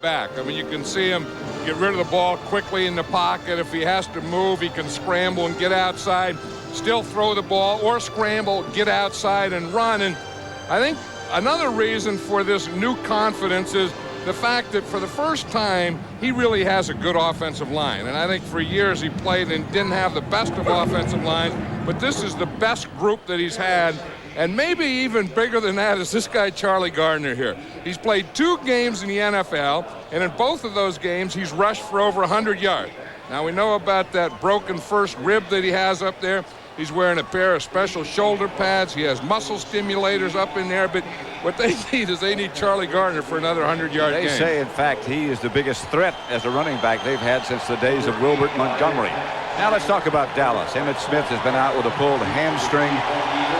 back. I mean, you can see him get rid of the ball quickly in the pocket. If he has to move, he can scramble and get outside, still throw the ball, or scramble, get outside and run. And I think another reason for this new confidence is the fact that for the first time, he really has a good offensive line. And I think for years he played and didn't have the best of offensive lines, but this is the best group that he's had. And maybe even bigger than that is this guy, Charlie Gardner here. He's played 2 games in the NFL, and in both of those games, he's rushed for over 100 yards. Now, we know about that broken first rib that he has up there. He's wearing a pair of special shoulder pads. He has muscle stimulators up in there. But what they need is they need Charlie Gardner for another 100-yard game. They say, in fact, he is the biggest threat as a running back they've had since the days of Wilbert Montgomery. Now let's talk about Dallas. Emmitt Smith has been out with a pulled hamstring.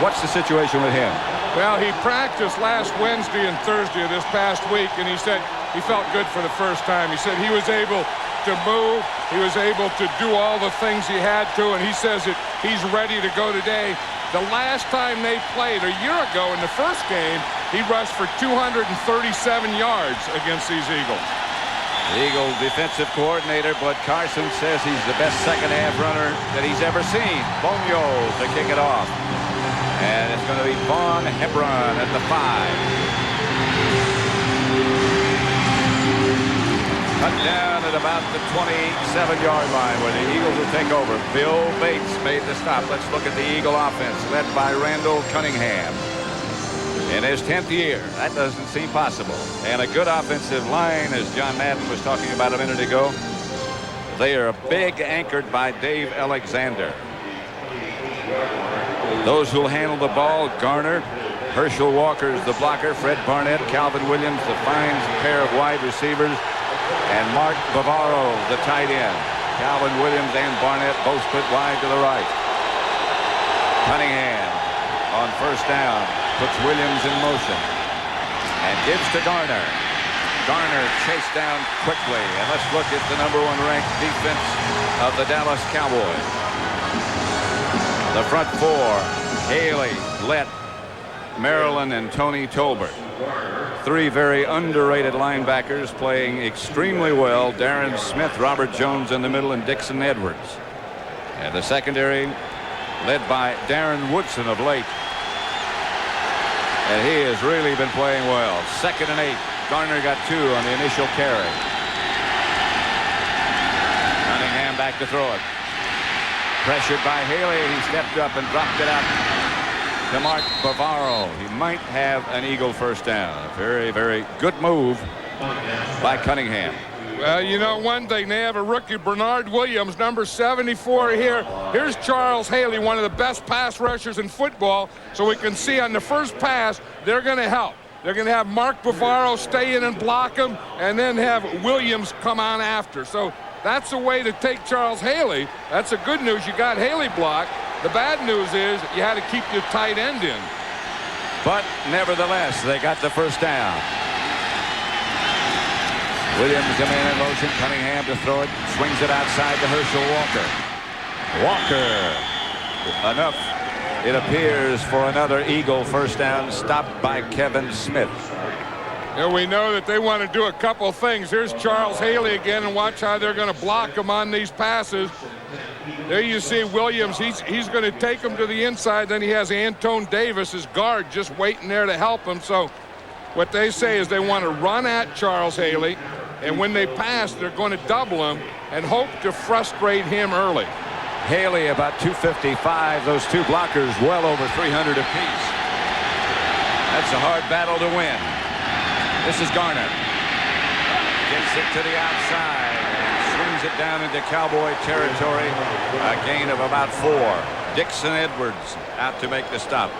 What's the situation with him? Well, he practiced last Wednesday and Thursday of this past week, and he said he felt good for the first time. He said he was able to move. He was able to do all the things he had to, and he says that he's ready to go today. The last time they played a year ago in the first game, he rushed for 237 yards against these Eagles. The Eagle defensive coordinator, Bud Carson, says he's the best second-half runner that he's ever seen. Bonio to kick it off. And it's going to be Vaughn Hebron at the 5. Cut down at about the 27-yard line where the Eagles will take over. Bill Bates made the stop. Let's look at the Eagle offense led by Randall Cunningham. In his 10th year, that doesn't seem possible. And a good offensive line, as John Madden was talking about a minute ago. They are big, anchored by Dave Alexander. Those who'll handle the ball, Gardner, Herschel Walker's the blocker, Fred Barnett, Calvin Williams, the fine pair of wide receivers, and Mark Bavaro, the tight end. Calvin Williams and Barnett both split wide to the right. Cunningham on first down puts Williams in motion and gives to Gardner. Gardner chased down quickly, and let's look at the #1 ranked defense of the Dallas Cowboys. The front 4, Haley, Lett, Maryland, and Tony Tolbert. 3 very underrated linebackers playing extremely well. Darren Smith, Robert Jones in the middle, and Dixon Edwards. And the secondary led by Darren Woodson of late. And he has really been playing well. 2nd and 8. Gardner got 2 on the initial carry. Cunningham back to throw it. Pressured by Haley, and he stepped up and dropped it out to Mark Bavaro. He might have an Eagle first down. A very, very good move by Cunningham. Well, you know one thing, they have a rookie, Bernard Williams, number 74 here. Here's Charles Haley, one of the best pass rushers in football. So we can see on the first pass, they're going to help. They're going to have Mark Bavaro stay in and block him, and then have Williams come on after. So that's a way to take Charles Haley. That's the good news. You got Haley blocked. The bad news is you had to keep your tight end in. But nevertheless, they got the first down. Williams, the man in motion. Cunningham to throw it. Swings it outside to Herschel Walker. Walker. Enough, it appears, for another Eagle first down, stopped by Kevin Smith. And we know that they want to do a couple things. Here's Charles Haley again, and watch how they're going to block him on these passes. There you see Williams. He's going to take him to the inside. Then he has Antone Davis, his guard, just waiting there to help him. So what they say is they want to run at Charles Haley, and when they pass, they're going to double him and hope to frustrate him early. Haley about 255. Those 2 blockers well over 300 apiece. That's a hard battle to win. This is Gardner. Gets it to the outside and swings it down into Cowboy territory. A gain of about 4. Dixon Edwards out to make the stop.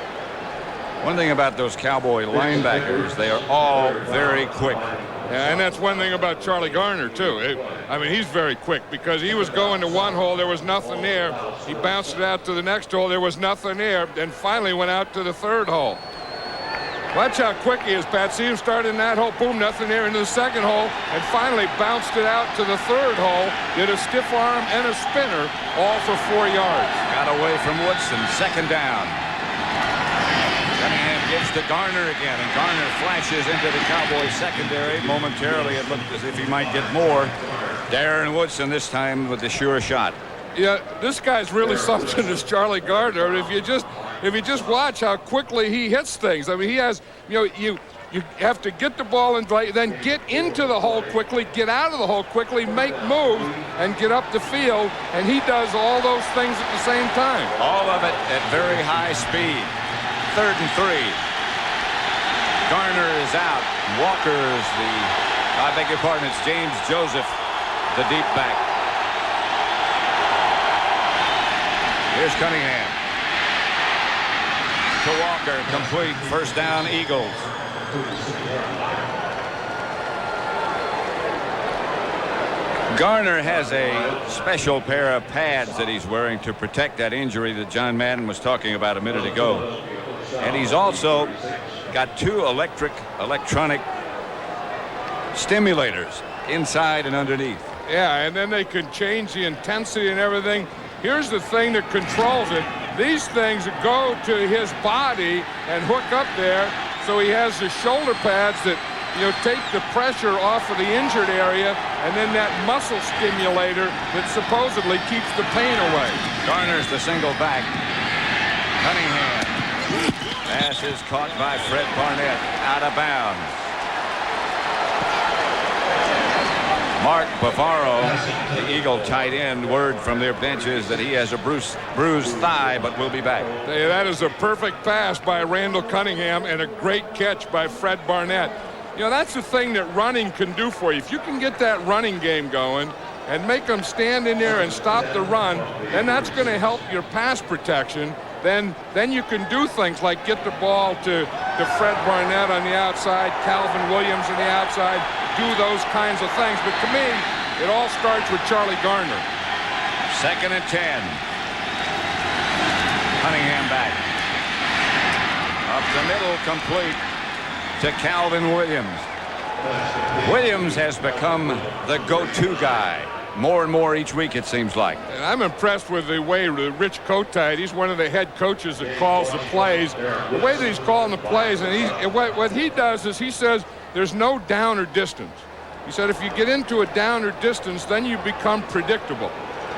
One thing about those Cowboy linebackers, they are all very quick. Yeah, and that's one thing about Charlie Gardner, too. I mean, he's very quick because he was going to one hole. There was nothing there. He bounced it out to the next hole. There was nothing there. Then finally went out to the 3rd hole. Watch how quick he is, Pat. See him start in that hole. Boom, nothing there into the 2nd hole. And finally bounced it out to the 3rd hole. Did a stiff arm and a spinner, all for 4 yards. Got away from Woodson. 2nd down. Cunningham Gives to Gardner again, and Gardner flashes into the Cowboys secondary. Momentarily, it looked as if he might get more. Darren Woodson this time with the sure shot. Yeah, this guy's really something, this Charlie Gardner. If you just watch how quickly he hits things. I mean, he has, you have to get the ball and then get into the hole quickly, get out of the hole quickly, make moves, and get up the field. And he does all those things at the same time. All of it at very high speed. 3rd and 3. Gardner is out. Walker's I beg your pardon, it's James Joseph, the deep back. Here's Cunningham. To Walker, complete. First down, Eagles. Gardner has a special pair of pads that he's wearing to protect that injury that John Madden was talking about a minute ago. And he's also got 2 electronic stimulators inside and underneath. Yeah, and then they can change the intensity and everything. Here's the thing that controls it. These things go to his body and hook up there, so he has the shoulder pads that take the pressure off of the injured area, and then that muscle stimulator that supposedly keeps the pain away. Garner's the single back. Cunningham. Pass is caught by Fred Barnett. Out of bounds. Mark Bavaro, the Eagle tight end, word from their benches that he has a bruised thigh, but will be back. Hey, that is a perfect pass by Randall Cunningham and a great catch by Fred Barnett. That's the thing that running can do for you. If you can get that running game going and make them stand in there and stop the run, then that's going to help your pass protection. Then you can do things like get the ball to Fred Barnett on the outside, Calvin Williams on the outside, do those kinds of things. But to me, it all starts with Charlie Gardner. 2nd and 10. Cunningham back. Up the middle, complete to Calvin Williams. Williams has become the go-to guy. More and more each week, it seems like. And I'm impressed with the way Rich Kotite, he's one of the head coaches that calls the plays. The way that he's calling the plays, and what he does is he says there's no down or distance. He said if you get into a down or distance, then you become predictable.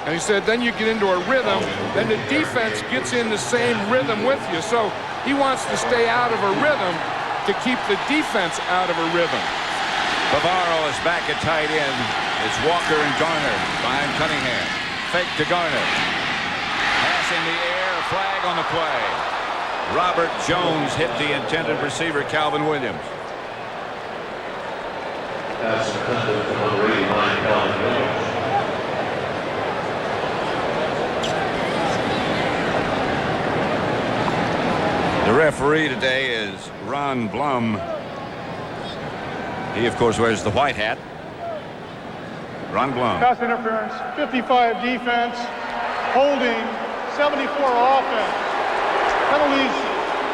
And he said then you get into a rhythm, then the defense gets in the same rhythm with you. So he wants to stay out of a rhythm to keep the defense out of a rhythm. Bavaro is back at tight end. It's Walker and Gardner behind Cunningham. Fake to Gardner. Pass in the air. Flag on the play. Robert Jones hit the intended receiver, Calvin Williams. That's number 89, Calvin Williams. The referee today is Ron Blum. He, of course, wears the white hat. Ron Blum. Pass interference, 55 defense, holding, 74 offense. Penalties,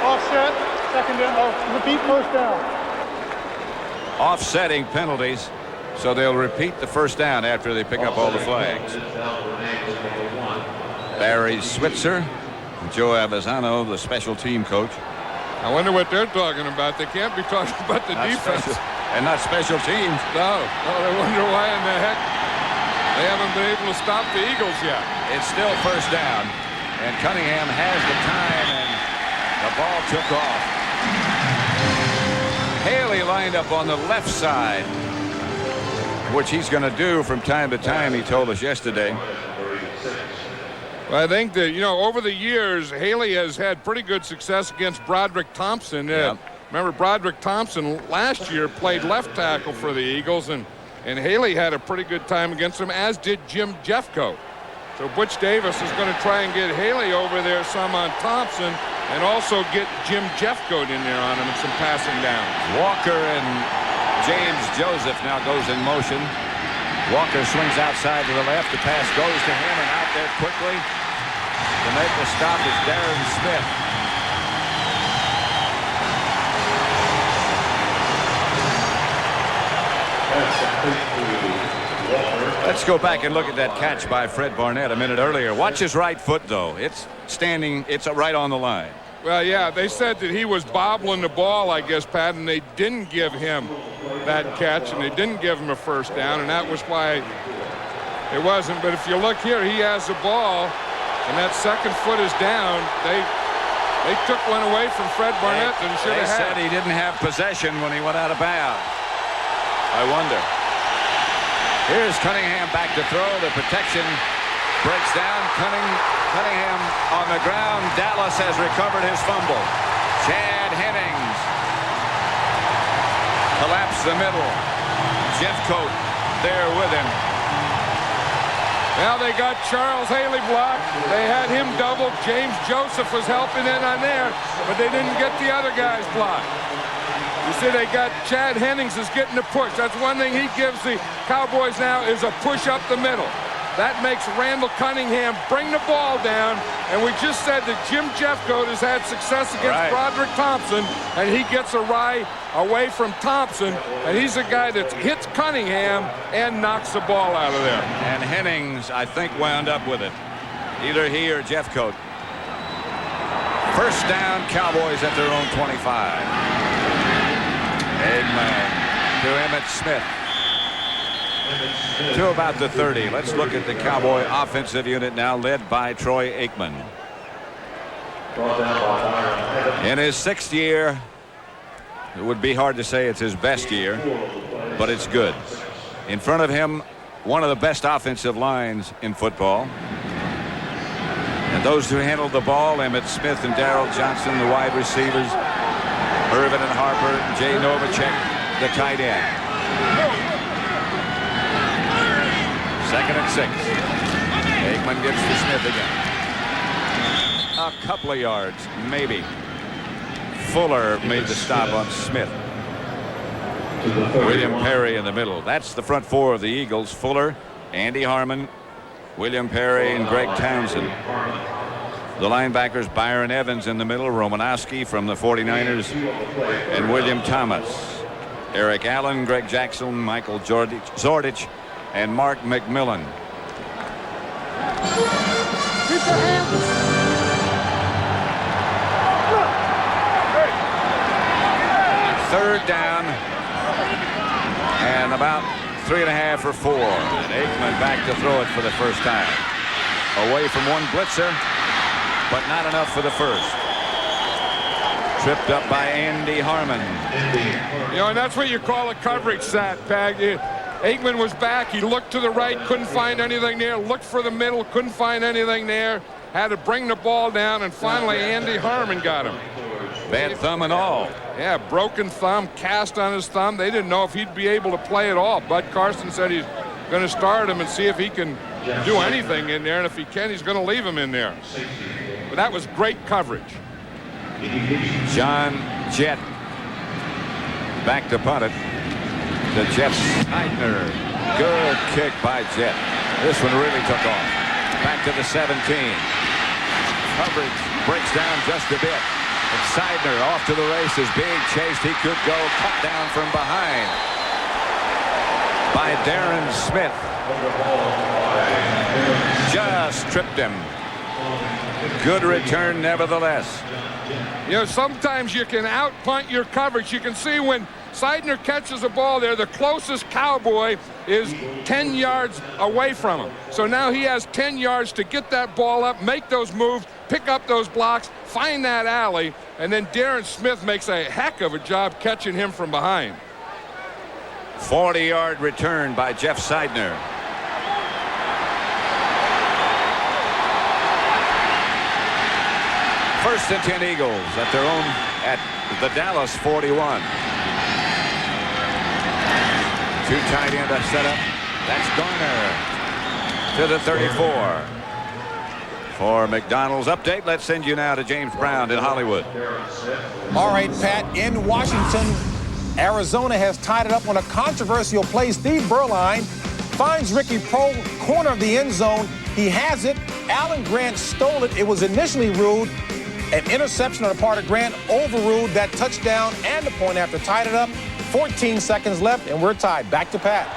offset, second down, repeat first down. Offsetting penalties, so they'll repeat the first down after they pick up all the flags. Barry Switzer, Joe Avizano, the special team coach. I wonder what they're talking about. They can't be talking about the defense. And not special teams. No, they wonder why in the heck they haven't been able to stop the Eagles yet. It's still first down, and Cunningham has the time, and the ball took off. Haley lined up on the left side, which he's going to do from time to time, he told us yesterday. Well, I think that, over the years, Haley has had pretty good success against Broderick Thompson. Yeah. Remember, Broderick Thompson last year played left tackle for the Eagles, and Haley had a pretty good time against him, as did Jim Jeffcoat. So Butch Davis is going to try and get Haley over there some on Thompson and also get Jim Jeffcoat in there on him and some passing down. Walker and James Joseph now goes in motion. Walker swings outside to the left. The pass goes to him, and out there quickly to make the stop is Darren Smith. Let's go back and look at that catch by Fred Barnett a minute earlier. Watch his right foot, though. It's standing. It's right on the line. Well, yeah, they said that he was bobbling the ball, I guess, Pat, and they didn't give him that catch, and they didn't give him a first down, and that was why it wasn't. But if you look here, he has the ball, and that second foot is down. They took one away from Fred Barnett and should have had. They said he didn't have possession when he went out of bounds. I wonder. Here's Cunningham back to throw. The protection breaks down. Cunningham on the ground. Dallas has recovered his fumble. Chad Hennings collapsed the middle. Jeffcoat there with him. Now they got Charles Haley blocked. They had him doubled. James Joseph was helping in on there, but they didn't get the other guys blocked. You see, they got Chad Hennings is getting the push. That's one thing he gives the Cowboys now is a push up the middle. That makes Randall Cunningham bring the ball down. And we just said that Jim Jeffcoat has had success against Broderick Thompson, and he gets a rye away from Thompson, and he's a guy that hits Cunningham and knocks the ball out of there. And Hennings, I think, wound up with it. Either he or Jeffcoat. First down, Cowboys at their own 25. Eggman to Emmett Smith. To about the 30. Let's look at the Cowboy offensive unit now, led by Troy Aikman. In his 6th year, it would be hard to say it's his best year, but it's good. In front of him, one of the best offensive lines in football. And those who handled the ball, Emmett Smith and Darrell Johnson, the wide receivers, Irvin and Harper, Jay Novacek, the tight end. 2nd and 6. Aikman gives to Smith again. A couple of yards, maybe. Fuller made the stop on Smith. William Perry in the middle. That's the front four of the Eagles. Fuller, Andy Harmon, William Perry, and Greg Townsend. The linebackers, Byron Evans in the middle, Romanowski from the 49ers, and William Thomas. Eric Allen, Greg Jackson, Michael Zordich, and Mark McMillan. Third down and about 3.5 or 4. And Aikman back to throw it for the first time. Away from one blitzer, but not enough for the first. Tripped up by Andy Harmon. You know, and that's what you call a coverage set, Pat. Aikman was back. He looked to the right, couldn't find anything there. Looked for the middle, couldn't find anything there. Had to bring the ball down, and finally Andy Harmon got him. Bad thumb and all. Yeah, broken thumb, cast on his thumb. They didn't know if he'd be able to play at all. Bud Carson said he's going to start him and see if he can do anything in there, and if he can, he's going to leave him in there. But that was great coverage. John Jett back to punt it. To Jeff Seidner. Good kick by Jett. This one really took off. Back to the 17. Coverage breaks down just a bit. And Seidner off to the races, being chased. He could go cut down from behind by Darren Smith. Just tripped him. Good return nevertheless. You know, sometimes you can out-punt your coverage. You can see when Seidner catches a ball there, the closest Cowboy is 10 yards away from him. So now he has 10 yards to get that ball up, make those moves, pick up those blocks, find that alley, and then Darren Smith makes a heck of a job catching him from behind. 40-yard return by Jeff Seidner. First and 10 Eagles at their own, at the Dallas 41. Two tight end setup. That's Gardner to the 34. For McDonald's update, let's send you now to James Brown in Hollywood. All right, Pat, in Washington, Arizona has tied it up on a controversial play. Steve Berline finds Ricky Prohl, corner of the end zone. He has it. Alan Grant stole it. It was initially ruled an interception on the part of Grant, overruled that touchdown and the point after. Tied it up. 14 seconds left, and we're tied. Back to Pat.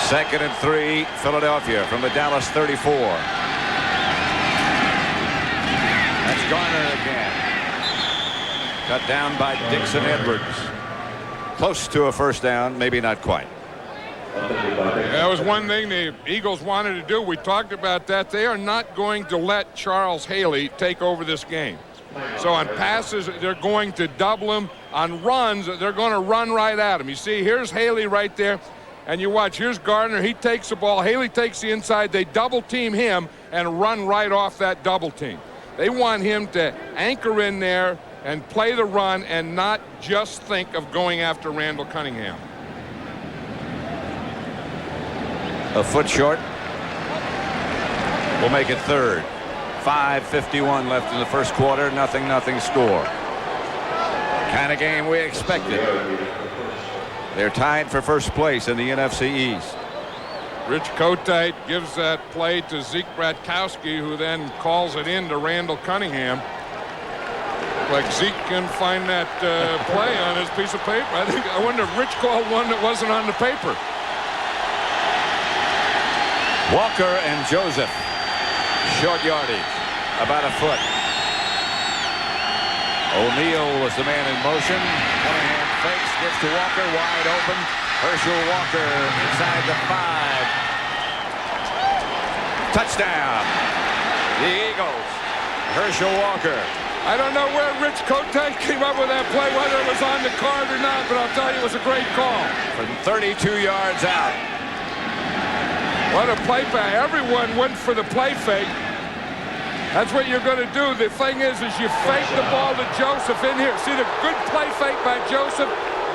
2nd and 3, Philadelphia from the Dallas 34. That's Gardner again. Cut down by Dixon Edwards. Close to a first down, maybe not quite. That was one thing the Eagles wanted to do. We talked about that. They are not going to let Charles Haley take over this game. So on passes, they're going to double him. On runs, they're going to run right at him. You see, here's Haley right there. And you watch, here's Gardner. He takes the ball. Haley takes the inside. They double team him and run right off that double team. They want him to anchor in there and play the run and not just think of going after Randall Cunningham. A foot short. We'll make it third. 5:51 left in the first quarter. 0-0 score. Kind of game we expected. They're tied for first place in the NFC East. Rich Kotite gives that play to Zeke Bratkowski, who then calls it in to Randall Cunningham. Like Zeke can find that play on his piece of paper. I wonder if Rich called one that wasn't on the paper. Walker and Joseph. Short yardage. About a foot. O'Neal was the man in motion. Cunningham fakes, gets to Walker, wide open. Herschel Walker inside the 5. Touchdown. The Eagles. Herschel Walker. I don't know where Rich Kotite came up with that play, whether it was on the card or not, but I'll tell you it was a great call. From 32 yards out. What a play back. Everyone went for the play fake. That's what you're going to do. The thing is you fake the ball to Joseph in here. See the good play fake by Joseph,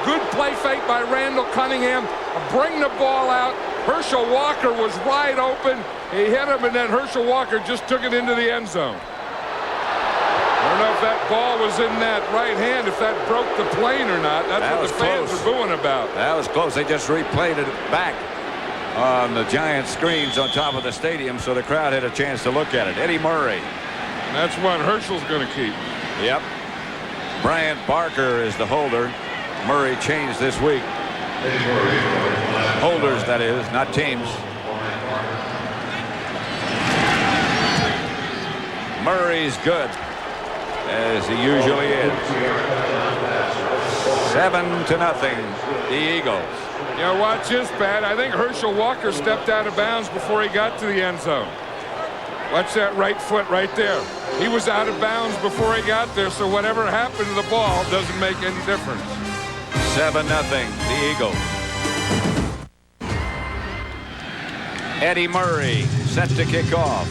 good play fake by Randall Cunningham. Bring the ball out. Herschel Walker was wide open. He hit him, and then Herschel Walker just took it into the end zone. I don't know if that ball was in that right hand, if that broke the plane or not. That's what the fans are booing about. That was close. They just replayed it back on the giant screens on top of the stadium, so the crowd had a chance to look at it. Eddie Murray. And that's one Herschel's going to keep. Yep. Bryant Barker is the holder. Murray changed this week. Holders, that is, not teams. Murray's good, as he usually is. 7-0, the Eagles. You know, watch this, Pat. I think Herschel Walker stepped out of bounds before he got to the end zone. Watch that right foot right there. He was out of bounds before he got there, so whatever happened to the ball doesn't make any difference. 7-0, the Eagles. Eddie Murray set to kick off.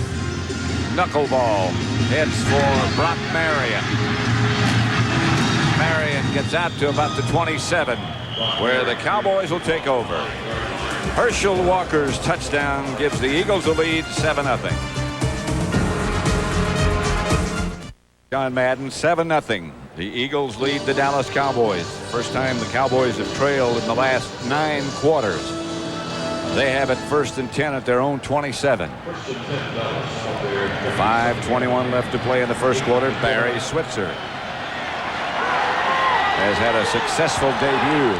Knuckleball heads for Brock Marion. Marion gets out to about the 27, where the Cowboys will take over. Herschel Walker's touchdown gives the Eagles a lead, 7-0. John Madden, 7-0. The Eagles lead the Dallas Cowboys. First time the Cowboys have trailed in the last 9 quarters. They have it 1st and 10 at their own 27. 5:21 left to play in the first quarter. Barry Switzer has had a successful debut.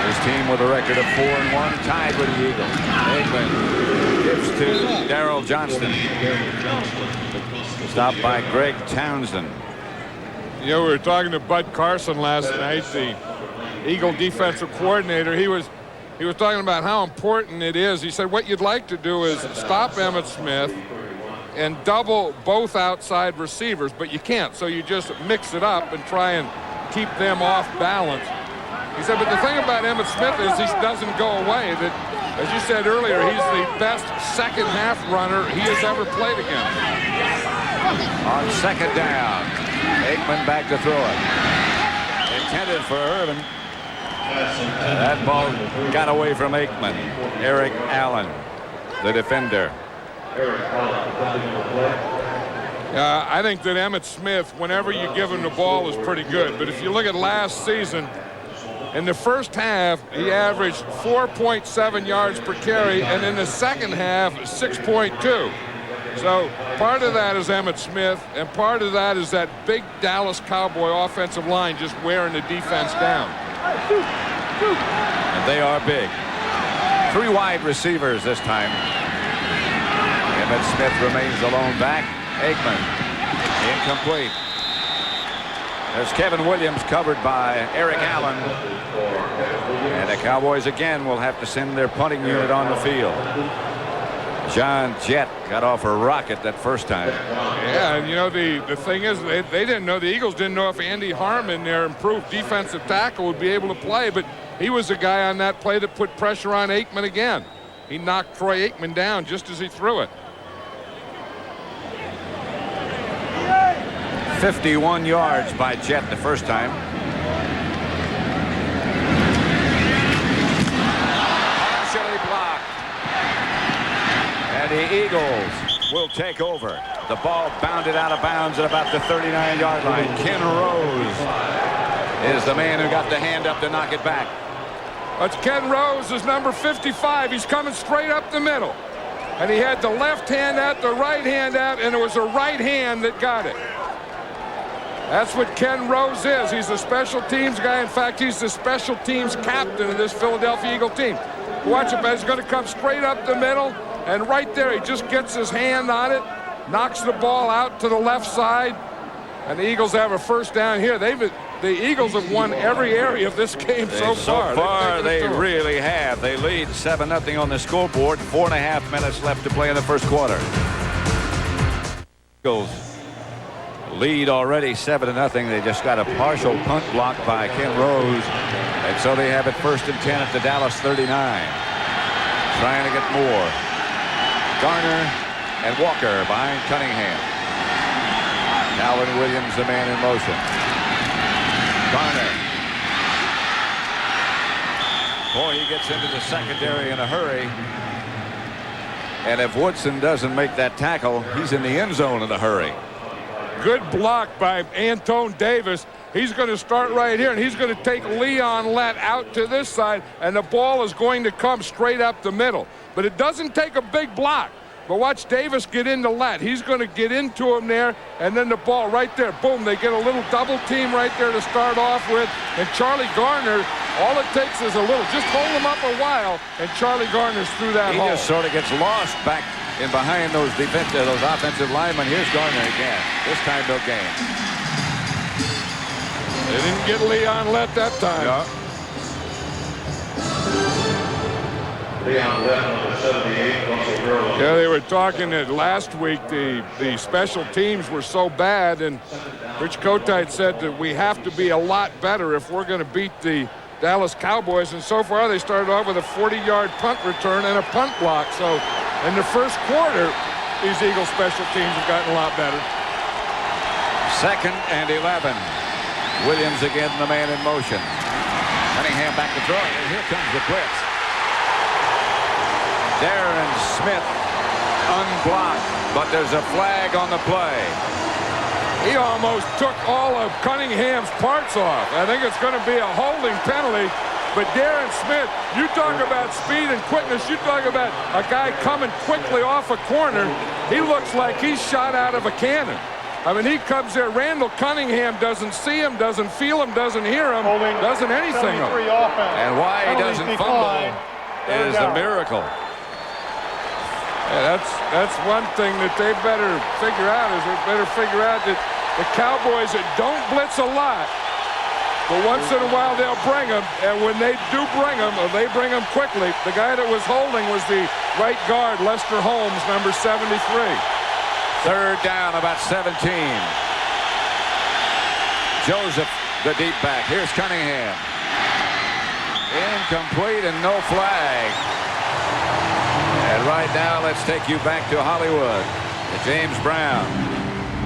His team with a record of 4-1, tied with the Eagles. Aikman gives to Darrell Johnston. Stopped by Greg Townsend. You know, we were talking to Bud Carson last night, the Eagle defensive coordinator. He was talking about how important it is. He said what you'd like to do is stop Emmitt Smith and double both outside receivers, but you can't. So you just mix it up and try and keep them off balance. He said, but the thing about Emmitt Smith is he doesn't go away. That, as you said earlier, he's the best second half runner he has ever played against. On second down, Aikman back to throw it. Intended for Irvin. That ball got away from Aikman. Eric Allen, the defender. I think that Emmitt Smith, whenever you give him the ball, is pretty good. But if you look at last season, in the first half, he averaged 4.7 yards per carry, and in the second half, 6.2. So part of that is Emmitt Smith, and part of that is that big Dallas Cowboy offensive line just wearing the defense down. And they are big. 3 wide receivers this time. Emmitt Smith remains the lone back. Aikman Incomplete. There's Kevin Williams covered by Eric Allen. And the Cowboys again will have to send their punting unit on the field. John Jett got off a rocket that first time. Yeah, and you know, the thing is, they didn't know, the Eagles didn't know if Andy Harmon, their improved defensive tackle, would be able to play, but he was the guy on that play that put pressure on Aikman again. He knocked Troy Aikman down just as he threw it. 51 yards by Jett the first time. Partially blocked. And the Eagles will take over. The ball bounded out of bounds at about the 39-yard line. Ken Rose is the man who got the hand up to knock it back. That's Ken Rose, is number 55. He's coming straight up the middle. And he had the left hand out, the right hand out, and it was a right hand that got it. That's what Ken Rose is. He's a special teams guy. In fact, he's the special teams captain of this Philadelphia Eagle team. Watch it, he's going to come straight up the middle, and right there he just gets his hand on it, knocks the ball out to the left side, and the Eagles have a first down here. The Eagles have won every area of this game so far. So far, they really have. They lead 7-0 on the scoreboard. 4.5 minutes left to play in the first quarter. Eagles lead already 7-0. They just got a partial punt block by Ken Rose, and so they have it 1st and 10 at the Dallas 39. Trying to get more. Gardner and Walker behind Cunningham. Calvin Williams, the man in motion. Gardner. Boy, he gets into the secondary in a hurry. And if Woodson doesn't make that tackle, he's in the end zone in a hurry. Good block by Antone Davis. He's going to start right here, and he's going to take Leon Lett out to this side, and the ball is going to come straight up the middle. But it doesn't take a big block. But watch Davis get into Lett. He's going to get into him there, and then the ball right there. Boom, they get a little double team right there to start off with. And Charlie Gardner, all it takes is a little. Just hold him up a while, and Charlie Gardner's through that hole. He just sort of gets lost back in behind those offensive linemen. Here's Gardner again. This time they'll gain. They didn't get Leon Lett that time. Yeah. Leon Lett, number 78, Russell Gurley. Yeah, they were talking that last week the special teams were so bad, and Rich Kotite said that we have to be a lot better if we're going to beat the Dallas Cowboys, and so far they started off with a 40-yard punt return and a punt block. So in the first quarter, these Eagles special teams have gotten a lot better. 2nd and 11. Williams again, the man in motion. Cunningham back to throw, and here comes the blitz. Darren Smith unblocked, but there's a flag on the play. He almost took all of Cunningham's parts off. I think it's going to be a holding penalty. But Darren Smith, you talk about speed and quickness. You talk about a guy coming quickly off a corner. He looks like he's shot out of a cannon. I mean, he comes there. Randall Cunningham doesn't see him, doesn't feel him, doesn't hear him, doesn't anything. And why he doesn't fumble is a miracle. Yeah, that's one thing that they better figure out, is they better figure out that the Cowboys that don't blitz a lot, but once in a while they'll bring them, and when they do bring them, or they bring them quickly. The guy that was holding was the right guard, Lester Holmes, number 73. 3rd down, about 17. Joseph, the deep back. Here's Cunningham. Incomplete and no flag. And right now, let's take you back to Hollywood, to James Brown.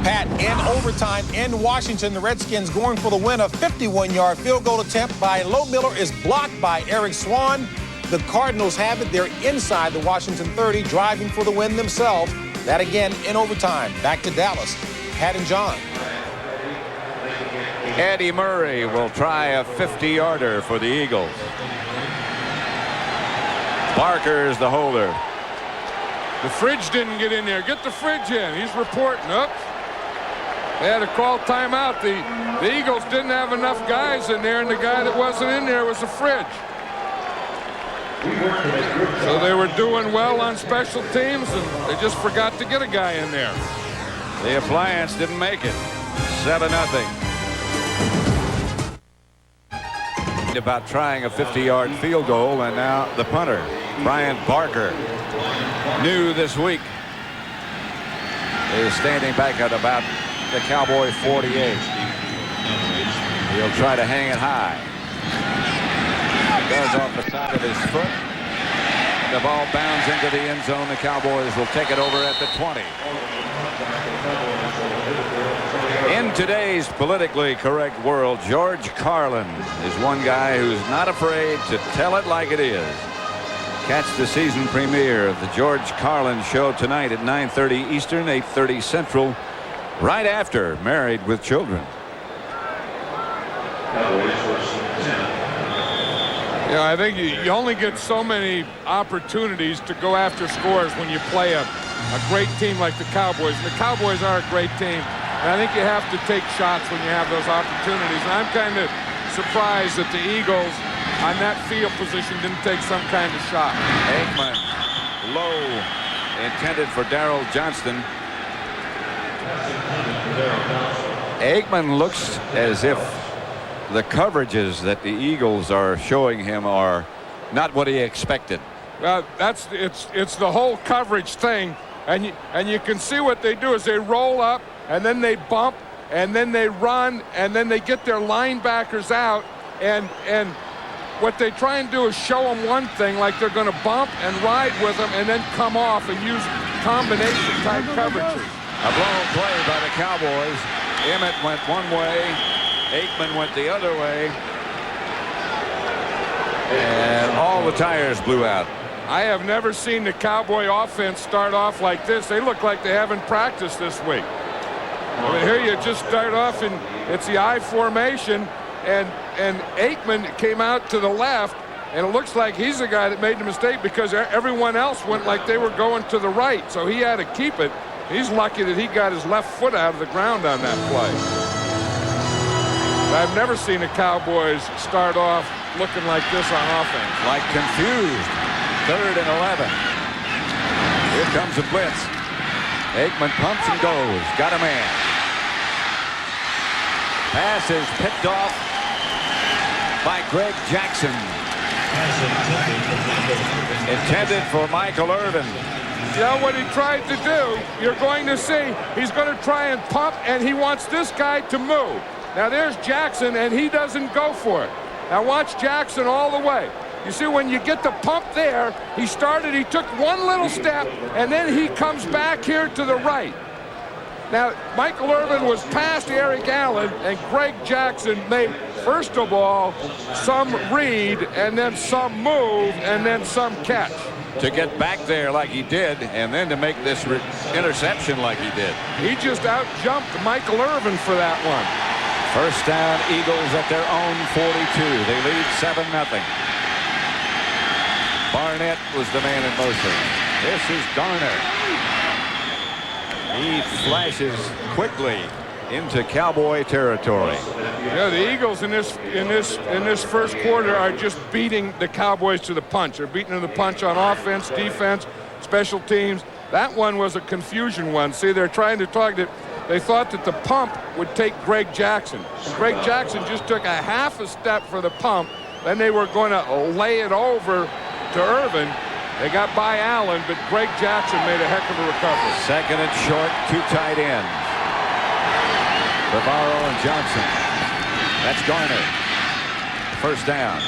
Pat, in overtime in Washington, the Redskins going for the win. A 51-yard field goal attempt by Low Miller is blocked by Eric Swan. The Cardinals have it. They're inside the Washington 30, driving for the win themselves. That again in overtime. Back to Dallas. Pat and John. Eddie Murray will try a 50-yarder for the Eagles. Barker's the holder. The Fridge didn't get in there. Get the Fridge in. He's reporting up. They had to call timeout. The Eagles didn't have enough guys in there, and the guy that wasn't in there was the Fridge. So they were doing well on special teams, and they just forgot to get a guy in there. The appliance didn't make it. 7-0. About trying a 50-yard field goal, and now the punter, Brian Barker, new this week, is standing back at about the Cowboy 48. He'll try to hang it high. Does off the side of his foot. The ball bounds into the end zone. The Cowboys will take it over at the 20. In today's politically correct world, George Carlin is one guy who's not afraid to tell it like it is. Catch the season premiere of the George Carlin Show tonight at 9:30 Eastern, 8:30 Central, right after Married with Children. Yeah, I think you only get so many opportunities to go after scores when you play a great team like the Cowboys. And the Cowboys are a great team. And I think you have to take shots when you have those opportunities. And I'm kind of surprised that the Eagles on that field position didn't take some kind of shot. Aikman, low, intended for Darrell Johnston. Aikman looks as if the coverages that the Eagles are showing him are not what he expected. Well, it's the whole coverage thing, and you can see what they do is they roll up and then they bump and then they run and then they get their linebackers out, and what they try and do is show them one thing, like they're going to bump and ride with them and then come off and use combination type coverages. A blown play by the Cowboys. Emmett went one way, Aikman went the other way, and all the tires blew out. I have never seen the Cowboy offense start off like this. They look like they haven't practiced this week. I mean, here you just start off and it's the I formation, and Aikman came out to the left, and it looks like he's the guy that made the mistake because everyone else went like they were going to the right, so he had to keep it. He's lucky that he got his left foot out of the ground on that play. I've never seen the Cowboys start off looking like this on offense. Like confused. 3rd and 11. Here comes a blitz. Aikman pumps and goes. Got a man. Pass is picked off by Greg Jackson. Intended for Michael Irvin. You know what he tried to do? You're going to see he's going to try and pump, and he wants this guy to move. Now there's Jackson, and he doesn't go for it. Now watch Jackson all the way. You see, when you get the pump there, he took one little step, and then he comes back here to the right. Now, Michael Irvin was past Eric Allen, and Greg Jackson made, first of all, some read, and then some move, and then some catch. To get back there like he did, and then to make this interception like he did. He just out-jumped Michael Irvin for that one. First down, Eagles at their own 42. They lead 7-0. Barnett was the man in motion. This is Gardner. He flashes quickly into Cowboy territory. Yeah, the Eagles in this first quarter are just beating the Cowboys to the punch. They're beating them to the punch on offense, defense, special teams. That one was a confusion one. See, they're trying to target. They thought that the pump would take Greg Jackson. And Greg Jackson just took a half a step for the pump. Then they were going to lay it over to Irvin. They got by Allen, but Greg Jackson made a heck of a recovery. 2nd and short, 2 tight ends. Bavaro and Johnson. That's Gardner. First down.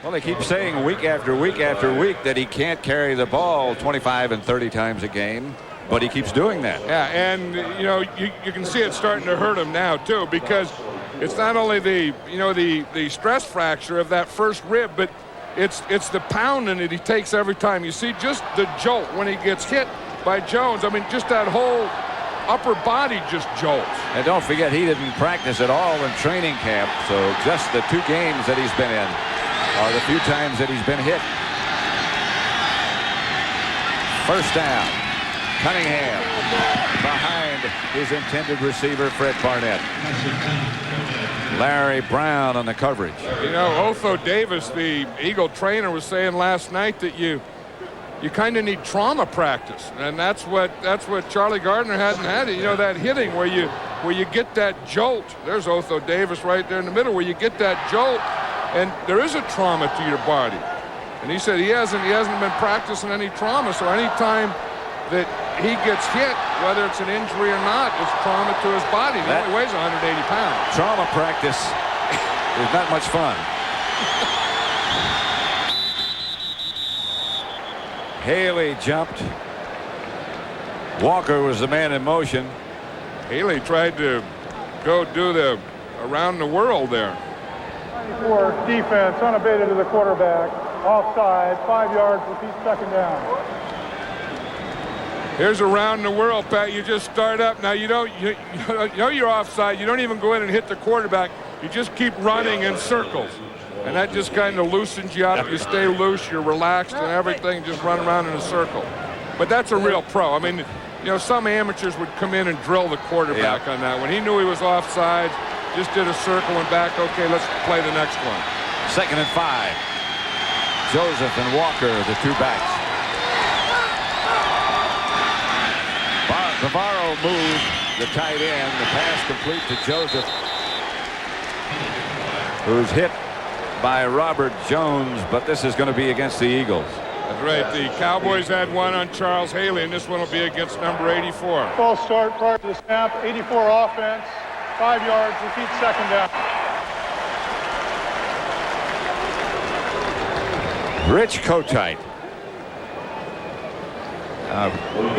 Well, they keep saying week after week after week that he can't carry the ball 25 and 30 times a game, but he keeps doing that. Yeah, and you know, you can see it starting to hurt him now too, because it's not only the stress fracture of that first rib, but it's the pounding that he takes every time. You see just the jolt when he gets hit by Jones. I mean, just that whole upper body just jolts. And don't forget, he didn't practice at all in training camp, so just the 2 games that he's been in are the few times that he's been hit. First down. Cunningham behind his intended receiver, Fred Barnett. Larry Brown on the coverage. You know, Otho Davis, the Eagle trainer, was saying last night that you kind of need trauma practice, and that's what Charlie Gardner hadn't had. You know, that hitting where you get that jolt. There's Otho Davis right there in the middle, where you get that jolt, and there is a trauma to your body. And he said he hasn't been practicing any trauma, so any time that he gets hit, whether it's an injury or not, it's trauma to his body. He only weighs 180 pounds. Trauma practice is not much fun. Haley jumped. Walker was the man in motion. Haley tried to go do the around the world there. 94 defense, unabated to the quarterback. Offside, 5 yards, repeat second down. Here's around the world, Pat. You just start up. Now you know you're offside. You don't even go in and hit the quarterback. You just keep running in circles. And that just kind of loosens you up. You stay loose, you're relaxed and everything, just run around in a circle. But that's a real pro. I mean, you know, some amateurs would come in and drill the quarterback on that. When he knew he was offside, just did a circle and back. Okay, let's play the next one. 2nd and 5. Joseph and Walker, the two backs. Bavaro moved the tight end. The pass complete to Joseph, who's hit by Robert Jones, but this is going to be against the Eagles. That's right. The Cowboys had one on Charles Haley, and this one will be against number 84. False start prior to the snap. 84 offense, 5 yards, repeat second down. Rich Kotite.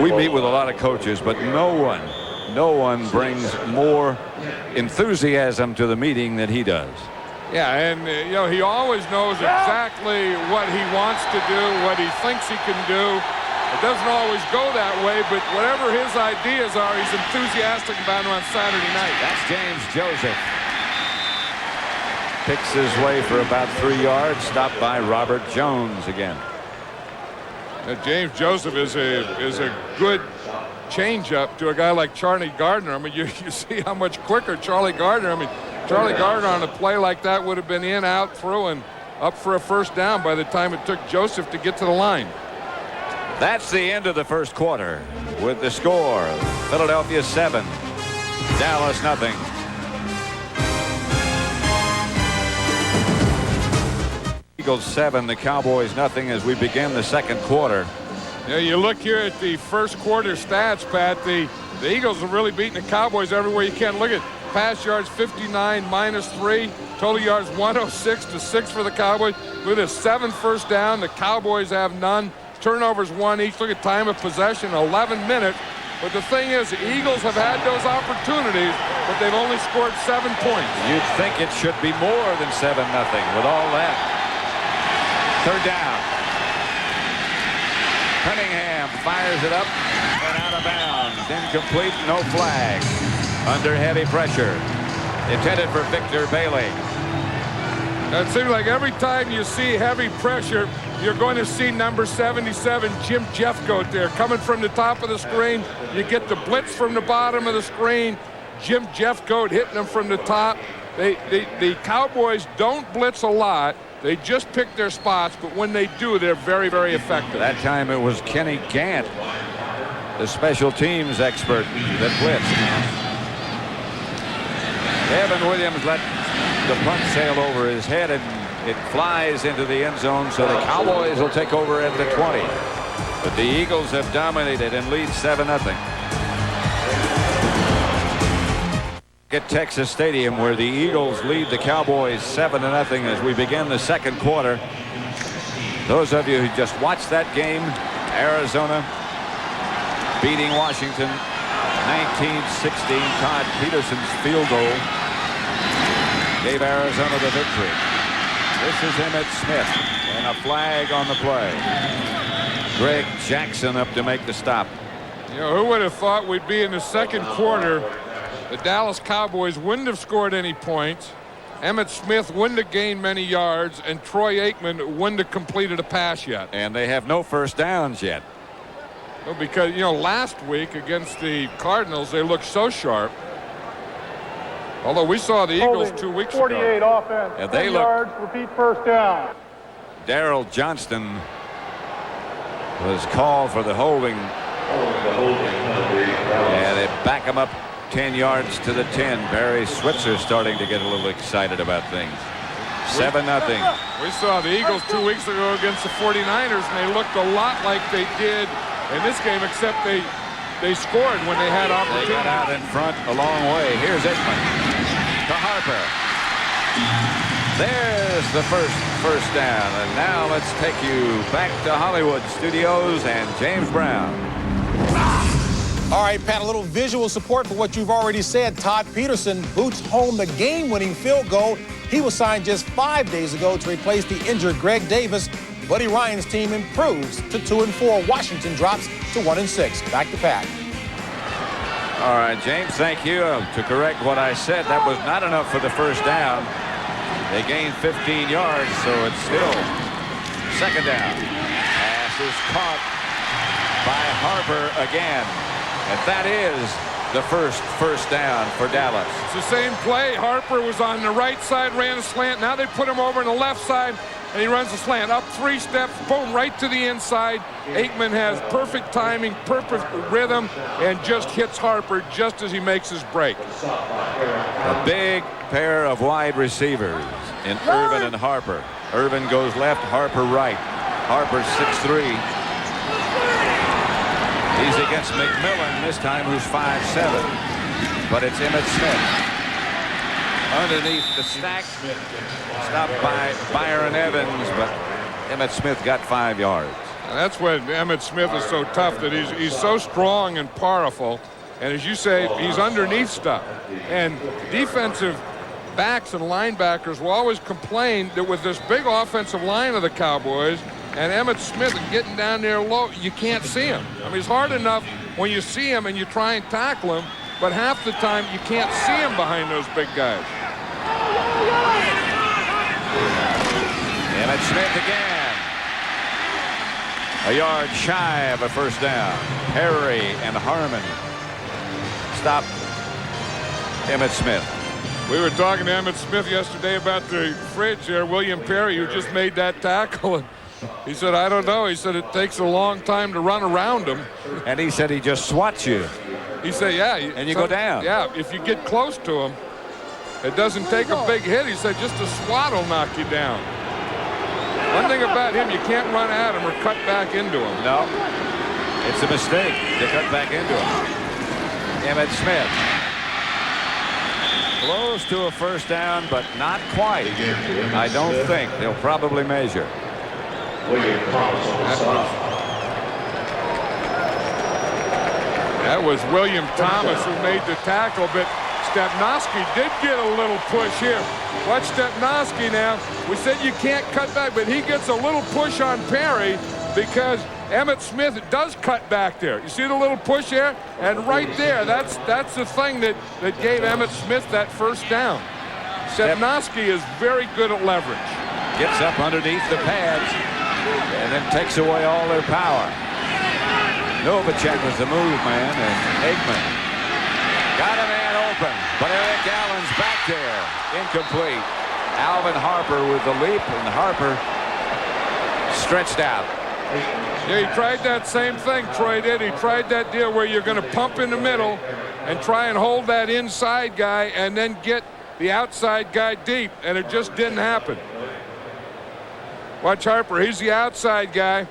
We meet with a lot of coaches, but no one brings more enthusiasm to the meeting than he does. Yeah, and you know, he always knows exactly what he wants to do, what he thinks he can do. It doesn't always go that way, but whatever his ideas are, he's enthusiastic about them on Saturday night. That's James Joseph. Picks his way for about 3 yards, stopped by Robert Jones again. James Joseph is a good change-up to a guy like Charlie Gardner. I mean, you see how much quicker Charlie Gardner. I mean, Charlie Gardner on a play like that would have been in, out, through, and up for a first down by the time it took Joseph to get to the line. That's the end of the first quarter with the score: Philadelphia 7, Dallas nothing. Eagles 7, the Cowboys nothing as we begin the second quarter. Yeah, you look here at the first quarter stats, Pat. The Eagles have really beaten the Cowboys everywhere you can. Look at pass yards 59 -3, total yards 106 to 6 for the Cowboys. Look at 7 first down. The Cowboys have none. Turnovers 1 each. Look at time of possession, 11 minutes. But the thing is, the Eagles have had those opportunities, but they've only scored 7 points. You'd think it should be more than 7-0 with all that. Third down. Cunningham fires it up and out of bounds. Incomplete, no flag. Under heavy pressure. Intended for Victor Bailey. It seems like every time you see heavy pressure, you're going to see number 77, Jim Jeffcoat there. Coming from the top of the screen, you get the blitz from the bottom of the screen. Jim Jeffcoat hitting them from the top. The Cowboys don't blitz a lot. They just pick their spots, but when they do, they're very, very effective. That time it was Kenny Gant, the special teams expert, that blitzed. Evan Williams let the punt sail over his head, and it flies into the end zone, so the Cowboys will take over at the 20. But the Eagles have dominated and lead 7-0. At Texas Stadium, where the Eagles lead the Cowboys 7-0 as we begin the second quarter. Those of you who just watched that game, Arizona beating Washington 19-16. Todd Peterson's field goal gave Arizona the victory. This is Emmitt Smith, and a flag on the play. Greg Jackson up to make the stop. You know, who would have thought we'd be in the second quarter? The Dallas Cowboys wouldn't have scored any points. Emmitt Smith wouldn't have gained many yards, and Troy Aikman wouldn't have completed a pass yet. And they have no first downs yet. Well, because, you know, last week against the Cardinals, they looked so sharp. Although we saw the Eagles 2 weeks ago. 48 offense, And they 10 look- yards, repeat first down. Darrell Johnston was called for the holding. And they back him up 10 yards to the 10. Barry Switzer starting to get a little excited about things. 7-0. We saw the Eagles 2 weeks ago against the 49ers, and they looked a lot like they did in this game, except they scored when they had opportunity. They got out in front a long way. Here's Aikman to Harper. There's the first down. And now let's take you back to Hollywood Studios and James Brown. All right, Pat, a little visual support for what you've already said. Todd Peterson boots home the game-winning field goal. He was signed just 5 days ago to replace the injured Greg Davis. Buddy Ryan's team improves to 2-4. Washington drops to 1-6. Back to Pat. All right, James, thank you. To correct what I said, that was not enough for the first down. They gained 15 yards, so it's still second down. Pass is caught by Harper again. And that is the first down for Dallas. It's the same play. Harper was on the right side, ran a slant. Now they put him over on the left side, and he runs a slant. Up 3 steps, boom, right to the inside. Aikman has perfect timing, perfect rhythm, and just hits Harper just as he makes his break. A big pair of wide receivers in Irvin and Harper. Irvin goes left, Harper right. Harper 6'3". He's against McMillan this time, who's 5'7". But it's Emmitt Smith underneath the stack, stopped by Byron Evans, but Emmitt Smith got 5 yards. And that's when Emmitt Smith is so tough, that he's so strong and powerful. And as you say, he's underneath stuff. And defensive backs and linebackers will always complain that with this big offensive line of the Cowboys and Emmitt Smith getting down there low, you can't see him. I mean, it's hard enough when you see him and you try and tackle him, but half the time you can't see him behind those big guys. Emmitt Smith again. A yard shy of a first down. Perry and Harmon stop Emmitt Smith. We were talking to Emmitt Smith yesterday about the fridge there. William Perry, who just made that tackle. And he said, I don't know. He said it takes a long time to run around him. And he said he just swats you. He said, yeah. And you go down. Yeah, if you get close to him, it doesn't take a big hit. He said just a swat will knock you down. One thing about him, you can't run at him or cut back into him. No, it's a mistake to cut back into him. Emmitt Smith. Close to a first down, but not quite. I don't think. They'll probably measure. That was William Thomas who made the tackle, but Stepnoski did get a little push here. Watch Stepnoski now. We said you can't cut back, but he gets a little push on Perry because Emmitt Smith does cut back there. You see the little push there? And right there, that's the thing that gave Emmitt Smith that first down. Stepnoski is very good at leverage. Gets up underneath the pads and then takes away all their power. Novacek was the move man, and Aikman got a man open, but Eric Allen's back there. Incomplete. Alvin Harper with the leap, and Harper stretched out. Yeah, he tried that same thing, Troy did. He tried that deal where you're going to pump in the middle and try and hold that inside guy and then get the outside guy deep, and it just didn't happen. Watch Harper. He's the outside guy.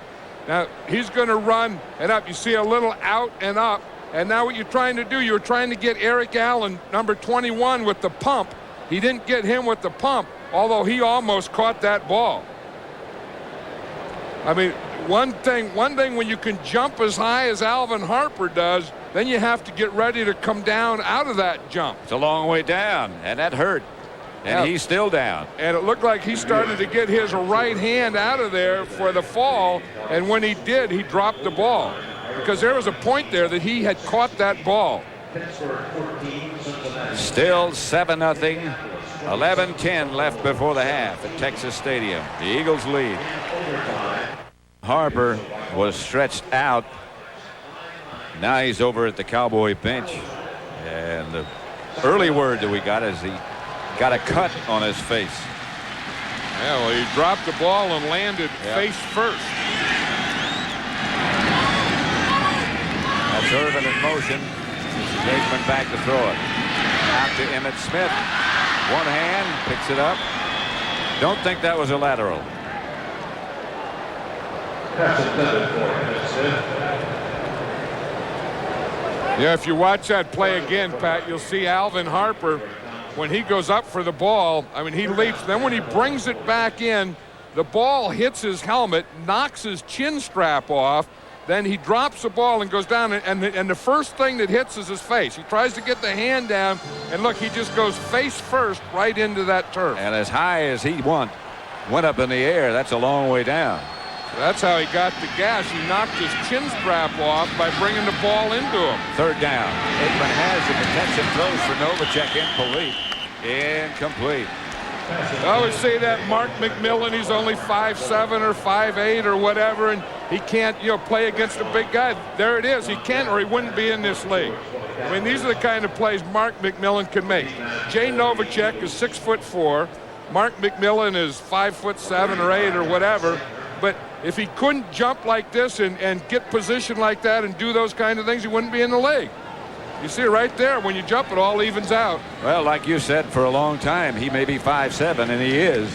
Now, he's going to run and up. You see a little out and up. And now what you're trying to do, you're trying to get Eric Allen, number 21, with the pump. He didn't get him with the pump, although he almost caught that ball. I mean, one thing when you can jump as high as Alvin Harper does, then you have to get ready to come down out of that jump. It's a long way down, and that hurt. And he's still down. And it looked like he started to get his right hand out of there for the fall, and when he did, he dropped the ball. Because there was a point there that he had caught that ball. Still 7-0. 11-10 left before the half at Texas Stadium. The Eagles lead. Harper was stretched out. Now he's over at the Cowboy bench. And the early word that we got is he got a cut on his face. Yeah, well, he dropped the ball and landed face first. That's Irvin in motion. Gateman back to throw it. Out to Emmitt Smith. One hand, picks it up. Don't think that was a lateral. Yeah, if you watch that play again, Pat, you'll see Alvin Harper, when he goes up for the ball, I mean, he leaps. Then when he brings it back in, the ball hits his helmet, knocks his chin strap off. Then he drops the ball and goes down, and the first thing that hits is his face. He tries to get the hand down, and look, he just goes face first right into that turf. And as high as he went up in the air, that's a long way down. That's how he got the gas. He knocked his chin strap off by bringing the ball into him. Third down. Aikman has the contention, throws for Novacek, incomplete. I always say that Mark McMillan, he's only 5'7" or 5'8" or whatever, and he can't, play against a big guy. There it is. He can't, or he wouldn't be in this league. I mean, these are the kind of plays Mark McMillan can make. Jay Novacek is 6'4". Mark McMillan is 5'7" or 8" or whatever. But if he couldn't jump like this and get position like that and do those kind of things, he wouldn't be in the league. You see right there, when you jump, it all evens out. Well, like you said, for a long time, he may be 5'7", and he is,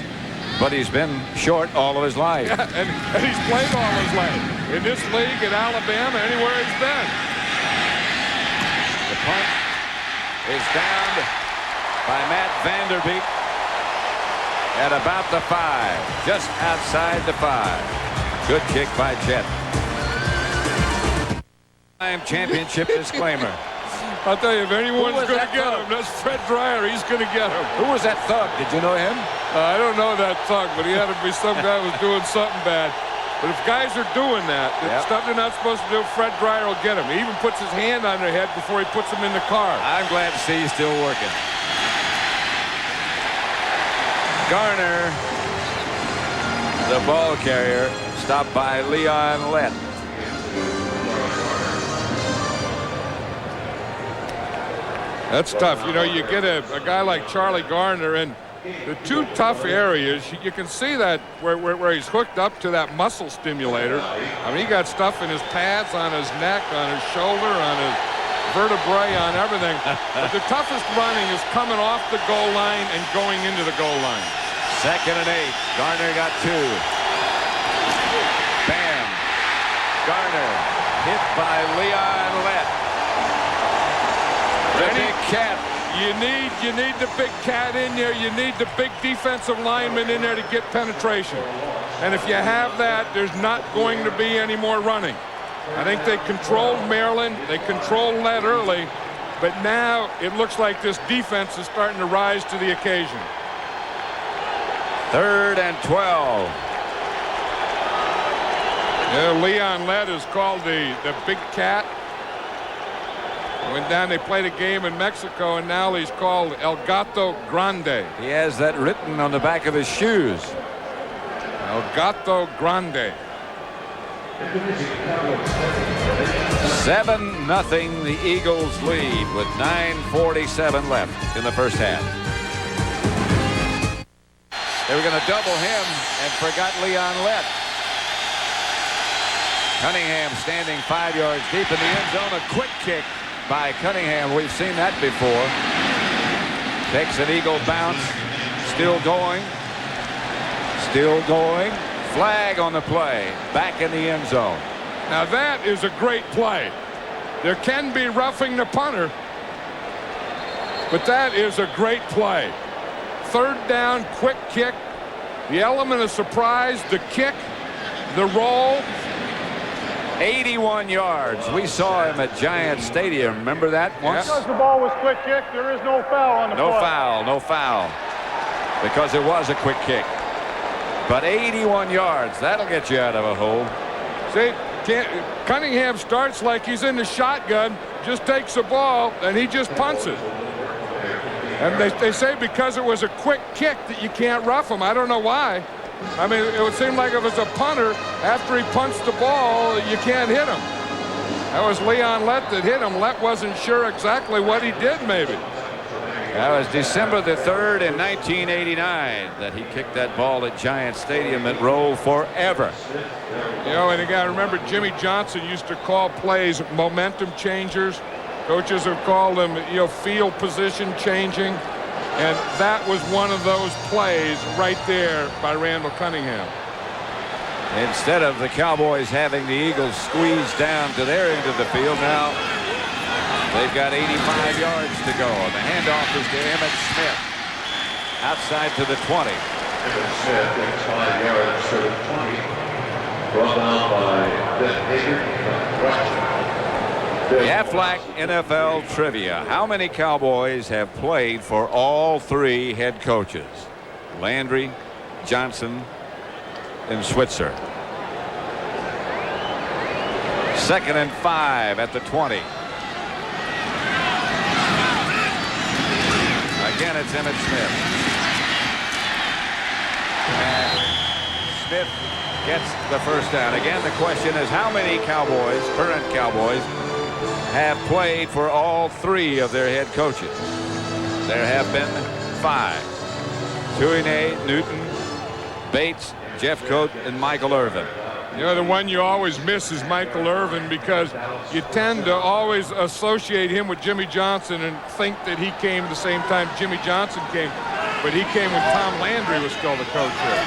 but he's been short all of his life. Yeah, and he's played all his life. In this league, in Alabama, anywhere he's been. The punt is down by Matt Vanderbeek at about the 5, just outside the 5. Good kick by Chet. Championship disclaimer. I'll tell you, if anyone's going to get him, that's Fred Dreyer. He's going to get him. Who was that thug? Did you know him? I don't know that thug, but he had to be some guy who was doing something bad. But if guys are doing that, it's stuff they're not supposed to do, Fred Dreyer will get him. He even puts his hand on their head before he puts them in the car. I'm glad to see he's still working. Gardner, the ball carrier, stopped by Leon Lett. That's tough. You get a guy like Charlie Gardner, and the two tough areas, you can see that where he's hooked up to that muscle stimulator. I mean, he got stuff in his pads, on his neck, on his shoulder, on his vertebrae, on everything. But the toughest running is coming off the goal line and going into the goal line. 2nd and 8. Gardner got 2. Bam. Gardner hit by Leon Lett. The big cat. You need the big cat in there. You need the big defensive lineman in there to get penetration. And if you have that, there's not going to be any more running. I think they controlled Maryland. They controlled Lett early. But now it looks like this defense is starting to rise to the occasion. 3rd and 12. Yeah, Leon Lett is called the big cat. Went down, they played a game in Mexico, and now he's called El Gato Grande. He has that written on the back of his shoes. El Gato Grande. 7-0, the Eagles lead with 9:47 left in the first half. They were going to double him and forgot Leon Lett. Cunningham standing 5 yards deep in the end zone. A quick kick by Cunningham. We've seen that before. Takes an Eagle bounce. Still going. Still going. Flag on the play. Back in the end zone. Now that is a great play. There can be roughing the punter, but that is a great play. 3rd down, quick kick. The element of surprise, the kick, the roll. 81 yards. We saw him at Giant Stadium. Remember that once? Because the ball was quick kick, there is no foul on the play. No foul. Because it was a quick kick. But 81 yards, that'll get you out of a hole. See, Cunningham starts like he's in the shotgun, just takes the ball, and he just punts it. And they say because it was a quick kick that you can't rough him. I don't know why. I mean, it would seem like if it's a punter, after he punts the ball, you can't hit him. That was Leon Lett that hit him. Lett wasn't sure exactly what he did, maybe. That was December the 3rd in 1989 that he kicked that ball at Giant Stadium that rolled forever. You know, and you got to remember, Jimmy Johnson used to call plays momentum changers. Coaches have called them, you know, field position changing. And that was one of those plays right there by Randall Cunningham. Instead of the Cowboys having the Eagles squeeze down to their end of the field, now they've got 85 yards to go. The handoff is to Emmett Smith. Outside to the 20. Emmett Smith gets 5 yards to the 20. Brought down by Ben Hager. The Aflac NFL Trivia. How many Cowboys have played for all three head coaches? Landry, Johnson, and Switzer. 2nd and 5 at the 20. Again, it's Emmett Smith. And Smith gets the first down. Again, the question is how many Cowboys, current Cowboys, have played for all three of their head coaches? There have been 5. Tuinei, Newton, Bates, Jeff Cote, and Michael Irvin. You know, the one you always miss is Michael Irvin because you tend to always associate him with Jimmy Johnson and think that he came the same time Jimmy Johnson came. But he came when Tom Landry was still the coach here.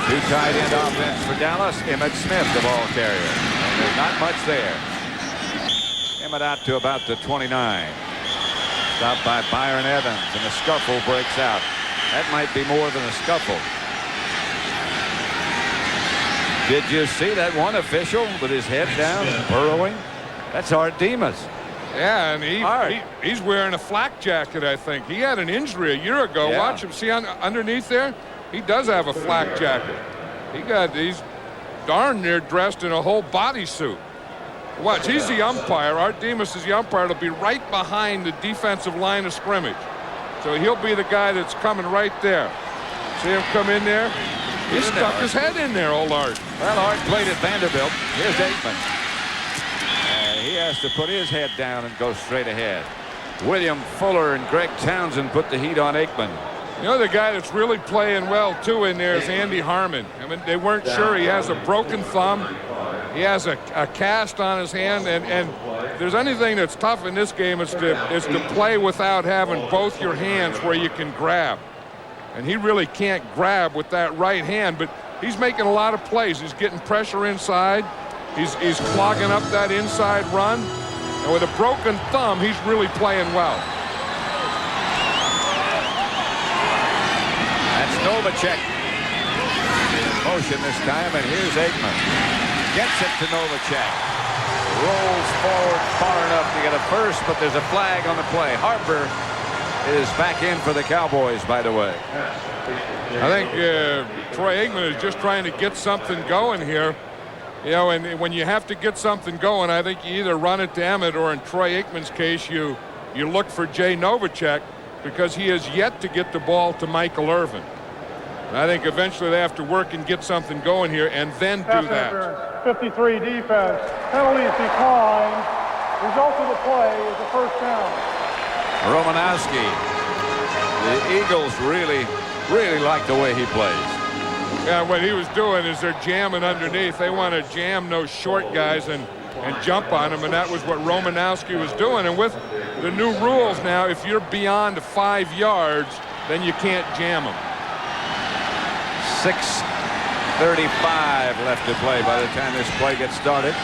2 tight end offense for Dallas. Emmett Smith, the ball carrier. And there's not much there. Emmett out to about the 29. Stopped by Byron Evans, and a scuffle breaks out. That might be more than a scuffle. Did you see that one official with his head down burrowing? That's Art Demas. Yeah, and he's wearing a flak jacket, I think. He had an injury a year ago. Yeah. Watch him. See underneath there? He does have a flak jacket. He's darn near dressed in a whole bodysuit. Watch, he's the umpire. Art Demas is the umpire. It'll be right behind the defensive line of scrimmage. So he'll be the guy that's coming right there. See him come in there? He stuck his head in there, old Art. Well, Art played at Vanderbilt. Here's Aikman. He has to put his head down and go straight ahead. William Fuller and Greg Townsend put the heat on Aikman. You know, the guy that's really playing well, too, in there is Andy Harmon. I mean, they weren't sure. He has a broken thumb. He has a cast on his hand. And if there's anything that's tough in this game, it's to play without having both your hands where you can grab. And he really can't grab with that right hand, but he's making a lot of plays. He's getting pressure inside. He's clogging up that inside run. And with a broken thumb, he's really playing well. That's Novacek in motion this time, and here's Aikman. Gets it to Novacek. Rolls forward far enough to get a first, but there's a flag on the play. Harper is back in for the Cowboys, by the way. I think Troy Aikman is just trying to get something going here. You know, and when you have to get something going, I think you either run it to Emmett, or in Troy Aikman's case, you look for Jay Novacek, because he has yet to get the ball to Michael Irvin. And I think eventually they have to work and get something going here and then do that. 53 defense. Penalties declined. Result of the play is a first down. Romanowski. The Eagles really like the way he plays. Yeah, what he was doing is they're jamming underneath. They want to jam those short guys and jump on them, and that was what Romanowski was doing. And with the new rules now, if you're beyond 5 yards, then you can't jam them. 6:35 left to play by the time this play gets started.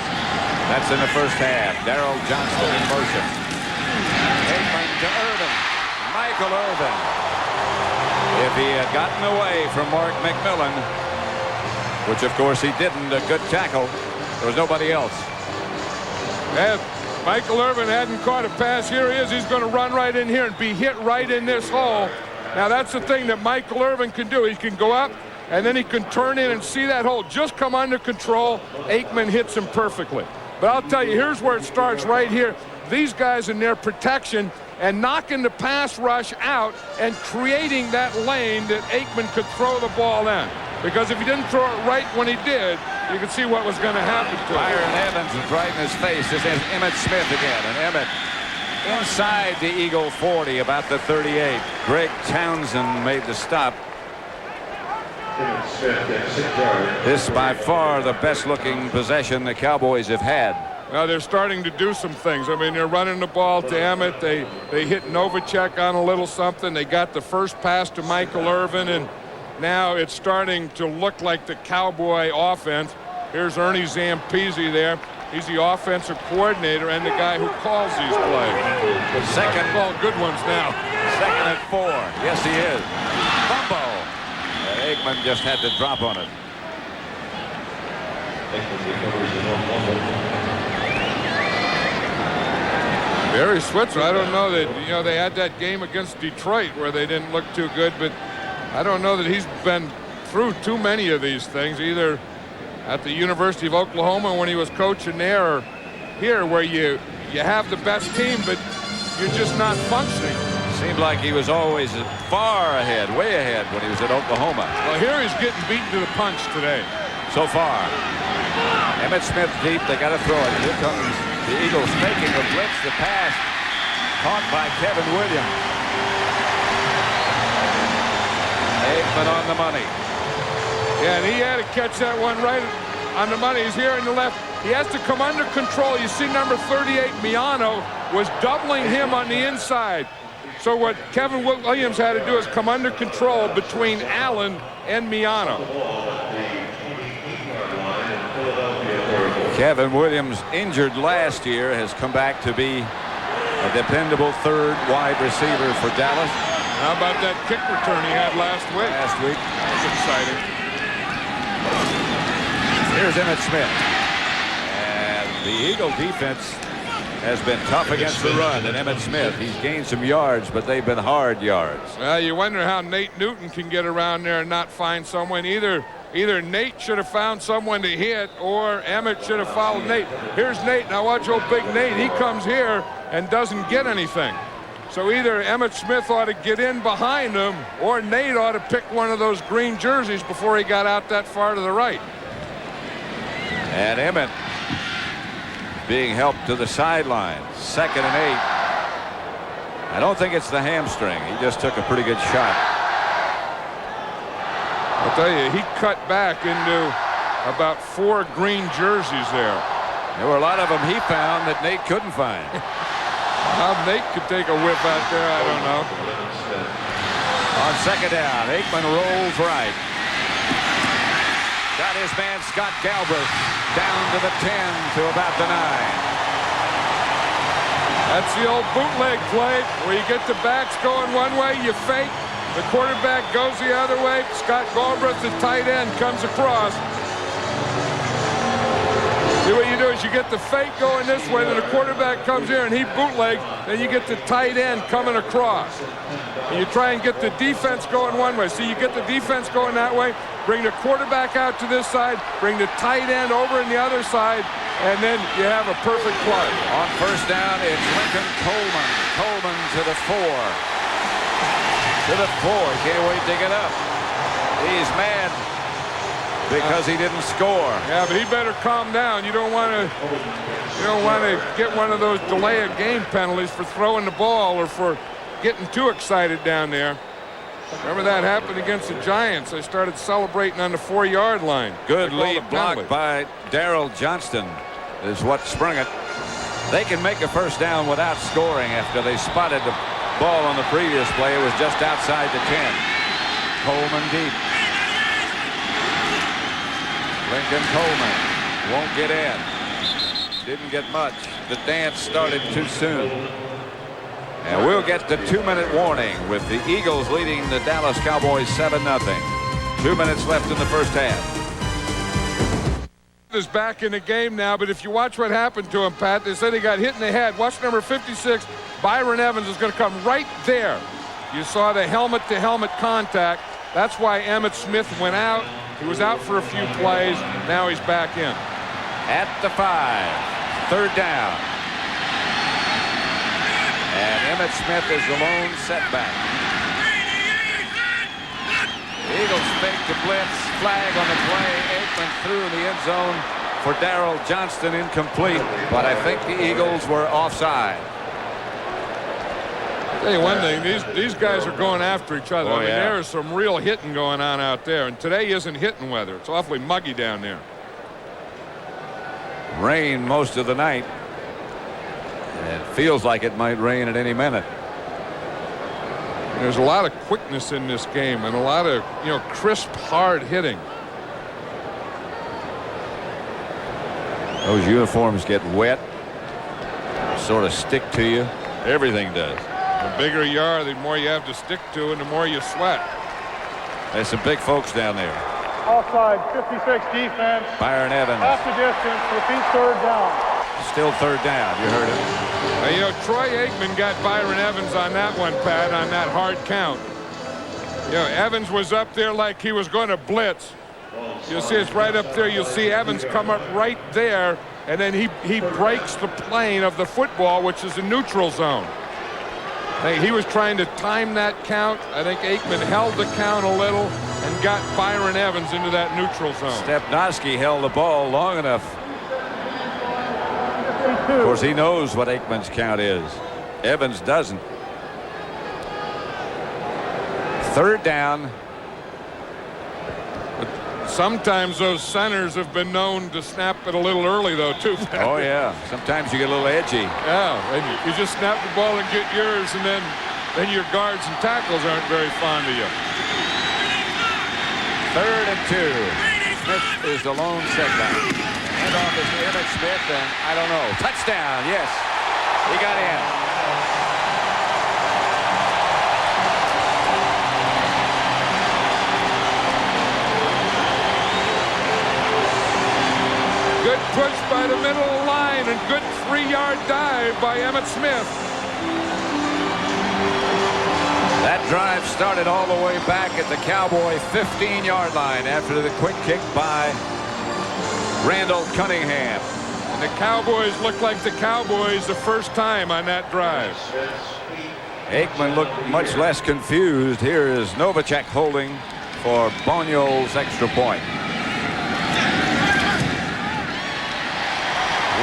That's in the first half. Darrell Johnston in motion. Aikman to Irvin. Michael Irvin. If he had gotten away from Mark McMillan, which of course he didn't, a good tackle, there was nobody else. And Michael Irvin hadn't caught a pass. Here he is. He's going to run right in here and be hit right in this hole. Now that's the thing that Michael Irvin can do. He can go up, and then he can turn in and see that hole. Just come under control. Aikman hits him perfectly. But I'll tell you, here's where it starts right here. These guys in their protection and knocking the pass rush out and creating that lane that Aikman could throw the ball in. Because if he didn't throw it right when he did, you could see what was going to happen to him. Byron Evans is right in his face. This is Emmett Smith again. And Emmett inside the Eagle 40, about the 38. Greg Townsend made the stop. This by far the best looking possession the Cowboys have had. Well, they're starting to do some things. I mean, they're running the ball to Emmett. They hit Novacek on a little something. They got the first pass to Michael Irvin, and now it's starting to look like the Cowboy offense. Here's Ernie Zampese there. He's the offensive coordinator and the guy who calls these plays. Second call good ones now. Second and 4. Yes, he is. Fumble. Aikman just had to drop on it. Barry Switzer, I don't know that, they had that game against Detroit where they didn't look too good, but I don't know that he's been through too many of these things, either at the University of Oklahoma when he was coaching there, or here where you have the best team, but you're just not functioning. Seemed like he was always far ahead, way ahead when he was at Oklahoma. Well, here he's getting beaten to the punch today. So far. Emmitt Smith deep. They got to throw it. Here comes the Eagles making a blitz. The pass caught by Kevin Williams. Aikman on the money. Yeah, and he had to catch that one right on the money. He's here in the left. He has to come under control. You see number 38, Miano, was doubling him on the inside. So what Kevin Williams had to do is come under control between Allen and Miano. Kevin Williams, injured last year, has come back to be a dependable third wide receiver for Dallas. How about that kick return he had last week? That was exciting. Here's Emmitt Smith. And the Eagle defense has been tough against the run, and Emmitt Smith, he's gained some yards, but they've been hard yards. Well, you wonder how Nate Newton can get around there and not find someone. Either Nate should have found someone to hit, or Emmett should have followed Nate. Here's Nate. Now watch old big Nate. He comes here and doesn't get anything. So either Emmitt Smith ought to get in behind him, or Nate ought to pick one of those green jerseys before he got out that far to the right. And Emmett being helped to the sideline. 2nd and 8. I don't think it's the hamstring. He just took a pretty good shot. I'll tell you, he cut back into about 4 green jerseys there. There were a lot of them he found that Nate couldn't find. How Nate could take a whip out there, I don't know. On 2nd down, Aikman rolls right. Got his man Scott Galbraith down to the 10 to about the 9. That's the old bootleg play where you get the backs going one way, you fake, the quarterback goes the other way, Scott Galbraith, the tight end, comes across. See, what you do is you get the fake going this way, then the quarterback comes here and he bootlegs, then you get the tight end coming across. And you try and get the defense going one way. So you get the defense going that way, bring the quarterback out to this side, bring the tight end over in the other side, and then you have a perfect play. On 1st down, it's Lincoln Coleman. Coleman to the 4. To the 4. He can't wait to get up. He's mad because he didn't score. Yeah, but he better calm down. You don't want to get one of those delay of game penalties for throwing the ball or for getting too excited down there. Remember that happened against the Giants. They started celebrating on the 4-yard line. Good lead block by Darrell Johnston is what sprung it. They can make a 1st down without scoring after they spotted the ball on the previous play. It was just outside the 10. Coleman deep. Lincoln Coleman won't get in. Didn't get much. The dance started too soon. And we'll get the 2-minute warning with the Eagles leading the Dallas Cowboys 7-0. 2 minutes left in the 1st half. Is back in the game now, but if you watch what happened to him, Pat, they said he got hit in the head. Watch number 56, Byron Evans is going to come right there. You saw the helmet-to-helmet contact. That's why Emmitt Smith went out. He was out for a few plays. Now he's back in. At the 5, 3rd down. And Emmitt Smith is the lone setback. The Eagles fake the blitz, flag on the play. Aikman through in the end zone for Darrell Johnston, incomplete. But I think the Eagles were offside. Tell you one thing, these guys are going after each other. Oh, I mean, yeah. there is some real hitting going on out there, and today isn't hitting weather. It's awfully muggy down there. Rain most of the night. And it feels like it might rain at any minute. There's a lot of quickness in this game and a lot of, crisp, hard hitting. Those uniforms get wet, sort of stick to you. Everything does. The bigger you are, the more you have to stick to and the more you sweat. There's some big folks down there. Offside, 56 defense. Byron Evans. Half the distance, repeat third down. Still third down. You heard it. Troy Aikman got Byron Evans on that one, Pat, on that hard count. Evans was up there like he was going to blitz. You'll see it's right up there. You'll see Evans come up right there, and then he breaks the plane of the football, which is a neutral zone. He was trying to time that count. I think Aikman held the count a little and got Byron Evans into that neutral zone. Stepnoski held the ball long enough. Of course, he knows what Aikman's count is. Evans doesn't. Third down. Sometimes those centers have been known to snap it a little early, though, too. Oh, yeah. Sometimes you get a little edgy. Yeah, and you just snap the ball and get yours, and then your guards and tackles aren't very fond of you. 3rd and 2. Smith is the lone setback. Handoff is to Emmett Smith, and I don't know. Touchdown, yes. He got in. Good push by the middle of the line and good 3-yard dive by Emmett Smith. That drive started all the way back at the Cowboy 15-yard line after the quick kick by Randall Cunningham. And the Cowboys looked like the Cowboys the first time on that drive. Aikman looked much less confused. Here is Novacek holding for Boniol's extra point,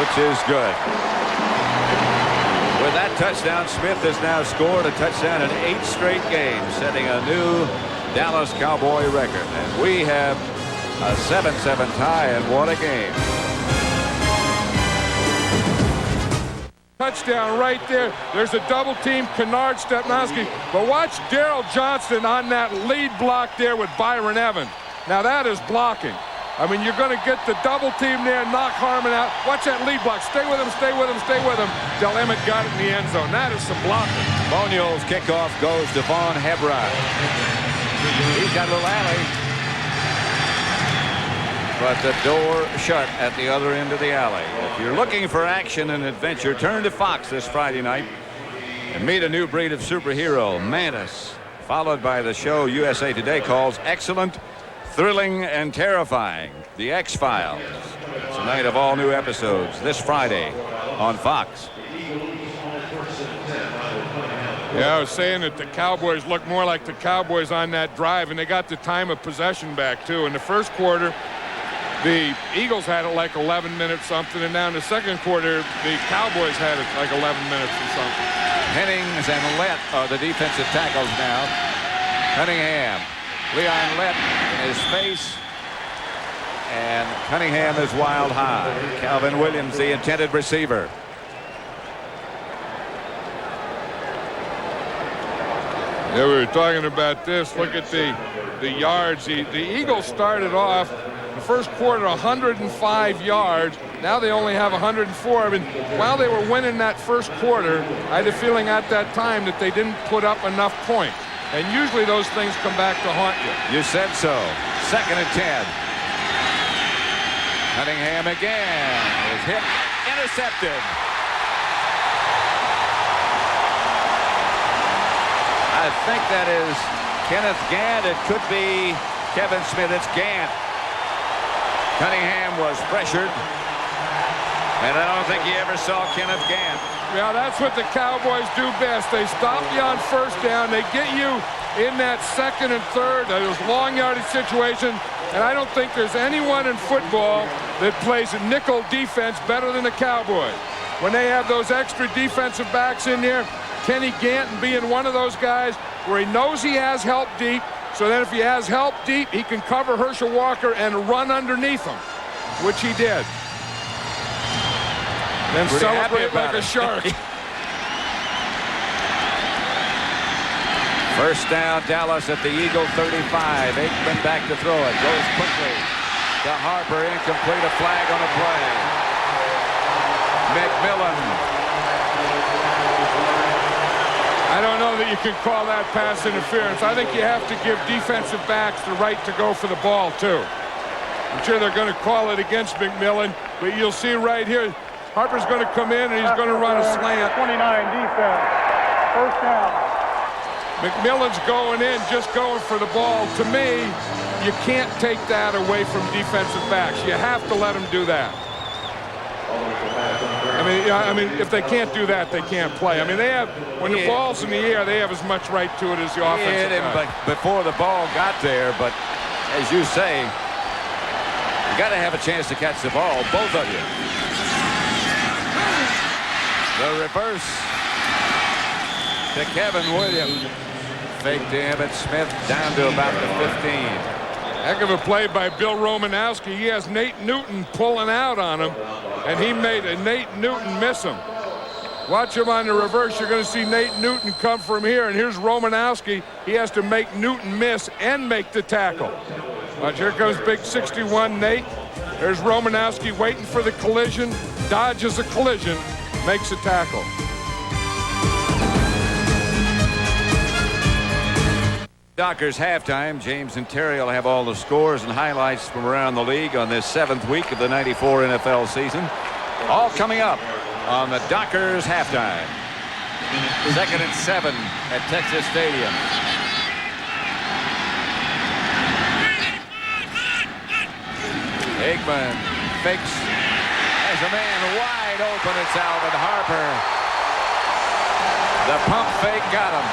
which is good. With that touchdown, Smith has now scored a touchdown in 8 straight games, setting a new Dallas Cowboy record. And we have a 7-7 tie, and what a game. Touchdown right there. There's a double team, Kennard, Stepnoski. But watch Darrell Johnston on that lead block there with Byron Evans. Now that is blocking. I mean, you're going to get the double team there and knock Harmon out. Watch that lead block. Stay with him, stay with him, stay with him. Del Emmett got it in the end zone. That is some blocking. Boniol's kickoff goes to Vaughn Hebride. He's got a little alley, but the door shut at the other end of the alley. If you're looking for action and adventure, turn to Fox this Friday night and meet a new breed of superhero, Mantis, followed by the show USA Today calls excellent, thrilling, and terrifying, The X-Files. It's a night of all new episodes this Friday on Fox. Yeah, I was saying that the Cowboys look more like the Cowboys on that drive, and they got the time of possession back, too. In the first quarter, the Eagles had it like 11 minutes something, and now in the second quarter, the Cowboys had it like 11 minutes or something. Hennings and Lett are the defensive tackles now. Cunningham. Leon Lett in his face, and Cunningham is wild high. Calvin Williams, the intended receiver. Yeah, we were talking about this. Look at the yards. The Eagles started off the first quarter 105 yards. Now they only have 104. I mean, while they were winning that first quarter, I had a feeling at that time that they didn't put up enough points. And usually those things come back to haunt you. You said so. 2nd and 10. Cunningham again is hit, intercepted. I think that is Kenneth Gant. It could be Kevin Smith. It's Gant. Cunningham was pressured, and I don't think he ever saw Kenneth Gant. Yeah, that's what the Cowboys do best. They stop you on first down. They get you in that 2nd and 3rd, those long yardage situations. And I don't think there's anyone in football that plays a nickel defense better than the Cowboys. When they have those extra defensive backs in there, Kenny Ganton being one of those guys where he knows he has help deep, so then if he has help deep, he can cover Herschel Walker and run underneath him, which he did. Then Pretty celebrate like a shark. First down, Dallas at the Eagle 35. Aikman back to throw it. Goes quickly to Harper. Incomplete. A flag on the play. McMillan. I don't know that you can call that pass interference. I think you have to give defensive backs the right to go for the ball, too. I'm sure they're going to call it against McMillan, but you'll see right here, Harper's going to come in and he's going to run a slant. 29 defense. First down. McMillan's going in, just going for the ball. To me, you can't take that away from defensive backs. You have to let them do that. I mean, if they can't do that, they can't play. I mean, they have, when the ball's in the air, they have as much right to it as the offensive guy. Before the ball got there, but as you say, you got to have a chance to catch the ball, both of you. The reverse to Kevin Williams. Fake to Emmitt Smith down to about the 15. Heck of a play by Bill Romanowski. He has Nate Newton pulling out on him, and he made Nate Newton miss him. Watch him on the reverse. You're going to see Nate Newton come from here, and here's Romanowski. He has to make Newton miss and make the tackle. Watch, here comes big 61 Nate. There's Romanowski waiting for the collision, dodges a collision, makes a tackle. Dockers halftime. James and Terry will have all the scores and highlights from around the league on this 7th week of the '94 NFL season. All coming up on the Dockers halftime. 2nd and 7 at Texas Stadium. Aikman fakes. There's a man wide open. It's Alvin Harper. The pump fake got him.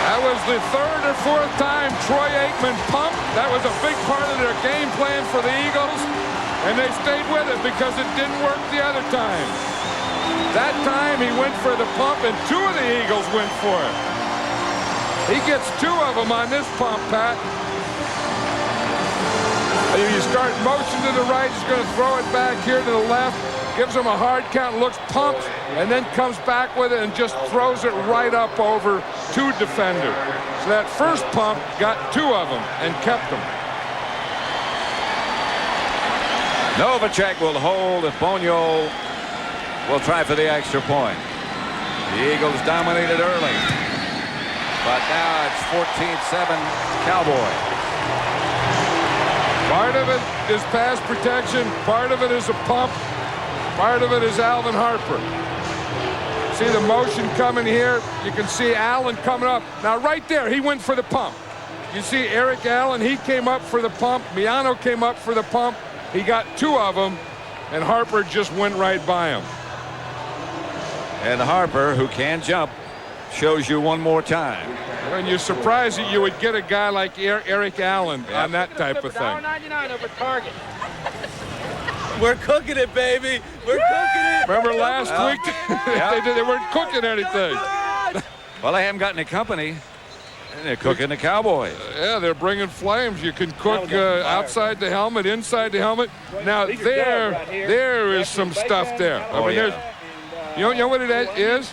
That was the 3rd or 4th time Troy Aikman pumped. That was a big part of their game plan for the Eagles, and they stayed with it because it didn't work the other time. That time he went for the pump, and 2 of the Eagles went for it. He gets 2 of them on this pump, Pat. You start motion to the right, he's going to throw it back here to the left. Gives him a hard count, looks pumped, and then comes back with it and just throws it right up over 2 defenders. So that first pump got 2 of them and kept them. Novacek will hold if Bonio will try for the extra point. The Eagles dominated early, but now it's 14-7 Cowboys. Part of it is pass protection, part of it is a pump. Part of it is Alvin Harper. See the motion coming here. You can see Allen coming up. Now right there, he went for the pump. You see Eric Allen, he came up for the pump. Miano came up for the pump. He got 2 of them, and Harper just went right by him. And Harper, who can jump, shows you one more time. And you're surprised that you would get a guy like Eric Allen on that type of thing. $1.99 over Target. We're cooking it, baby. We're cooking it. Remember last week? They weren't cooking anything. Well, they haven't got any company. And they're cooking the Cowboys. Yeah, they're bringing flames. You can cook outside the helmet, inside the helmet. Now, there is some stuff there. I mean, you know what it is?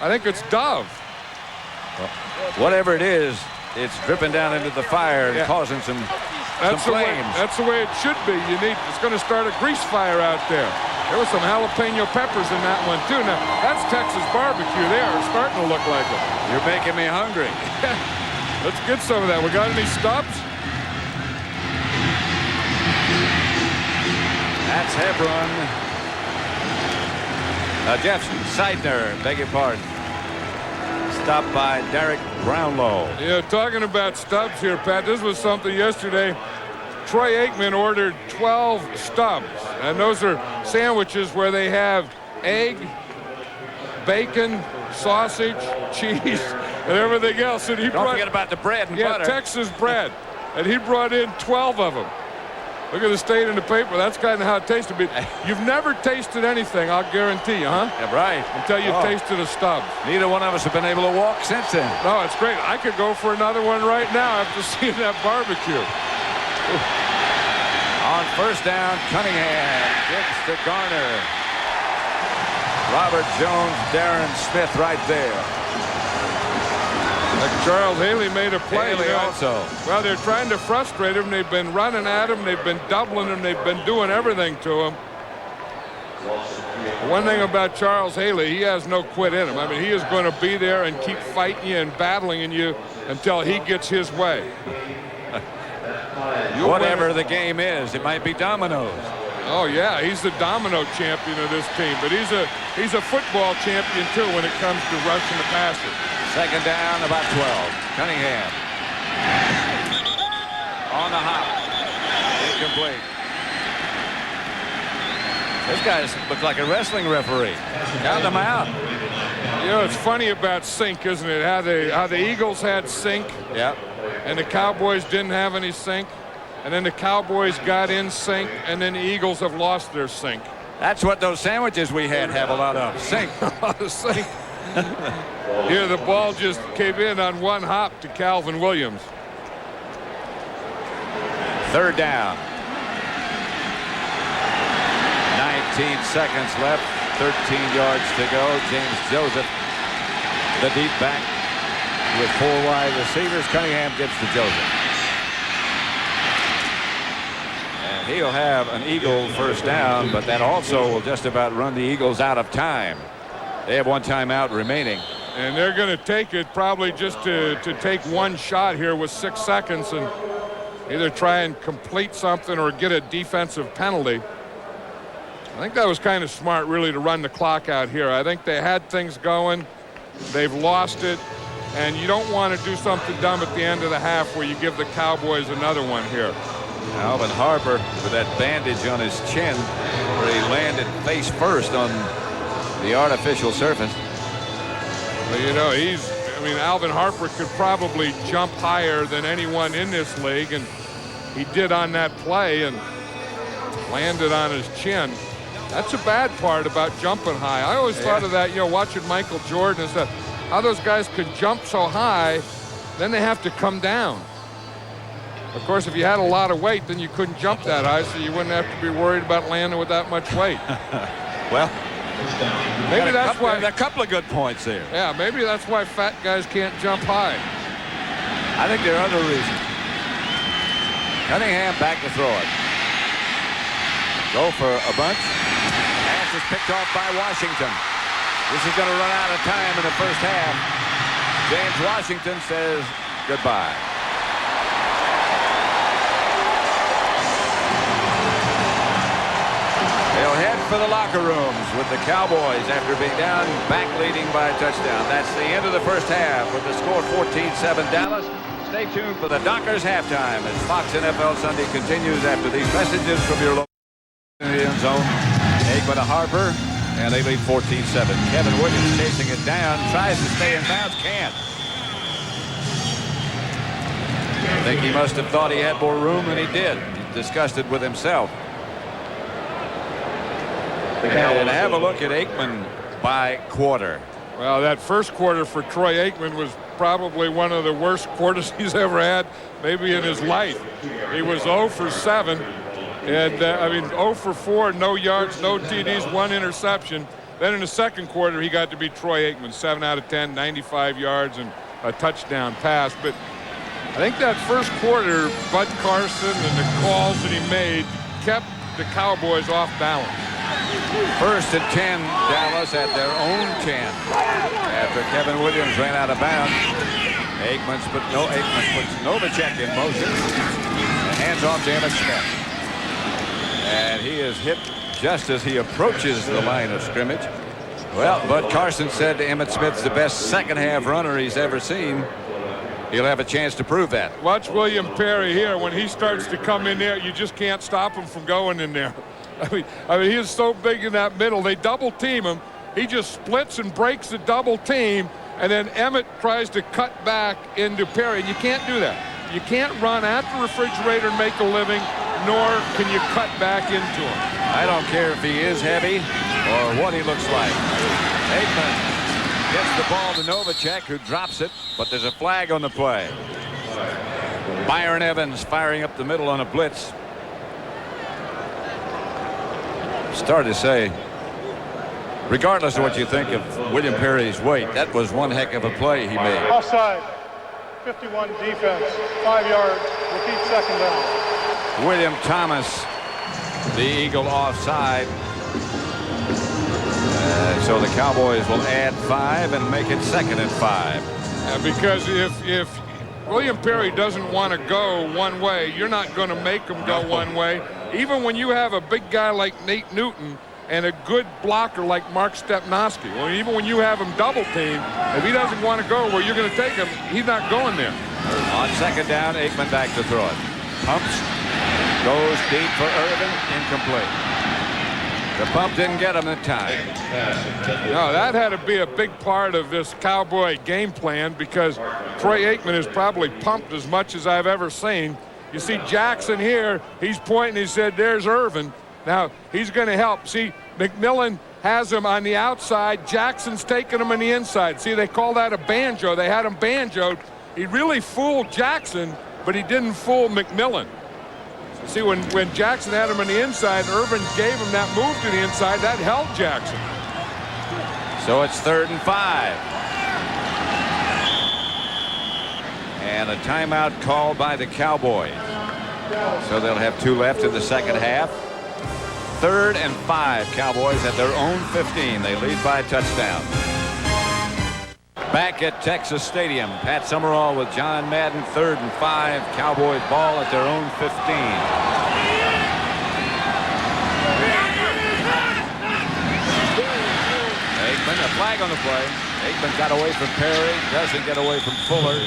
I think it's Dove. Whatever it is, it's dripping down into the fire and causing some flames. That's the way it should be. It's going to start a grease fire out there. There were some jalapeno peppers in that one, too. Now, that's Texas barbecue there. It's starting to look like it. You're making me hungry. Let's get some of that. We got any stops? That's Hebron. Jefferson, Seidner, beg your pardon. Stopped by Derek Brownlow. Yeah, talking about stubs here, Pat, this was something yesterday. Troy Aikman ordered 12 stubs, and those are sandwiches where they have egg, bacon, sausage, cheese, and everything else. And Don't forget about the bread and butter. Yeah, Texas bread. And he brought in 12 of them. Look at the state in the paper. That's kind of how it tasted. But you've never tasted anything, I'll guarantee you, huh? Yeah, right. Until you tasted a stub. Neither one of us have been able to walk since then. No, it's great. I could go for another one right now after seeing that barbecue. On first down, Cunningham gives to Gardner. Robert Jones, Darren Smith right there. Charles Haley made a play. Haley also. Well, they're trying to frustrate him. They've been running at him. They've been doubling him. They've been doing everything to him. One thing about Charles Haley, he has no quit in him. I mean, he is going to be there and keep fighting you and battling in you until he gets his way. Whatever the game is, it might be dominoes. Oh yeah, he's the domino champion of this team, but he's a football champion too when it comes to rushing the passer. Second down, about 12. Cunningham on the hop, incomplete. This guy looks like a wrestling referee. Count them out. You know, it's funny about sync, isn't it? How the Eagles had sync, Yep. and the Cowboys didn't have any sync. And then the Cowboys got in sync, and then the Eagles have lost their sync. That's what those sandwiches we had have a lot of. Sync. Sync. Here, the ball just came in on one hop to Calvin Williams. Third down. 19 seconds left. 13 yards to go. James Joseph, the deep back with 4 wide receivers. Cunningham gives to Joseph. He'll have an Eagle first down, but that also will just about run the Eagles out of time. They have 1 timeout remaining. And they're going to take it probably just to take one shot here with 6 seconds and either try and complete something or get a defensive penalty. I think that was kind of smart, really, to run the clock out here. I think they had things going. They've lost it. And you don't want to do something dumb at the end of the half where you give the Cowboys another one here. Alvin Harper with that bandage on his chin where he landed face first on the artificial surface. Well, you know, Alvin Harper could probably jump higher than anyone in this league, and he did on that play and landed on his chin. That's a bad part about jumping high. I always thought of that, you know, watching Michael Jordan and stuff, how those guys could jump so high, then they have to come down. Of course, if you had a lot of weight, then you couldn't jump that high, so you wouldn't have to be worried about landing with that much weight. Well, maybe that's why. A couple of good points there. Yeah, maybe that's why fat guys can't jump high. I think there are other reasons. Cunningham back to throw it. Go for a bunch. Pass is picked off by Washington. This is going to run out of time in the first half. James Washington says goodbye. They'll head for the locker rooms with the Cowboys after being down, back leading by a touchdown. That's the end of the first half with the score 14-7 Dallas. Stay tuned for the Dockers halftime as Fox NFL Sunday continues after these messages from your local in the end zone. Aikman to Harper, and they lead 14-7. Kevin Williams chasing it down, tries to stay in bounds, can't. I think he must have thought he had more room than he did. He's disgusted with himself. And have a look at Aikman by quarter. Well, that first quarter for Troy Aikman was probably one of the worst quarters he's ever had, maybe in his life. He was 0 for 7, and 0 for 4, no yards, no TDs, 1 interception. Then in the second quarter, he got to be Troy Aikman, 7 out of 10, 95 yards, and a touchdown pass. But I think that first quarter, Bud Carson and the calls that he made kept the Cowboys off balance. First and 10, Dallas at their own 10 after Kevin Williams ran out of bounds. Aikman puts Novacek in motion and hands off to Emmitt Smith. And he is hit just as he approaches the line of scrimmage. Well, Bud Carson said Emmitt Smith's the best second half runner he's ever seen. He'll have a chance to prove that. Watch William Perry here. When he starts to come in there, you just can't stop him from going in there. I mean, he is so big in that middle. They double team him. He just splits and breaks the double team, and then Emmitt tries to cut back into Perry. You can't do that. You can't run at the refrigerator and make a living. nor can you cut back into him. I don't care if he is heavy or what he looks like. Aikman gets the ball to Novacek, who drops it, but there's a flag on the play. Byron Evans firing up the middle on a blitz. Start to say, regardless of what you think of William Perry's weight, that was one heck of a play he made. Offside. 51 defense. 5 yards. Repeat second down. William Thomas, the Eagle, offside. So the Cowboys will add 5 and make it 2nd and 5. Because if William Perry doesn't want to go one way, you're not going to make him go one way. Even when you have a big guy like Nate Newton and a good blocker like Mark Stepnoski, well, even when you have him double teamed, if he doesn't want to go where you're going to take him, he's not going there. On 2nd down, Aikman back to throw it. Pumps, goes deep for Irvin, incomplete. The pump didn't get him in time. No, that had to be a big part of this Cowboy game plan, because Troy Aikman is probably pumped as much as I've ever seen. You see Jackson here, he's pointing, he said, there's Irvin. Now, he's going to help. See, McMillan has him on the outside. Jackson's taking him on the inside. See, they call that a banjo. They had him banjoed. He really fooled Jackson, but he didn't fool McMillan. See, when Jackson had him on the inside, Irvin gave him that move to the inside. That held Jackson. So it's 3rd and 5. And a timeout called by the Cowboys. So they'll have 2 left in the second half. 3rd and 5. Cowboys at their own 15. They lead by a touchdown. Back at Texas Stadium, Pat Summerall with John Madden. 3rd and 5. Cowboys ball at their own 15. Aikman, a flag on the play. Aikman got away from Perry, doesn't get away from Fuller,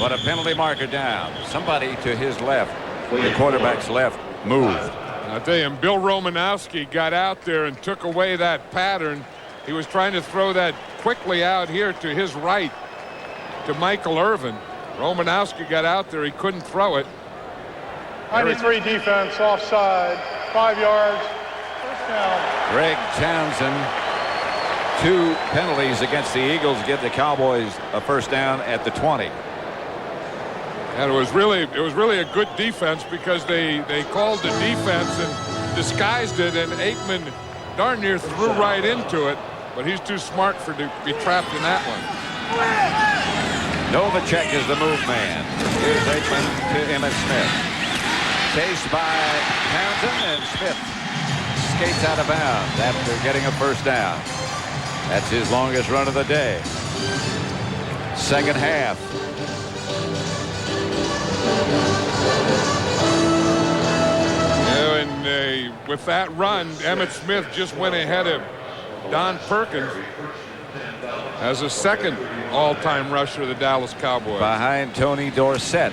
but a penalty marker down. Somebody to his left, the quarterback's left, moved. I'll tell you, Bill Romanowski got out there and took away that pattern. He was trying to throw that quickly out here to his right to Michael Irvin. Romanowski got out there. He couldn't throw it. 93 defense, offside, 5 yards, first down. Greg Townsend, 2 penalties against the Eagles give the Cowboys a first down at the 20. And it was really a good defense, because they called the defense and disguised it, and Aikman darn near threw right into it, but he's too smart to be trapped in that one. Novacek is the move man. Here's Aikman to Emmitt Smith. Chased by Townsend, and Smith skates out of bounds after getting a first down. That's his longest run of the day. Second half. And with that run, Emmitt Smith just went ahead of Don Perkins as a 2nd all-time rusher of the Dallas Cowboys. Behind Tony Dorsett.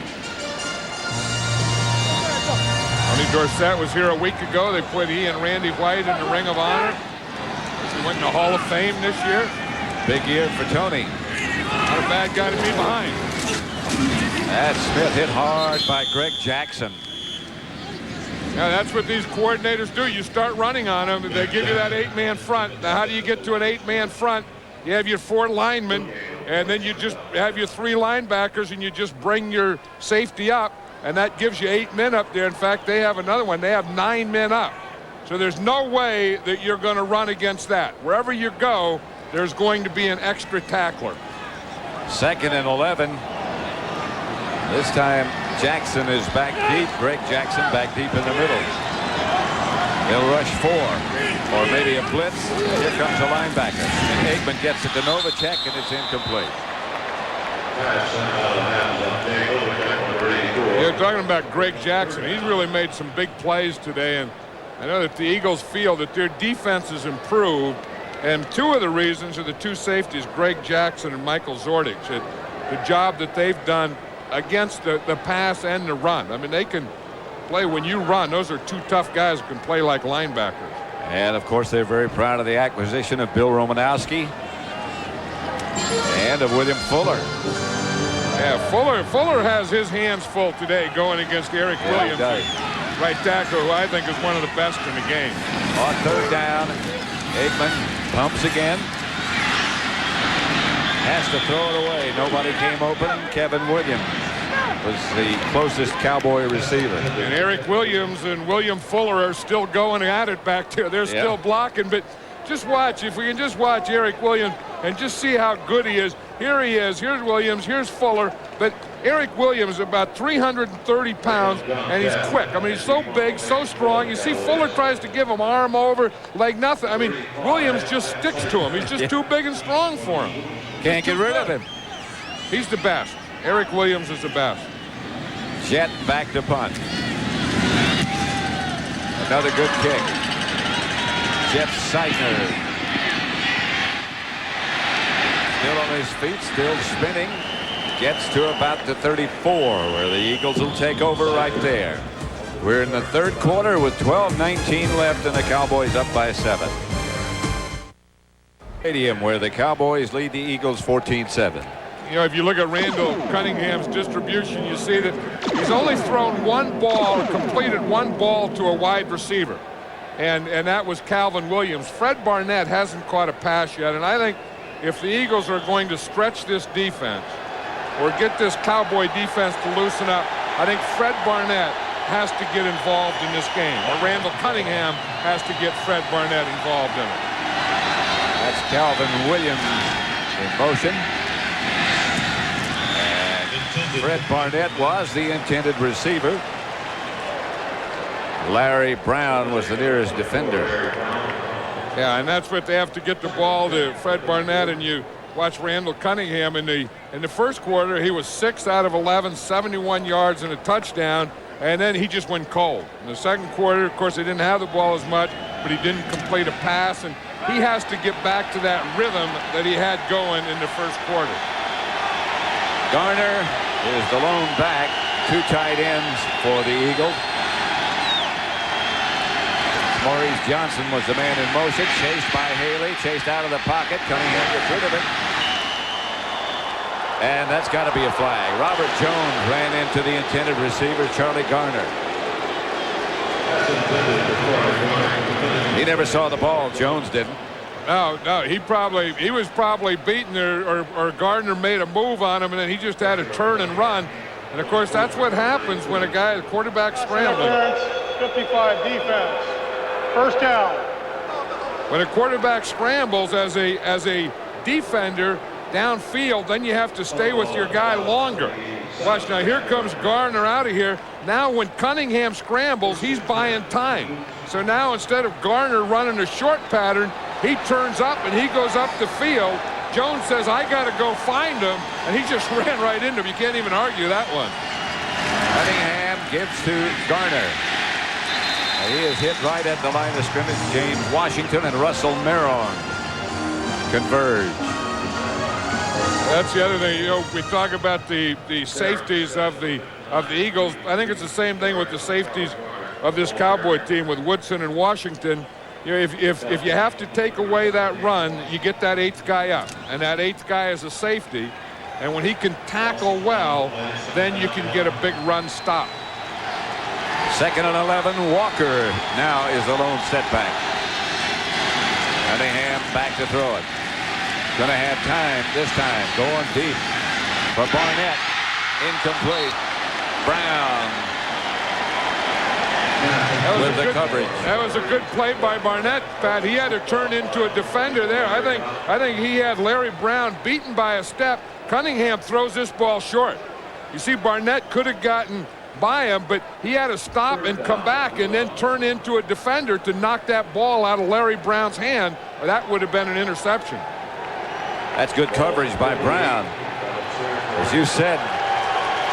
Tony Dorsett was here a week ago. They put he and Randy White in the Ring of Honor. He went in the Hall of Fame this year. Big year for Tony. Not a bad guy to be behind. That Smith hit hard by Greg Jackson. Now that's what these coordinators do. You start running on them, they give you that 8-man front. Now how do you get to an 8-man front? You have your 4 linemen, and then you just have your 3 linebackers, and you just bring your safety up, and that gives you 8 men up there. In fact, they have another one. They have 9 men up. So there's no way that you're going to run against that. Wherever you go, there's going to be an extra tackler. 2nd and 11. This time Jackson is back deep. Greg Jackson back deep in the middle. They'll rush 4, or maybe a blitz. Here comes a linebacker, and Aikman gets it to Novacek, and it's incomplete. You're talking about Greg Jackson. He's really made some big plays today, and I know that the Eagles feel that their defense has improved, and 2 of the reasons are the 2 safeties, Greg Jackson and Michael Zordich. The job that they've done against the pass and the run. I mean, they can play when you run. Those are 2 tough guys who can play like linebackers. And of course, they're very proud of the acquisition of Bill Romanowski and of William Fuller. Yeah, Fuller has his hands full today going against Eric Williams. right tackle, who I think is one of the best in the game. On third down, Aikman pumps again. Has to throw it away. Nobody came open. Kevin Williams was the closest Cowboy receiver. And Eric Williams and William Fuller are still going at it back there. They're still blocking, but just watch. If we can just watch Eric Williams and just see how good he is. Here he is. Here's Williams. Here's Fuller. But Eric Williams is about 330 pounds, and he's quick. I mean, he's so big, so strong. You see Fuller tries to give him arm over, like nothing. I mean, Williams just sticks to him. He's just too big and strong for him. Can't get rid of him. He's the best. Eric Williams is the best. Jet back to punt. Another good kick. Jeff Seidner. Still on his feet, still spinning. Gets to about the 34, where the Eagles will take over right there. We're in the third quarter with 12:19 left, and the Cowboys up by 7. Stadium, where the Cowboys lead the Eagles 14-7. You know, if you look at Randall Cunningham's distribution, you see that he's only thrown one ball or completed one ball to a wide receiver. And that was Calvin Williams. Fred Barnett hasn't caught a pass yet. And I think if the Eagles are going to stretch this defense or get this Cowboy defense to loosen up, I think Fred Barnett has to get involved in this game. Or Randall Cunningham has to get Fred Barnett involved in it. That's Calvin Williams in motion. Fred Barnett was the intended receiver. Larry Brown was the nearest defender. Yeah, and that's what they have to get the ball to Fred Barnett. And you watch Randall Cunningham in the first quarter. He was 6 out of 11, 71 yards and a touchdown. And then he just went cold. In the second quarter, of course, he didn't have the ball as much, but he didn't complete a pass. And he has to get back to that rhythm that he had going in the first quarter. Gardner is the lone back. 2 tight ends for the Eagles. Maurice Johnson was the man in motion. Chased by Haley. Chased out of the pocket. Cunningham gets rid of it. And that's got to be a flag. Robert Jones ran into the intended receiver, Charlie Gardner. He never saw the ball. Jones didn't. No, he was probably beaten or Gardner made a move on him, and then he just had to turn and run. And of course, that's what happens when the quarterback scrambling. 55 defense. First down. When a quarterback scrambles as a defender downfield, then you have to stay with your guy longer. Watch now, here comes Gardner out of here. Now when Cunningham scrambles, he's buying time. So now instead of Gardner running a short pattern, he turns up and he goes up the field. Jones says, I got to go find him, and he just ran right into him. You can't even argue that one. Cunningham gives to Gardner. He is hit right at the line of scrimmage. James Washington and Russell Merron converge. That's the other thing. You know, we talk about the safeties of the Eagles. I think it's the same thing with the safeties of this Cowboy team with Woodson and Washington. You know, if you have to take away that run, you get that 8th guy up, and that 8th guy is a safety. And when he can tackle well, then you can get a big run stop. 2nd and 11. Walker now is the lone setback. Cunningham back to throw it. Going to have time this time. Going deep for Barnett. Incomplete. Brown with the coverage. That was a good play by Barnett, Pat. He had to turn into a defender there. I think he had Larry Brown beaten by a step. Cunningham throws this ball short. You see, Barnett could have gotten by him, but he had to stop and come back and then turn into a defender to knock that ball out of Larry Brown's hand. That would have been an interception. That's good coverage by Brown. As you said,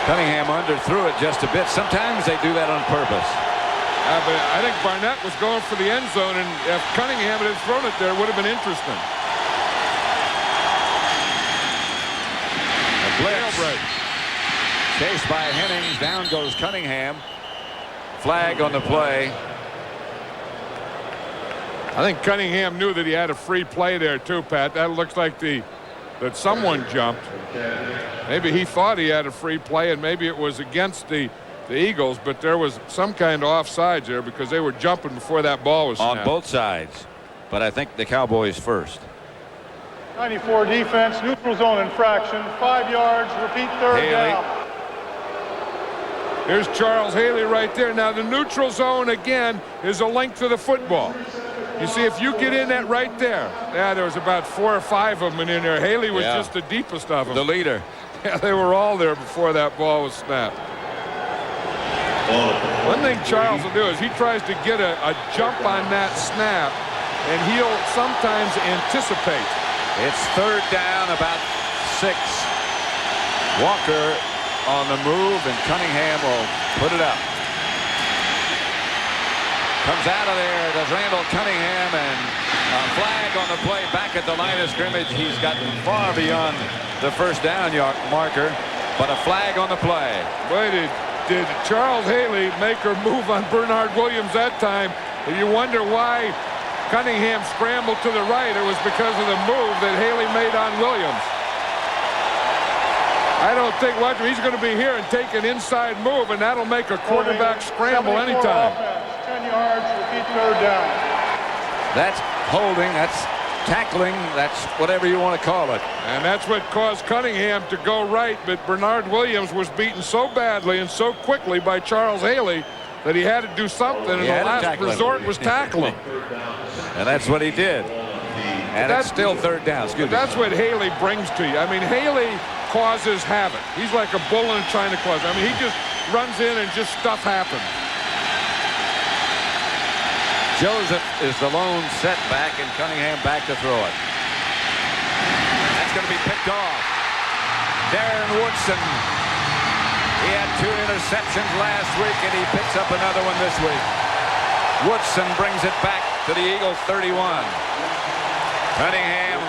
Cunningham underthrew it just a bit. Sometimes they do that on purpose. But I think Barnett was going for the end zone, and if Cunningham had thrown it there, it would have been interesting. A blitz. Chased by Hennings. Down goes Cunningham. Flag on the play. I think Cunningham knew that he had a free play there too, Pat. That looks like that someone jumped. Maybe he thought he had a free play, and maybe it was against the the Eagles, but there was some kind of offsides there because they were jumping before that ball was snapped. On both sides, but I think the Cowboys first. 94 defense, neutral zone infraction, 5 yards, repeat third down. Here's Charles Haley right there. Now the neutral zone again is a link to the football. You see, if you get in that right there, there was about 4 or 5 of them in there. Haley was just the deepest of them. The leader. Yeah, they were all there before that ball was snapped. One thing Charles will do is he tries to get a jump on that snap, and he'll sometimes anticipate. It's third down, about 6. Walker on the move, and Cunningham will put it up. Comes out of there, does Randall Cunningham, and a flag on the play back at the line of scrimmage. He's gotten far beyond the first down marker, but a flag on the play. Boy, did Charles Haley make her move on Bernard Williams that time. If you wonder why Cunningham scrambled to the right, it was because of the move that Haley made on Williams. I don't think he's going to be here and take an inside move, and that'll make a quarterback scramble anytime. 10 yards, repeat third down. That's holding, that's tackling, that's whatever you want to call it. And that's what caused Cunningham to go right, but Bernard Williams was beaten so badly and so quickly by Charles Haley that he had to do something, and the last resort was tackle him. And that's what he did. And it's still third down. That's what Haley brings to you. I mean, Haley causes havoc. He's like a bull in a china closet. I mean, he just runs in and just stuff happens. Joseph is the lone setback, and Cunningham back to throw it. That's going to be picked off. Darren Woodson. He had 2 interceptions last week, and he picks up another one this week. Woodson brings it back to the Eagles 31. Cunningham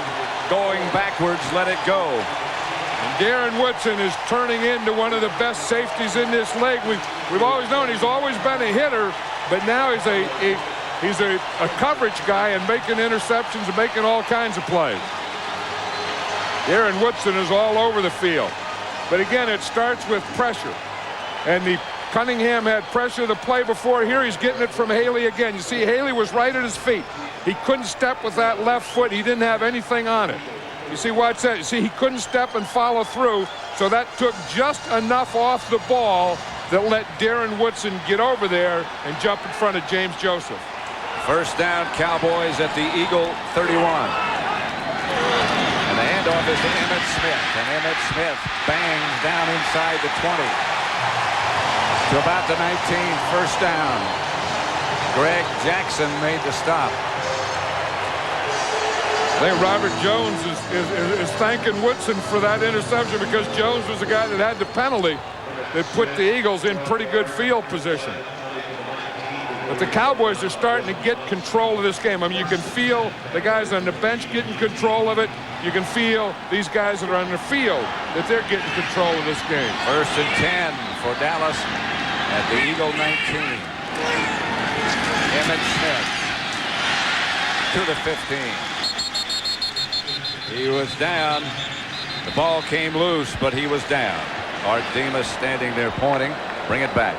going backwards, let it go. And Darren Woodson is turning into one of the best safeties in this league. We've always known he's always been a hitter, but now he's a coverage guy and making interceptions and making all kinds of plays. Darren Woodson is all over the field. But again, it starts with pressure. And Cunningham had pressure the play before. Here he's getting it from Haley again. You see, Haley was right at his feet. He couldn't step with that left foot. He didn't have anything on it. You see, watch that. You see, he couldn't step and follow through. So that took just enough off the ball that let Darren Woodson get over there and jump in front of James Joseph. First down, Cowboys at the Eagle 31. And the handoff is to Emmitt Smith. And Emmitt Smith bangs down inside the 20. To about the 19, first down. Greg Jackson made the stop. I think Robert Jones is thanking Woodson for that interception because Jones was the guy that had the penalty that put the Eagles in pretty good field position. But the Cowboys are starting to get control of this game. I mean, you can feel the guys on the bench getting control of it. You can feel these guys that are on the field that they're getting control of this game. First and 10 for Dallas at the Eagle 19. Emmitt Smith to the 15. He was down. The ball came loose, but he was down. Art Demas standing there pointing. Bring it back.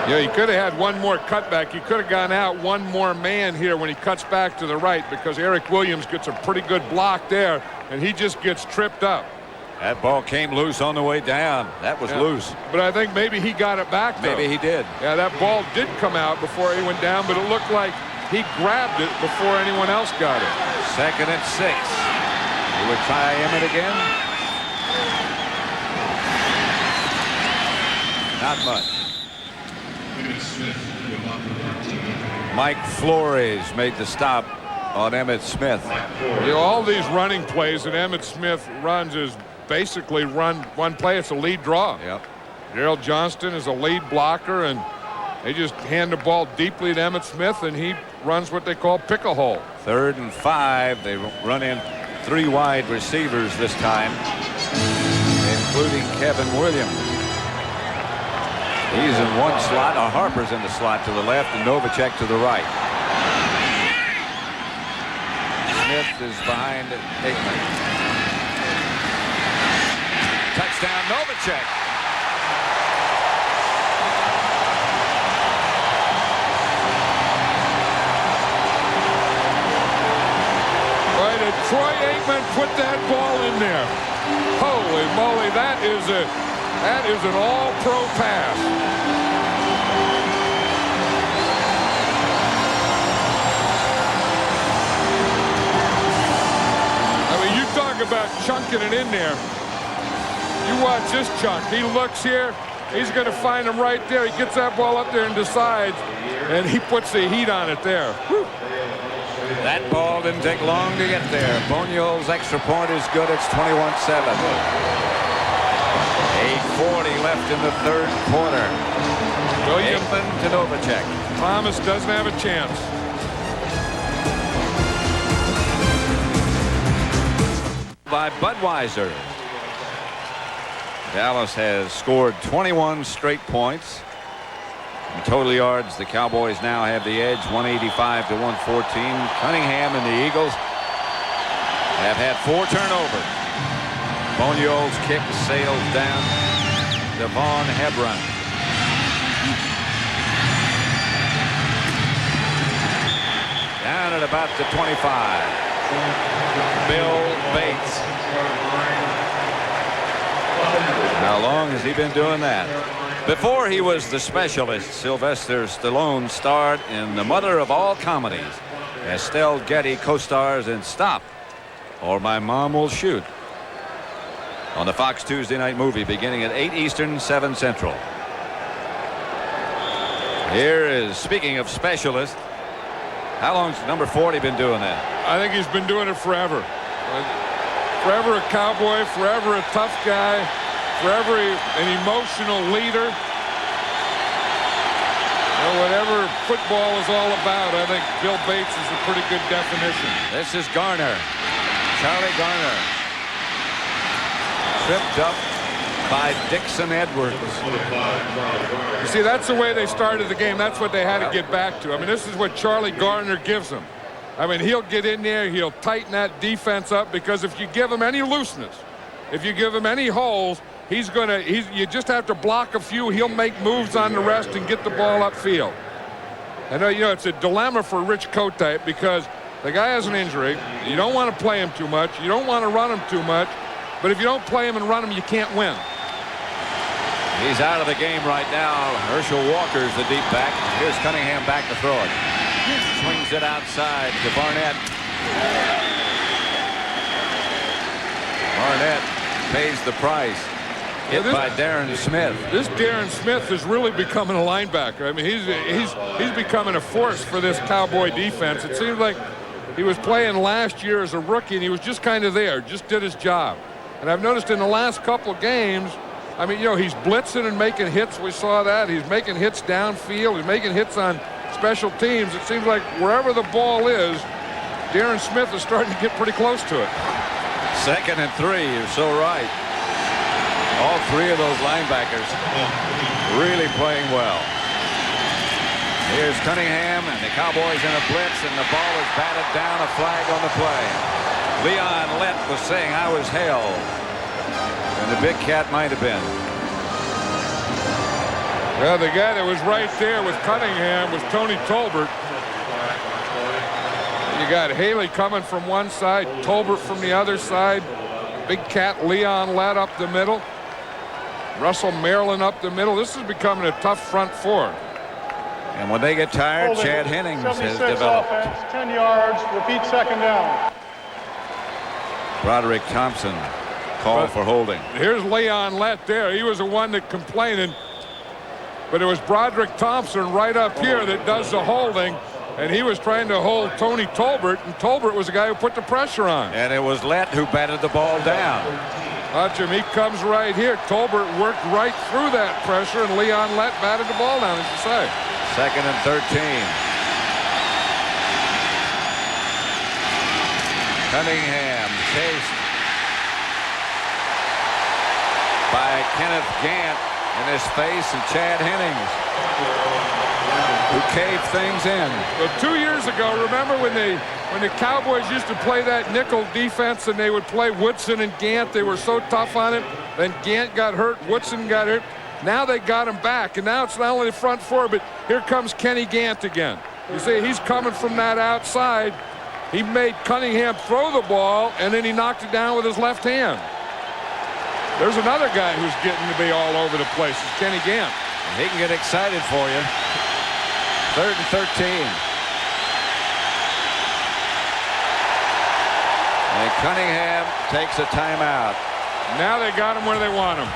Yeah, he could have had one more cutback. He could have gone out one more man here when he cuts back to the right because Eric Williams gets a pretty good block there, and he just gets tripped up. That ball came loose on the way down. That was loose. But I think maybe he got it back, though. Maybe he did. Yeah, that ball did come out before he went down, but it looked like he grabbed it before anyone else got it. Second and 6. He would try Emmitt again. Not much. Mike Flores made the stop on Emmitt Smith. You know, all these running plays that Emmitt Smith runs is basically run one play. It's a lead draw. Yep. Gerald Johnston is a lead blocker, and they just hand the ball deeply to Emmitt Smith, and he runs what they call pick-a-hole. 3rd and 5. They run in 3 wide receivers this time, including Kevin Williams. He's in one slot. Harper's in the slot to the left, and Novacek to the right. Smith is behind Aikman. touchdown, Novacek. Right, and Troy Aikman put that ball in there. Holy moly, that is an all-pro pass. I mean, you talk about chunking it in there. You watch this chunk. He looks here. He's going to find him right there. He gets that ball up there and decides, and he puts the heat on it there. Whew. That ball didn't take long to get there. Bonio's extra point is good. It's 21-7. 8:40 left in the third quarter. Aikman to Novacek. Thomas doesn't have a chance. By Budweiser. Dallas has scored 21 straight points. In total yards, the Cowboys now have the edge, 185 to 114. Cunningham and the Eagles have had 4 turnovers. Bonio's kick sails down to Von Hebron. Down at about the 25. Bill Bates. How long has he been doing that? Before he was the specialist, Sylvester Stallone starred in the mother of all comedies. Estelle Getty co-stars in Stop or My Mom Will Shoot on the Fox Tuesday night movie beginning at 8 Eastern, 7 Central. Here is, speaking of specialist, how long's number 40 been doing that? I think he's been doing it forever. Forever a cowboy, forever a tough guy, forever an emotional leader. You know, whatever football is all about, I think Bill Bates is a pretty good definition. This is Gardner. Charlie Gardner. Tripped up by Dixon Edwards. You see, that's the way they started the game. That's what they had to get back to. I mean, this is what Charlie Gardner gives them. I mean, he'll get in there, he'll tighten that defense up, because if you give him any looseness, if you give him any holes, you just have to block a few. He'll make moves on the rest and get the ball upfield. I know, it's a dilemma for Rich Kotite because the guy has an injury. You don't want to play him too much. You don't want to run him too much. But if you don't play him and run him, you can't win. He's out of the game right now. Herschel Walker's the deep back. Here's Cunningham back to throw it. Swings it outside to Barnett. Barnett pays the price. Hit by Darren Smith. This Darren Smith is really becoming a linebacker. I mean, he's becoming a force for this Cowboy defense. It seems like he was playing last year as a rookie, and he was just kind of there, just did his job. And I've noticed in the last couple of games, I mean, he's blitzing and making hits. We saw that. He's making hits downfield. He's making hits on special teams. It seems like wherever the ball is, Darren Smith is starting to get pretty close to it. 2nd and 3. You're so right. All 3 of those linebackers really playing well. Here's Cunningham, and the Cowboys in a blitz, and the ball is batted down. A flag on the play. Leon Lett was saying I was held, and the big cat might have been. Well, the guy that was right there with Cunningham was Tony Tolbert. You got Haley coming from one side, Tolbert from the other side. Big cat Leon Lett up the middle. Russell Maryland up the middle. This is becoming a tough front four. And when they get tired, Chad Hennings has developed. Offense, 10 yards, repeat 2nd down. Broderick Thompson called for holding. Here's Leon Lett there. He was the one that complaining. But it was Broderick Thompson right up here that does the holding. And he was trying to hold Tony Tolbert, and Tolbert was the guy who put the pressure on. And it was Lett who batted the ball down. Watch him. He comes right here. Tolbert worked right through that pressure, and Leon Lett batted the ball down, as you say. 2nd and 13. Cunningham chased by Kenneth Gant in his face and Chad Hennings. who caved things in. Well, 2 years ago, remember when the Cowboys used to play that nickel defense and they would play Woodson and Gant? They were so tough on it. Then Gant got hurt, Woodson got hurt. Now they got him back, and now it's not only the front four, but here comes Kenny Gant again. You see, he's coming from that outside. He made Cunningham throw the ball, and then he knocked it down with his left hand. There's another guy who's getting to be all over the place. It's Kenny Gant. He can get excited for you. 3rd and 13. And Cunningham takes a timeout. Now they got him where they want him.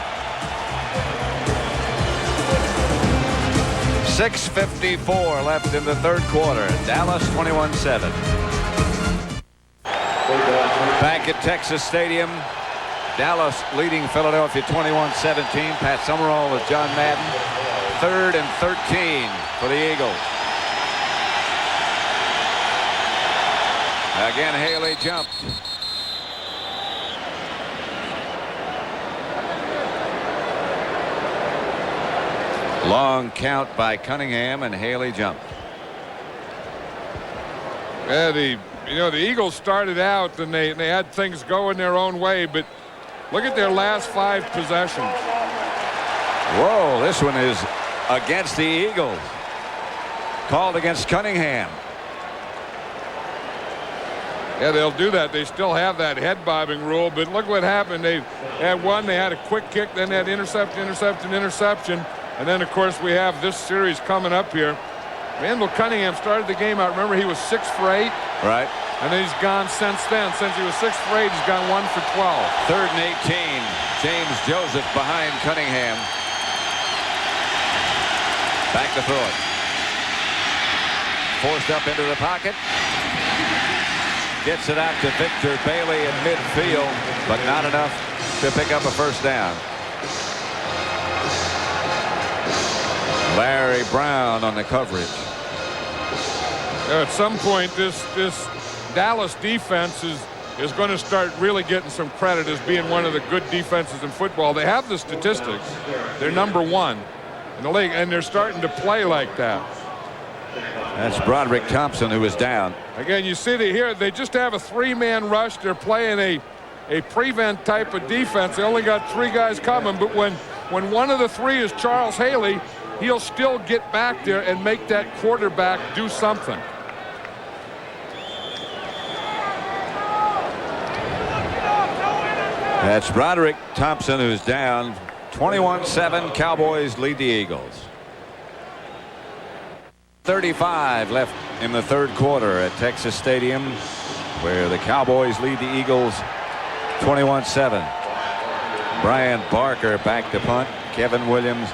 6:54 left in the third quarter. Dallas 21-7. Back at Texas Stadium. Dallas leading Philadelphia 21-17. Pat Summerall with John Madden. 3rd and 13 for the Eagles. Again, Haley jumped. Long count by Cunningham, and Haley jumped. Yeah, the Eagles started out and they had things going their own way, but look at their last 5 possessions. Whoa, this one is against the Eagles. Called against Cunningham. Yeah, they'll do that. They still have that head bobbing rule, but look what happened. They had one, they had a quick kick, then they had interception, and then, of course, we have this series coming up here. Randall Cunningham started the game out. Remember, he was 6 for 8. Right. And then he's gone since then. Since he was 6 for 8, he's gone 1 for 12. 3rd and 18. James Joseph behind Cunningham. Back to throw it. Forced up into the pocket. Gets it out to Victor Bailey in midfield, but not enough to pick up a first down. Larry Brown on the coverage. At some point, this Dallas defense is going to start really getting some credit as being one of the good defenses in football. They have the statistics. They're #1 in the league, and they're starting to play like that. That's Broderick Thompson, who is down. Again, you see here, they just have a 3-man rush. They're playing a prevent type of defense. They only got 3 guys coming, but when one of the 3 is Charles Haley, he'll still get back there and make that quarterback do something. That's Broderick Thompson, who's down. 21-7. Cowboys lead the Eagles. 35 left in the third quarter at Texas Stadium, where the Cowboys lead the Eagles 21-7. Brian Barker back to punt. Kevin Williams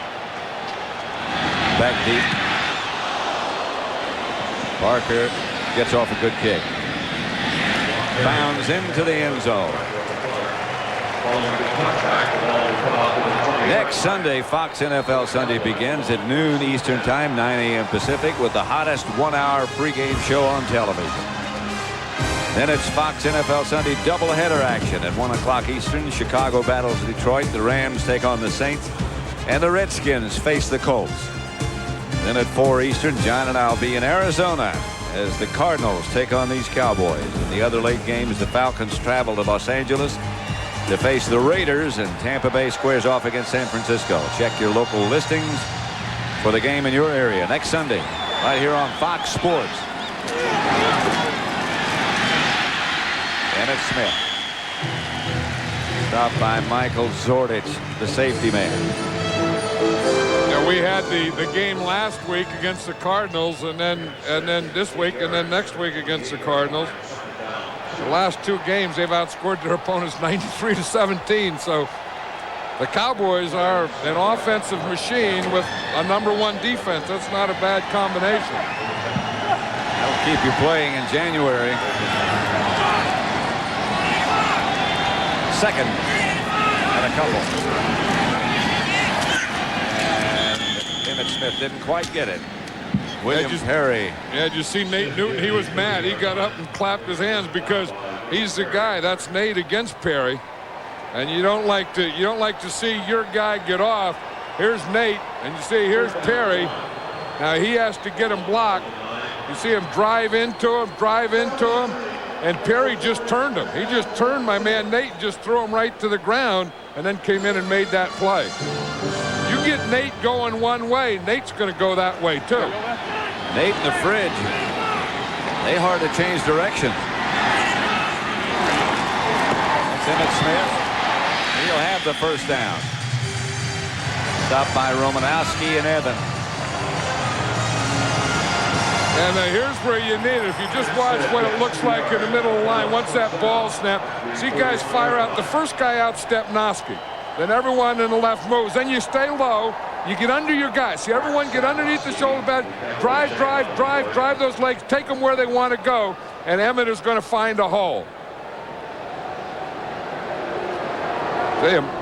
back deep. Barker gets off a good kick. Bounds into the end zone. Next Sunday, Fox NFL Sunday begins at noon Eastern Time, 9 a.m. Pacific, with the hottest 1-hour pregame show on television. Then it's Fox NFL Sunday doubleheader action at 1 o'clock Eastern. Chicago battles Detroit. The Rams take on the Saints, and the Redskins face the Colts. Then at 4 Eastern, John and I'll be in Arizona as the Cardinals take on these Cowboys. In the other late games, the Falcons travel to Los Angeles to face the Raiders, and Tampa Bay squares off against San Francisco. Check your local listings for the game in your area next Sunday, right here on Fox Sports. Emmitt Smith. Stopped by Michael Zordich, the safety man. Yeah, we had the game last week against the Cardinals, and then this week, and then next week against the Cardinals. The last 2 games, they've outscored their opponents 93-17. So the Cowboys are an offensive machine with a #1 defense. That's not a bad combination. That'll keep you playing in January. Second and a couple. And Emmitt Smith didn't quite get it. William Perry. Yeah, did you see Nate Newton? He was mad. He got up and clapped his hands because he's the guy. That's Nate against Perry, and you don't like to see your guy get off. Here's Nate, and you see here's Perry, Now he has to get him blocked. You see him drive into him, and Perry just turned him. He just turned my man Nate and just threw him right to the ground and then came in and made that play. You get Nate going one way, Nate's going to go that way too. Nate in the fridge. They hard to change direction. That's Emmitt Smith. He'll have the first down. Stopped by Romanowski and Evans. And here's where you need it. If you just watch what it looks like in the middle of the line, once that ball snapped, see guys fire out. The first guy out, Stepnoski. Then everyone in the left moves. Then you stay low. You get under your guys. See everyone get underneath the shoulder pad. Drive those legs. Take them where they want to go. And Emmitt is going to find a hole.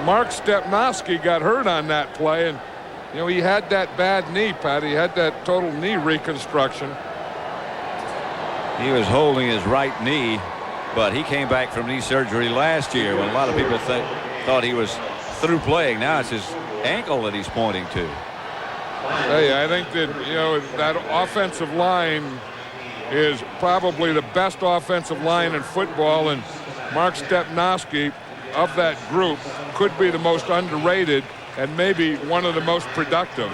Mark Stepnoski got hurt on that play, and you know he had that bad knee, Pat. He had that total knee reconstruction. He was holding his right knee, but he came back from knee surgery last year when a lot of people thought he was through playing. Now it's his ankle that he's pointing to. Hey, I think that that offensive line is probably the best offensive line in football, and Mark Stepnoski of that group could be the most underrated and maybe one of the most productive.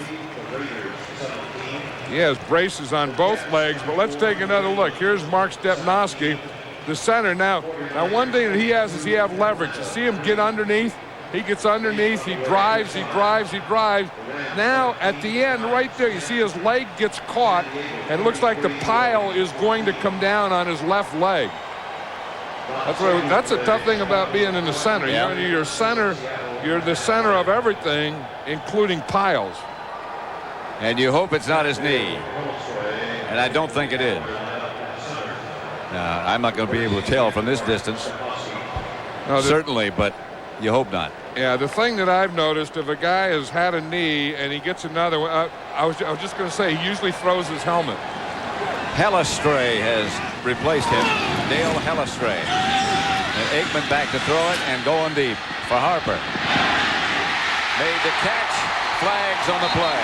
He has braces on both legs, but let's take another look. Here's Mark Stepnoski, the center. Now one thing that he has is he has leverage. You see him get underneath. He gets underneath. He drives. Now at the end right there, you see his leg gets caught, and it looks like the pile is going to come down on his left leg. That's a tough thing about being in the center. Yeah. You're the center of everything, including piles. And you hope it's not his knee. And I don't think it is. I'm not going to be able to tell from this distance. No, certainly, but you hope not. Yeah, the thing that I've noticed, if a guy has had a knee and he gets another one, I was just going to say he usually throws his helmet. Hellestray has replaced him. Dale Hellestray. And Aikman back to throw it and going deep for Harper. Made the catch. Flags on the play.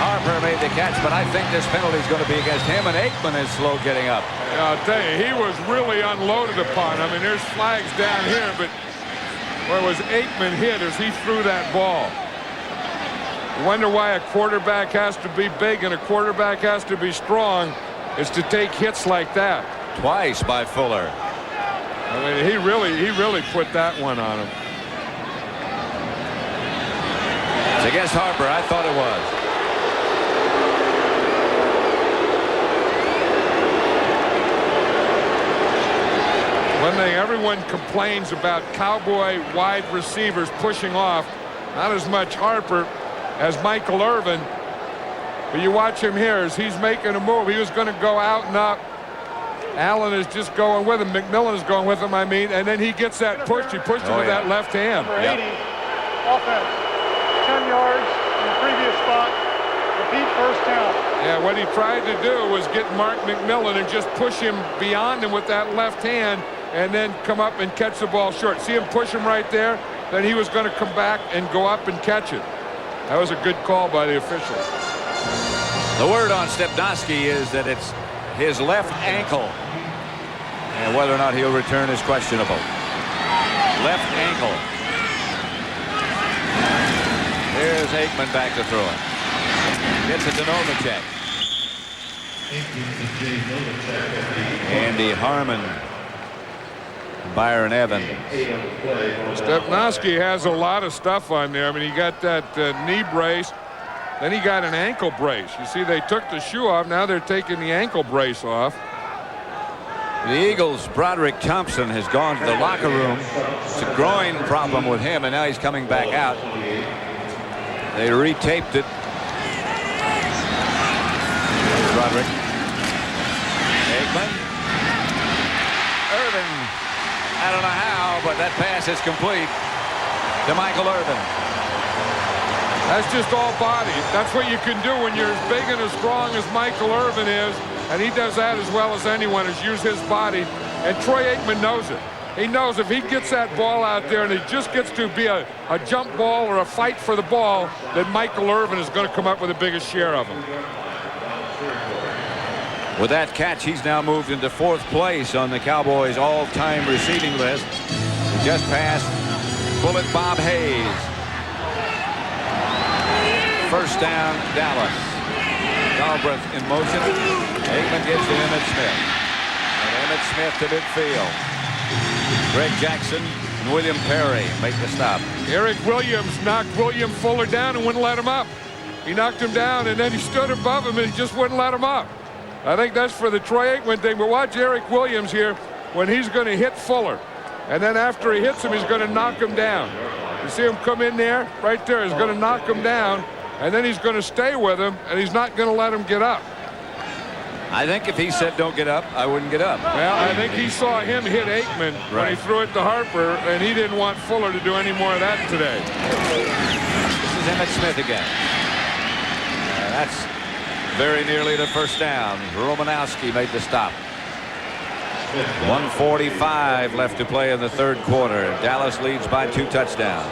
Harper made the catch, but I think this penalty is going to be against him, and Aikman is slow getting up. Yeah, I'll tell you, he was really unloaded upon. I mean, there's flags down here, but where was Aikman hit as he threw that ball? You wonder why a quarterback has to be big and a quarterback has to be strong, is to take hits like that. Twice by Fuller. I mean, he really put that one on him. It's against Harper. I thought it was. One thing everyone complains about Cowboy wide receivers pushing off, not as much Harper as Michael Irvin, but you watch him here as he's making a move. He was going to go out and up. Allen is just going with him. McMillan is going with him, I mean, and then he gets that push. He pushed him with that left hand. Number 80, offense, 10 yards in the previous spot, repeat first down. Yeah, what he tried to do was get Mark McMillan and just push him beyond him with that left hand and then come up and catch the ball short. See him push him right there? Then he was going to come back and go up and catch it. That was a good call by the officials. The word on Stepnoski is that it's his left ankle. And whether or not he'll return is questionable. Left ankle. Here's Aikman back to throw it. Gets it to Novacek. Andy Harmon. Byron Evans. Stepnoski has a lot of stuff on there. I mean, he got that knee brace. Then he got an ankle brace. You see, they took the shoe off. Now they're taking the ankle brace off. The Eagles' Broderick Thompson has gone to the locker room. It's a groin problem with him, and now he's coming back out. They retaped it. Broderick. Aikman. Irvin. I don't know how, but that pass is complete to Michael Irvin. That's just all body. That's what you can do when you're as big and as strong as Michael Irvin is, and he does that as well as anyone, is use his body, and Troy Aikman knows it. He knows if he gets that ball out there and it just gets to be a jump ball or a fight for the ball, that Michael Irvin is going to come up with the biggest share of them. With that catch, he's now moved into 4th place on the Cowboys all-time receiving list. He just passed Bullet Bob Hayes. First down, Dallas. Galbraith in motion. Aikman gives to Emmitt Smith. And Emmitt Smith to midfield. Greg Jackson and William Perry make the stop. Eric Williams knocked William Fuller down and wouldn't let him up. He knocked him down, and then he stood above him, and he just wouldn't let him up. I think that's for the Troy Aikman thing. But watch Eric Williams here when he's going to hit Fuller. And then after he hits him, he's going to knock him down. You see him come in there? Right there. He's going to knock him down, and then he's going to stay with him, and he's not going to let him get up. I think if he said don't get up, I wouldn't get up. Well, I think he saw him hit Aikman when he threw it to Harper, and he didn't want Fuller to do any more of that today. This is Emmitt Smith again. That's very nearly the first down. Romanowski made the stop. 1:45 left to play in the 3rd quarter. Dallas leads by 2 touchdowns.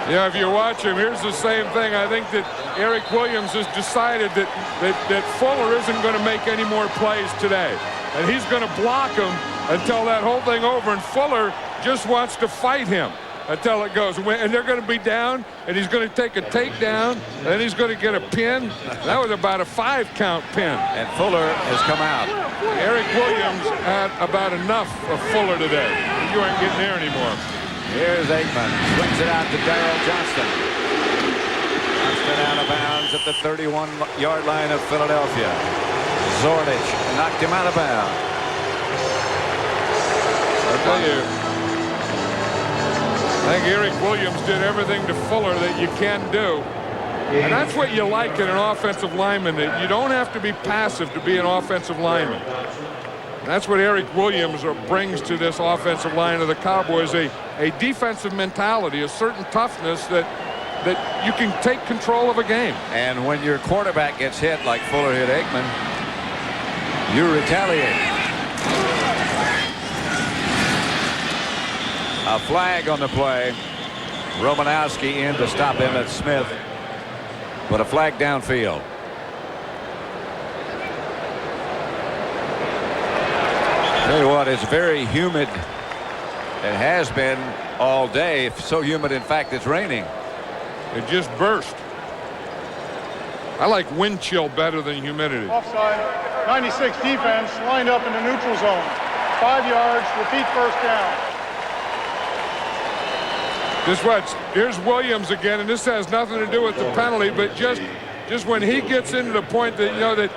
Yeah, if you watch him, here's the same thing. I think that Eric Williams has decided that Fuller isn't going to make any more plays today. And he's going to block him until that whole thing over. And Fuller just wants to fight him until it goes. And they're going to be down, and he's going to take a takedown, and then he's going to get a pin. That was about a 5-count pin. And Fuller has come out. Eric Williams had about enough of Fuller today. You aren't getting there anymore. Here's Aikman. Swings it out to Darrell Johnston. Johnston out of bounds at the 31-yard line of Philadelphia. Zordich knocked him out of bounds. I'll tell you, I think Eric Williams did everything to Fuller that you can do. And that's what you like in an offensive lineman, that you don't have to be passive to be an offensive lineman. And that's what Eric Williams brings to this offensive line of the Cowboys, a defensive mentality, a certain toughness that you can take control of a game. And when your quarterback gets hit like Fuller hit Aikman, you retaliate. A flag on the play. Romanowski in to stop Emmitt Smith, but a flag downfield. Tell you what, it's very humid. It has been all day. So humid, in fact, it's raining. It just burst. I like wind chill better than humidity. Offside, 96 defense lined up in the neutral zone. 5 yards, repeat first down. Just watch. Here's Williams again, and this has nothing to do with the penalty, but just when he gets into the point that, you know, that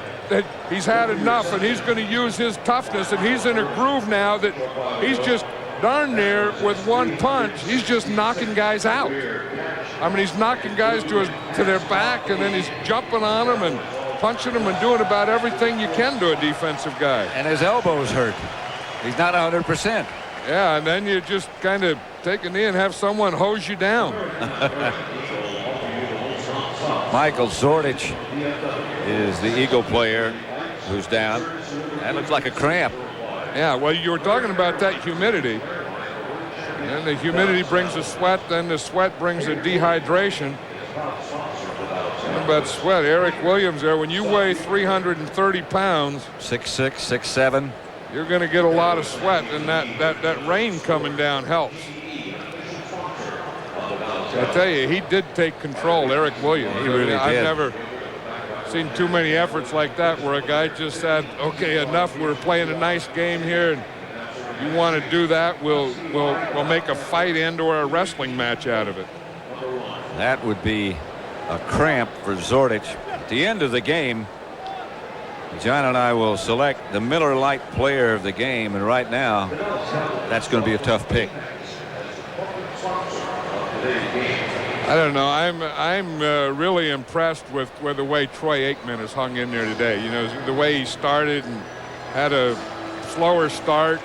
he's had enough and he's going to use his toughness, and he's in a groove now that he's just darn near with one punch. He's just knocking guys out. I mean, he's knocking guys to their back, and then he's jumping on them and punching them and doing about everything you can to a defensive guy. And his elbow's hurt. He's not 100%. Yeah, and then you just kind of take a knee and have someone hose you down. Michael Zordich is the Eagle player who's down. That looks like a cramp. Yeah, well, you were talking about that humidity. And the humidity brings the sweat, then the sweat brings the dehydration. What about sweat? Eric Williams there, when you weigh 330 pounds. 6'6", 6'7". You're going to get a lot of sweat, and that rain coming down helps. I tell you, he did take control, Eric Williams. He really did. I've never seen too many efforts like that where a guy just said, okay, enough, we're playing a nice game here, and you want to do that, we'll make a fight and or a wrestling match out of it. That would be a cramp for Zordich. At the end of the game, John and I will select the Miller Lite player of the game, and right now that's going to be a tough pick. I don't know. I'm really impressed with the way Troy Aikman has hung in there today. You know, the way he started and had a slower start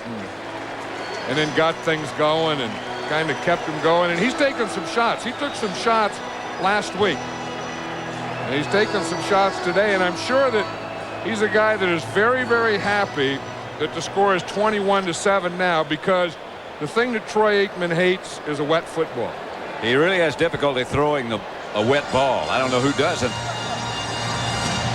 and then got things going and kind of kept him going. And he's taken some shots. He took some shots last week. And he's taken some shots today. And I'm sure that he's a guy that is very, very happy that the score is 21-7 now, because the thing that Troy Aikman hates is a wet football. He really has difficulty throwing a wet ball. I don't know who doesn't,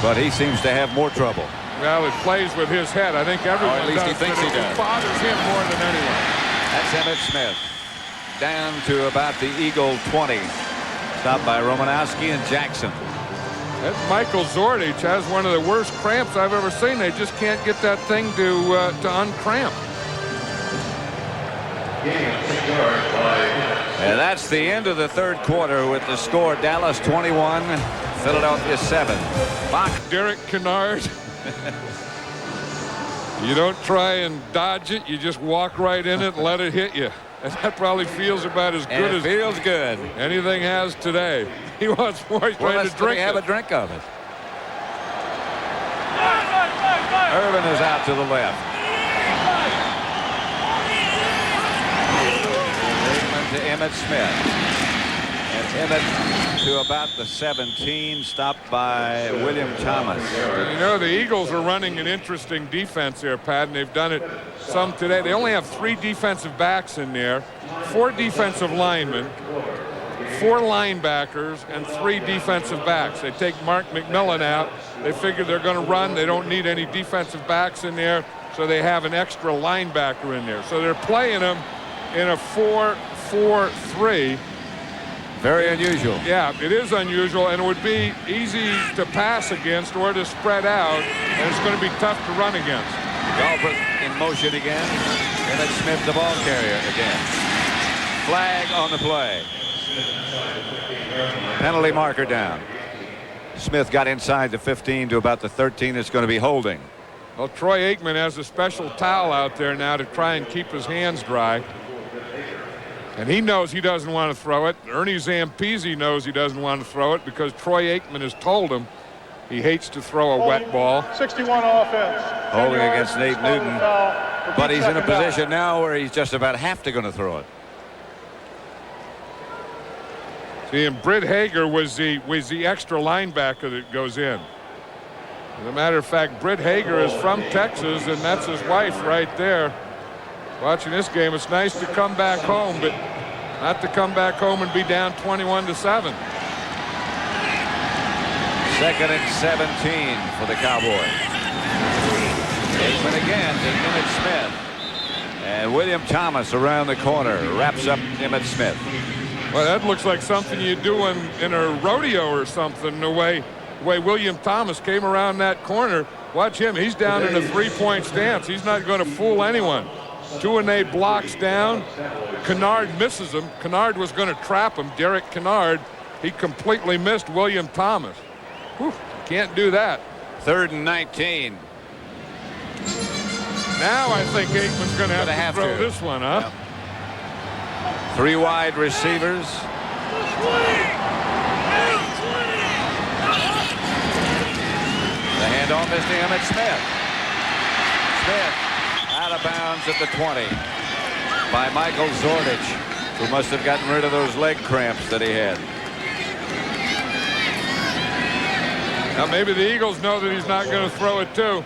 but he seems to have more trouble. Well, it plays with his head. I think everyone at least does, he thinks but he does. It bothers him more than anyone. That's Emmitt Smith. Down to about the Eagle 20. Stopped by Romanowski and Jackson. That Michael Zordich has one of the worst cramps I've ever seen. They just can't get that thing to uncramp. And that's the end of the third quarter with the score Dallas 21, Philadelphia 7. Derek Kennard. You don't try and dodge it. You just walk right in it and let it hit you. And that probably feels about as good as feels good. Anything has today. He wants more. He's trying to drink have a drink of it. Irvin is out to the left. To Emmitt Smith. And Emmitt to about the 17, stopped by William Thomas. You know, the Eagles are running an interesting defense here, Pat, and they've done it some today. They only have 3 defensive backs in there, 4 defensive linemen, 4 linebackers, and 3 defensive backs. They take Mark McMillan out. They figure they're going to run. They don't need any defensive backs in there, so they have an extra linebacker in there. So they're playing them in a 4-4-3. Very unusual. Yeah, it is unusual, and it would be easy to pass against or to spread out, and it's going to be tough to run against. Golfer in motion again. Emmitt Smith, the ball carrier again. Flag on the play. Penalty marker down. Smith got inside the 15 to about the 13. It's going to be holding. Well, Troy Aikman has a special towel out there now to try and keep his hands dry. And he knows he doesn't want to throw it. Ernie Zampese knows he doesn't want to throw it because Troy Aikman has told him he hates to throw a wet ball. 61 offense. Holding against Nate Newton. But he's in a position now where he's just about have to going to throw it. See, and Britt Hager was the extra linebacker that goes in. As a matter of fact, Britt Hager is from Texas, and that's his wife right there. Watching this game, it's nice to come back home, but not to come back home and be down 21-7. 2nd and 17 for the Cowboys. Aikman again to Emmitt Smith. And William Thomas around the corner wraps up Emmitt Smith. Well, that looks like something you do in a rodeo or something, the way William Thomas came around that corner. Watch him. He's down in a 3-point stance. He's not going to fool anyone. 2-8 blocks down. Kennard misses him. Kennard was going to trap him. Derek Kennard. He completely missed William Thomas. Whew, can't do that. 3rd and 19. Now I think Aikman's going to have to throw this one, huh? Yep. 3 wide receivers. The handoff is to Emmitt Smith. Smith out of bounds at the 20 by Michael Zordich, who must have gotten rid of those leg cramps that he had. Now maybe the Eagles know that he's not going to throw it too.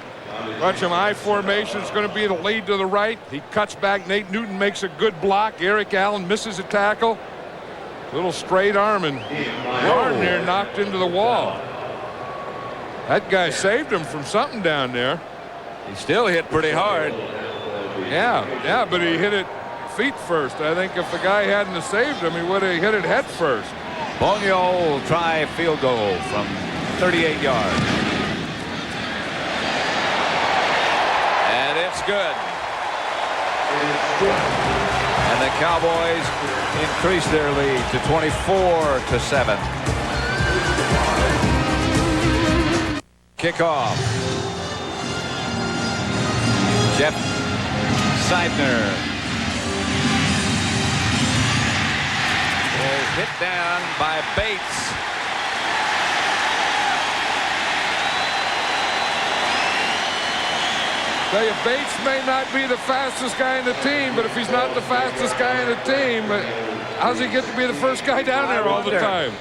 Watch him. I formation is going to be the lead to the right. He cuts back. Nate Newton makes a good block. Eric Allen misses a tackle. Little straight arm, and Gardner knocked into the wall. That guy saved him from something down there. He still hit pretty hard. Yeah, but he hit it feet first. I think if the guy hadn't have saved him, he would have hit it head first. Bonio will try a field goal from 38 yards. And it's good. And the Cowboys increase their lead to 24-7. Kickoff. Jeff Seidner is hit down by Bates. Tell you, Bates may not be the fastest guy in the team, but if he's not the fastest guy in the team, how's he get to be the first guy down there all the time?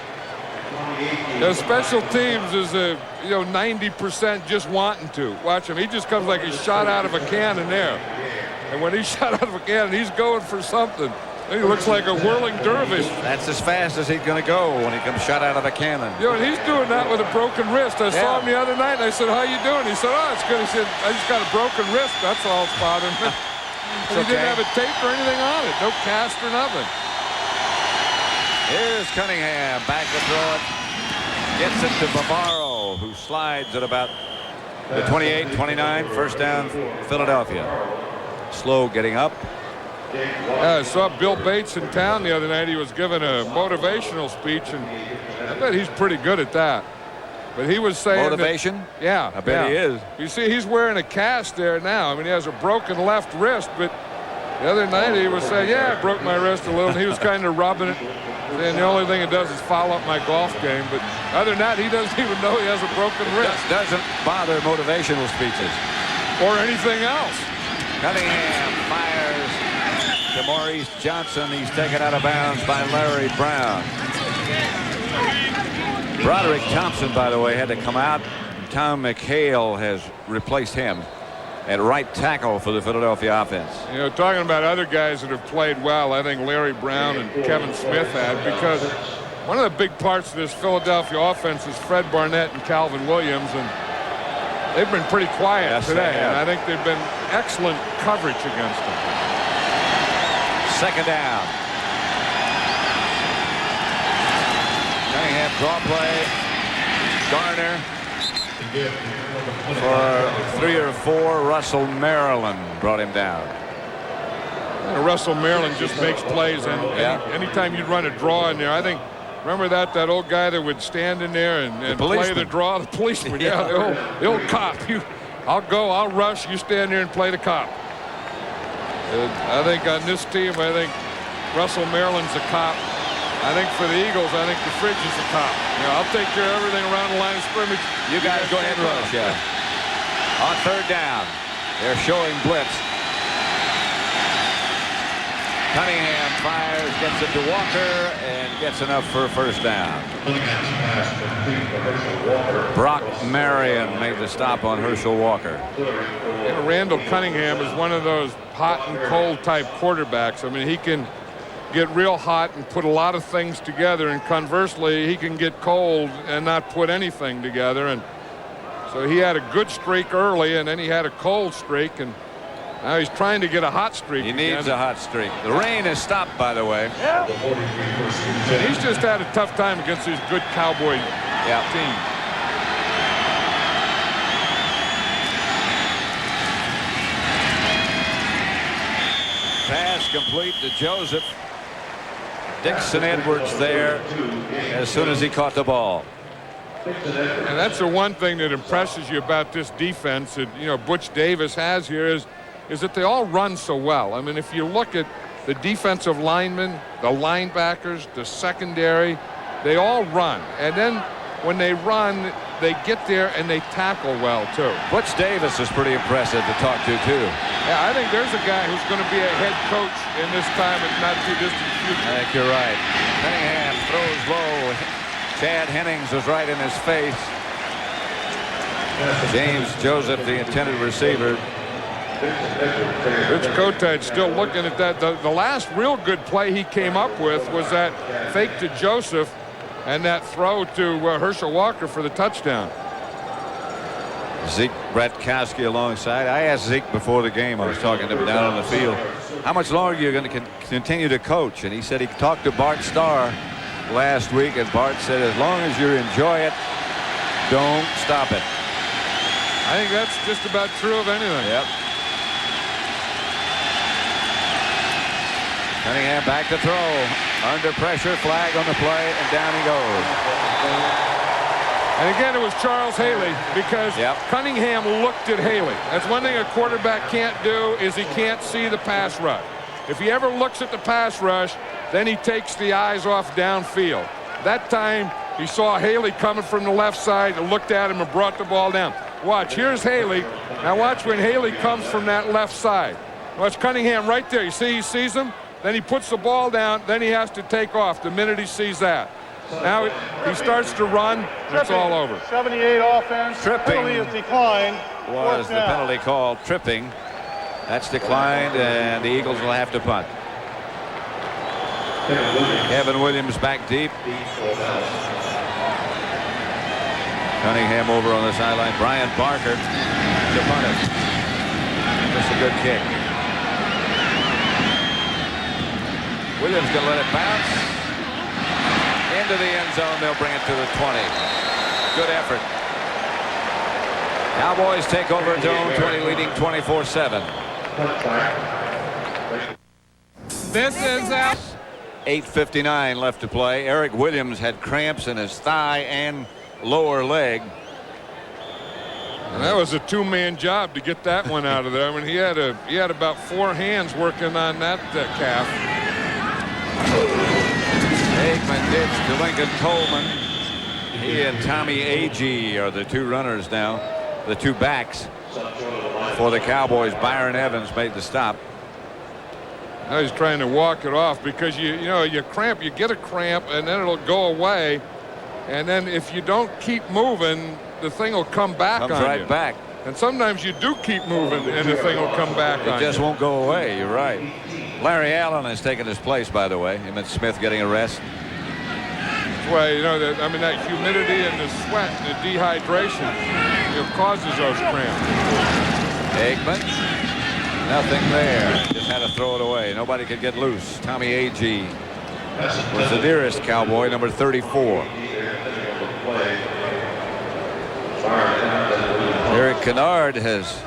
Special teams is a 90% just wanting to. Watch him. He just comes like he's shot out of a cannon there. And when he's shot out of a cannon, he's going for something. He looks like a whirling dervish. That's as fast as he's going to go when he comes shot out of a cannon. And he's doing that with a broken wrist. I saw him the other night, and I said, "How you doing?" He said, "Oh, it's good." He said, "I just got a broken wrist. That's all it's bothering me." He didn't have a tape or anything on it. No cast or nothing. Here's Cunningham back to throw it. Gets it to Bavaro, who slides at about the 28-29. First down, Philadelphia. Slow getting up. I saw Bill Bates in town the other night. He was giving a motivational speech, and I bet he's pretty good at that. But he was saying motivation? Yeah. I bet he is. You see, he's wearing a cast there now. I mean, he has a broken left wrist, but the other night he was saying, "Yeah, I broke my wrist a little," and he was kind of rubbing it. And the only thing it does is foul up my golf game. But other than that, he doesn't even know he has a broken wrist. Doesn't bother motivational speeches. Or anything else. Cunningham fires to Maurice Johnson. He's taken out of bounds by Larry Brown. Broderick Thompson, by the way, had to come out. Tom McHale has replaced him at right tackle for the Philadelphia offense. Talking about other guys that have played well, I think Larry Brown and Kevin Smith had, because one of the big parts of this Philadelphia offense is Fred Barnett and Calvin Williams, and they've been pretty quiet today, and I think they've been excellent coverage against them. Second down. Cunningham draw play. Gardner for 3 or 4. Russell Maryland brought him down. Russell Maryland just makes plays, and anytime you run a draw in there, I think, remember that old guy that would stand in there and play the draw, the policeman, the old cop. I'll rush, you stand there and play the cop. I think on this team, I think Russell Maryland's a cop. I think for the Eagles, I think the Fridge is a cop. I'll take care of everything around the line of scrimmage. You guys go ahead and rush, On third down, they're showing blitz. Cunningham fires, gets it to Walker, and gets enough for a first down. Brock Marion made the stop on Herschel Walker. Randall Cunningham is one of those hot and cold type quarterbacks. I mean, he can get real hot and put a lot of things together, and conversely, he can get cold and not put anything together. And so he had a good streak early, and then he had a cold streak, and now he's trying to get a hot streak. He needs a hot streak. The rain has stopped, by the way. And he's just had a tough time against his good Cowboy team. Pass complete to Joseph. Dixon Edwards there as soon as he caught the ball. And that's the one thing that impresses you about this defense that Butch Davis has here is that they all run so well. I mean, if you look at the defensive linemen, the linebackers, the secondary, they all run. And then when they run, they get there and they tackle well too. Butch Davis is pretty impressive to talk to too. Yeah, I think there's a guy who's going to be a head coach in this time and not too distant future. I think you're right. Cunningham throws low. Chad Hennings was right in his face. James Joseph, the intended receiver. Rich Kotite still looking at that. The last real good play he came up with was that fake to Joseph and that throw to Herschel Walker for the touchdown. Zeke Bratkowski alongside. I asked Zeke before the game, I was talking to him down on the field, how much longer you're going to continue to coach? And he said he talked to Bart Starr last week, and Bart said as long as you enjoy it, don't stop it. I think that's just about true of anything. Yep. Cunningham back to throw. Under pressure, flag on the play, and down he goes. And again, it was Charles Haley, because Cunningham looked at Haley. That's one thing a quarterback can't do, is he can't see the pass rush. If he ever looks at the pass rush, then he takes the eyes off downfield. That time, he saw Haley coming from the left side and looked at him and brought the ball down. Watch, here's Haley. Now watch when Haley comes from that left side. Watch Cunningham right there. You see he sees him? Then he puts the ball down. Then he has to take off the minute he sees that. Now he starts to run, and it's all over. 78 offense. Tripping Penalty is declined. was the penalty called. Tripping. That's declined, and the Eagles will have to punt. Kevin Williams back deep. Cunningham over on the sideline. Brian Barker to punt it. Just a good kick. Williams going to let it bounce into the end zone. They'll bring it to the 20. Good effort. Cowboys take over at home, 20 leading 24-7. This is out. 8:59 left to play. Eric Williams had cramps in his thigh and lower leg. And that was a two-man job to get that one out of there. I mean, he had about 4 hands working on that calf. Aikman ditch to Lincoln Coleman. He and Tommy Agee are the two runners now, the two backs for the Cowboys. Byron Evans made the stop. Now he's trying to walk it off because you get a cramp and then it'll go away, and then if you don't keep moving, the thing will come back on you. Comes right back. And sometimes you do keep moving and the thing will come back on you. It just won't go away. You're right. Larry Allen has taken his place, by the way. Him and Smith getting a rest. That's why, that humidity and the sweat and the dehydration, causes those cramps. Aikman. Nothing there. Just had to throw it away. Nobody could get loose. Tommy Agee was the nearest Cowboy, number 34. Eric Kennard has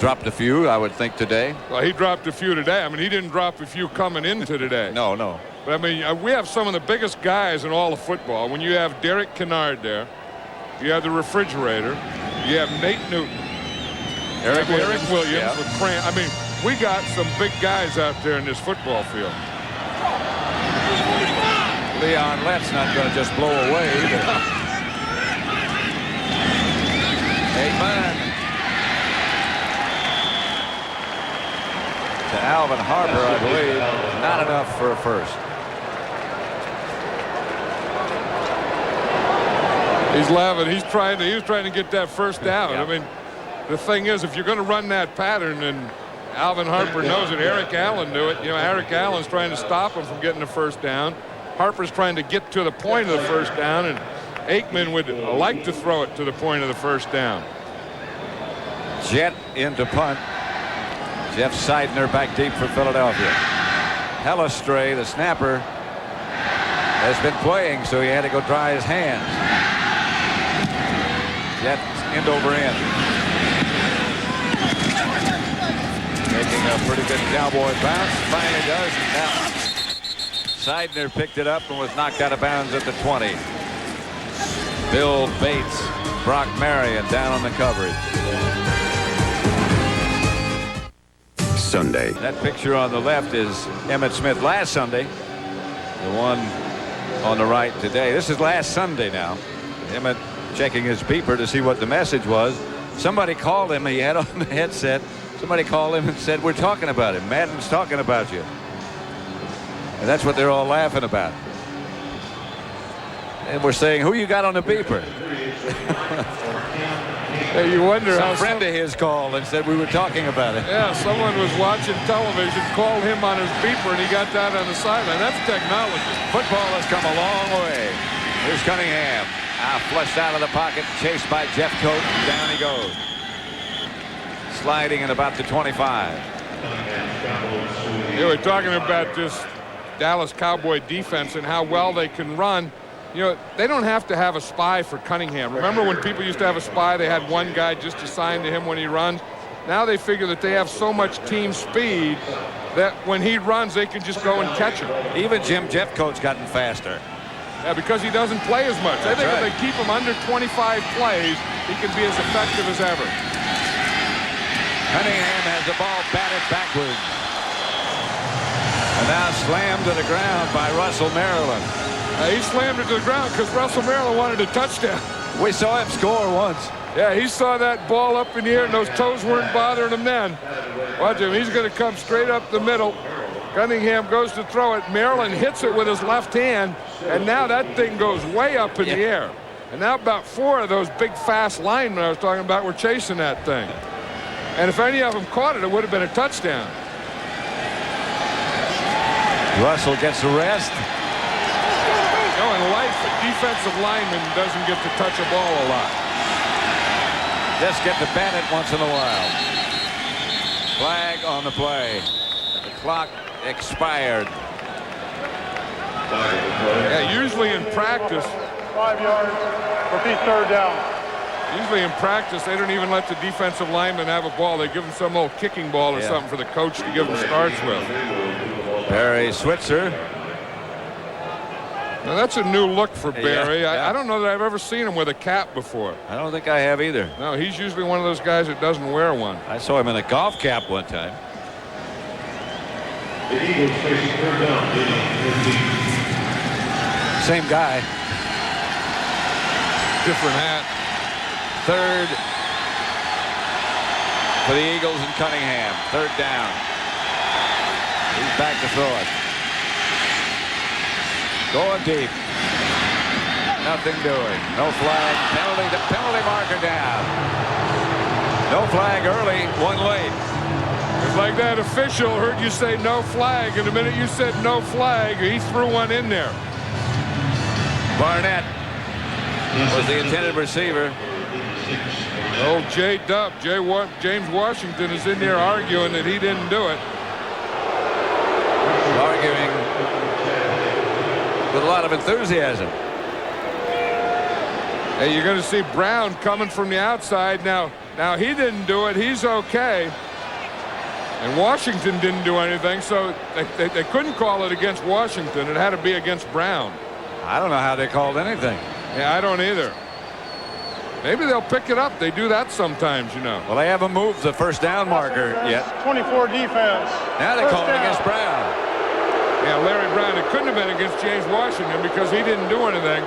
dropped a few, I would think, today. Well, he dropped a few today. I mean, he didn't drop a few coming into today. No. But, I mean, we have some of the biggest guys in all of football. When you have Derek Kennard there, you have the refrigerator, you have Nate Newton, Eric Williams yeah. with cramp. I mean, we got some big guys out there in this football field. Leon Lett's not going to just blow away either. Aikman. To Alvin Harper, I believe. Not enough for a first. He's laughing. He was trying to get that first down. Yeah. I mean, the thing is, if you're going to run that pattern, and Alvin Harper knows it, Eric Allen knew it. Eric Allen's trying to stop him from getting the first down. Harper's trying to get to the point of the first down, and Aikman would like to throw it to the point of the first down. Jet into punt. Jeff Seidner back deep for Philadelphia. Hellestray, the snapper, has been playing, so he had to go dry his hands. Jet end over end. Making a pretty good Cowboy bounce. Finally does. Now Seidner picked it up and was knocked out of bounds at the 20. Bill Bates, Brock Marion down on the coverage. Sunday. That picture on the left is Emmitt Smith last Sunday. The one on the right today. This is last Sunday now. Emmitt checking his beeper to see what the message was. Somebody called him. He had on the headset. Somebody called him and said, "We're talking about him. Madden's talking about you." And that's what they're all laughing about. And we're saying, "Who you got on the beeper?" Hey, you wonder Some how friend of his called and said we were talking about it. Yeah, someone was watching television, called him on his beeper, and he got that on the sideline. That's technology. Football has come a long way. Here's Cunningham. Flushed out of the pocket, chased by Jeff Coat. Down he goes. Sliding at about the 25. We're talking about this Dallas Cowboy defense and how well they can run. They don't have to have a spy for Cunningham. Remember when people used to have a spy, they had one guy just assigned to him when he runs? Now they figure that they have so much team speed that when he runs, they can just go and catch him. Even Jim Jeffcoat's gotten faster. Yeah, because he doesn't play as much. I think right. if they keep him under 25 plays, he can be as effective as ever. Cunningham has the ball batted backwards. And now slammed to the ground by Russell Maryland. He slammed it to the ground because Russell Maryland wanted a touchdown. We saw him score once. Yeah, he saw that ball up in the air, and those toes weren't bothering him then. Watch him. He's going to come straight up the middle. Cunningham goes to throw it. Maryland hits it with his left hand, and now that thing goes way up in the air. And now about 4 of those big, fast linemen I was talking about were chasing that thing. And if any of them caught it, it would have been a touchdown. Russell gets the rest. You know, in life, a defensive lineman doesn't get to touch a ball a lot. Just get to bat it once in a while. Flag on the play. The clock expired. Yeah, usually in practice. 5 yards. Repeat, third down. Usually in practice, they don't even let the defensive lineman have a ball. They give them some old kicking ball or something for the coach to give them starts with. Barry Switzer. Now that's a new look for Barry. I don't know that I've ever seen him with a cap before. I don't think I have either. No, he's usually one of those guys that doesn't wear one. I saw him in a golf cap one time. The Eagles facing third down. Same guy. Different hat. Third for the Eagles and Cunningham. Third down. He's back to throw it. Going deep. Nothing doing. No flag. Penalty marker down. No flag early, one late. It's like that official heard you say no flag, and the minute you said no flag, he threw one in there. Barnett was the intended receiver. Old J-Dub, James Washington is in there arguing that he didn't do it. Arguing with a lot of enthusiasm. Hey, you're going to see Brown coming from the outside. Now he didn't do it. He's okay. And Washington didn't do anything, so they couldn't call it against Washington. It had to be against Brown. I don't know how they called anything. Yeah, I don't either. Maybe they'll pick it up. They do that sometimes, you know. Well, they haven't moved the first down marker yet. 24 defense. Now they call it against Brown. Yeah, Larry Brown. It couldn't have been against James Washington because he didn't do anything.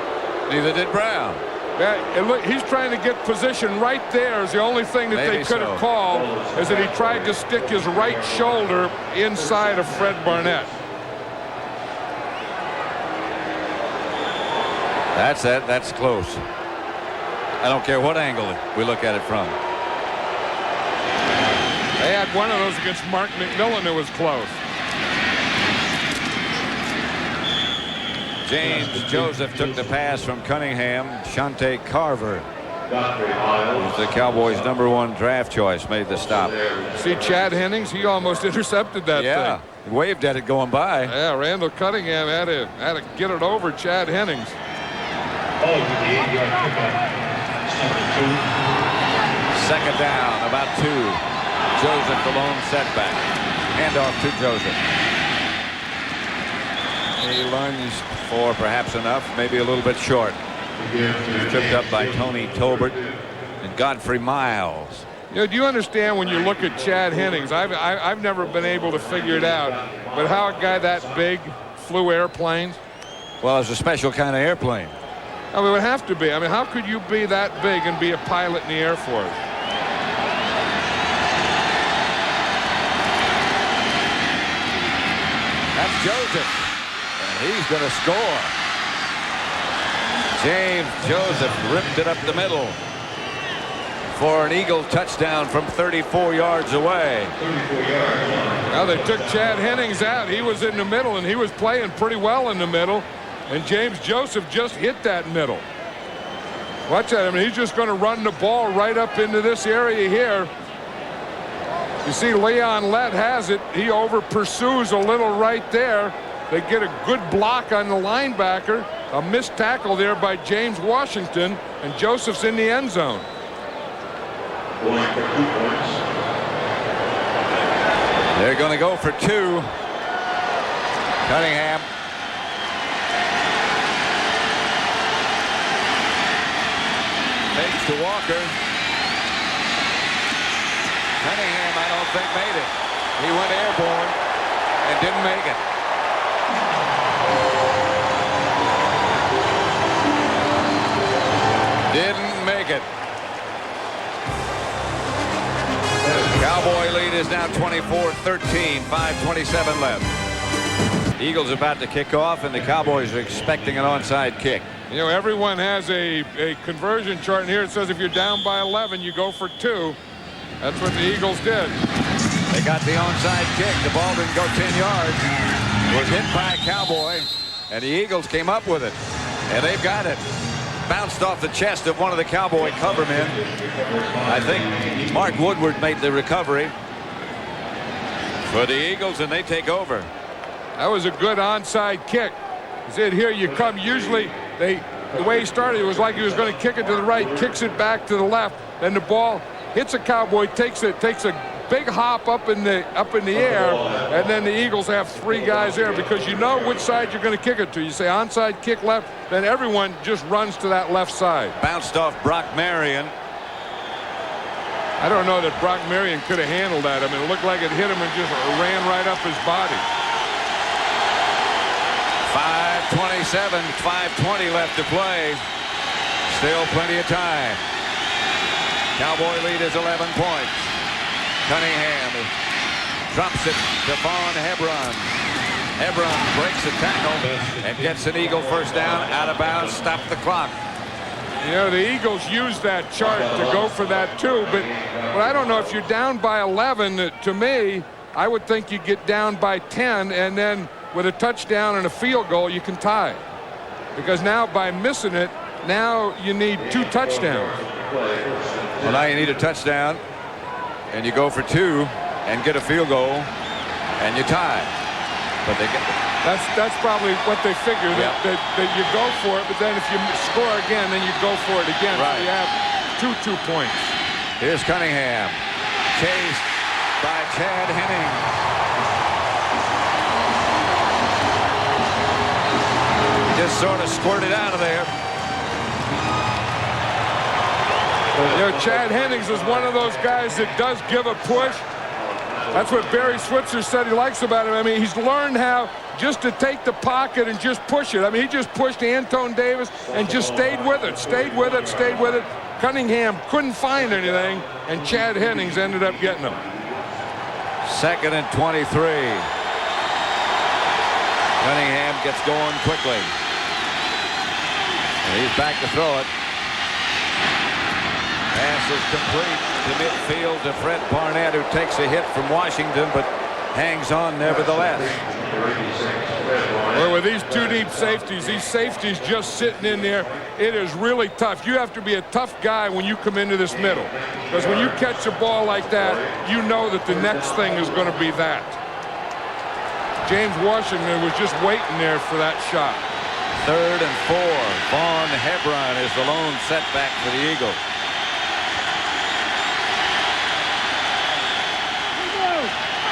Neither did Brown. Yeah, and look, he's trying to get position right there. Is the only thing that they could have called is that he tried to stick his right shoulder inside of Fred Barnett. That's it. That's close. I don't care what angle we look at it from. They had one of those against Mark McMillan that was close. James Joseph took the pass from Cunningham. Shante Carver, who's the Cowboys' #1 draft choice, made the stop. See Chad Hennings? He almost intercepted that thing. He waved at it going by. Yeah, Randall Cunningham had to get it over Chad Hennings. Second down, about 2. Joseph, the lone setback. Handoff to Joseph. He lunged for perhaps enough, maybe a little bit short. Tripped up by Tony Tolbert and Godfrey Miles. You know, do you understand when you look at Chad Hennings? I've never been able to figure it out, but how a guy that big flew airplanes? Well, it's a special kind of airplane. I mean, it would have to be. I mean, how could you be that big and be a pilot in the Air Force? That's Joseph. And he's going to score. James Joseph ripped it up the middle for an Eagle touchdown from 34 yards away. Now they took Chad Hennings out. He was in the middle, and he was playing pretty well in the middle. And James Joseph just hit that middle. Watch that. I mean, he's just going to run the ball right up into this area here. You see Leon Lett has it. He over pursues a little right there. They get a good block on the linebacker. A missed tackle there by James Washington. And Joseph's in the end zone. Going for 2 points. They're going to go for 2. Cunningham. Fakes to Walker. Cunningham, I don't think, made it. He went airborne and didn't make it. Didn't make it. Cowboy lead is now 24-13, 5:27 left. Eagles about to kick off, and the Cowboys are expecting an onside kick. You know, everyone has a conversion chart in here. It says if you're down by 11, you go for 2. That's what the Eagles did. They got the onside kick. The ball didn't go 10 yards. It was hit by a Cowboy, and the Eagles came up with it. And they've got it. Bounced off the chest of one of the Cowboy cover men. I think Mark Woodward made the recovery for the Eagles, and they take over. That was a good onside kick. He said, here you come. Usually, the way he started, it was like he was going to kick it to the right, kicks it back to the left, then the ball hits a Cowboy, takes a big hop up in the air, and then the Eagles have 3 guys there because you know which side you're going to kick it to. You say onside kick left, then everyone just runs to that left side. Bounced off Brock Marion. I don't know that Brock Marion could have handled that. I mean, it looked like it hit him and just ran right up his body. 5:27, 5:20 left to play. Still plenty of time. Cowboy lead is 11 points. Cunningham drops it to Vaughn Hebron. Hebron breaks the tackle and gets an Eagle first down, out of bounds, stop the clock. You know, the Eagles used that chart to go for that too, but I don't know if you're down by 11. To me, I would think you get down by 10, and then with a touchdown and a field goal, you can tie. Because now by missing it, now you need 2 touchdowns. Well, now you need a touchdown, and you go for 2 and get a field goal, and you tie. But they get that's probably what they figure, that you go for it, but then if you score again, then you go for it again. Right. So you have 2 points. Here's Cunningham, chased by Chad Henning. Just sort of squirted out of there. You know, Chad Hennings is one of those guys that does give a push. That's what Barry Switzer said he likes about him. I mean, he's learned how just to take the pocket and just push it. I mean, he just pushed Antone Davis and just stayed with it, stayed with it. Cunningham couldn't find anything, and Chad Hennings ended up getting him. 2nd and 23. Cunningham gets going quickly. And he's back to throw it. Pass is complete to midfield to Fred Barnett, who takes a hit from Washington, but hangs on nevertheless. Well, with these 2 deep safeties, these safeties just sitting in there, it is really tough. You have to be a tough guy when you come into this middle. Because when you catch a ball like that, you know that the next thing is going to be that. James Washington was just waiting there for that shot. 3rd and 4. Vaughn Hebron is the lone setback for the Eagles.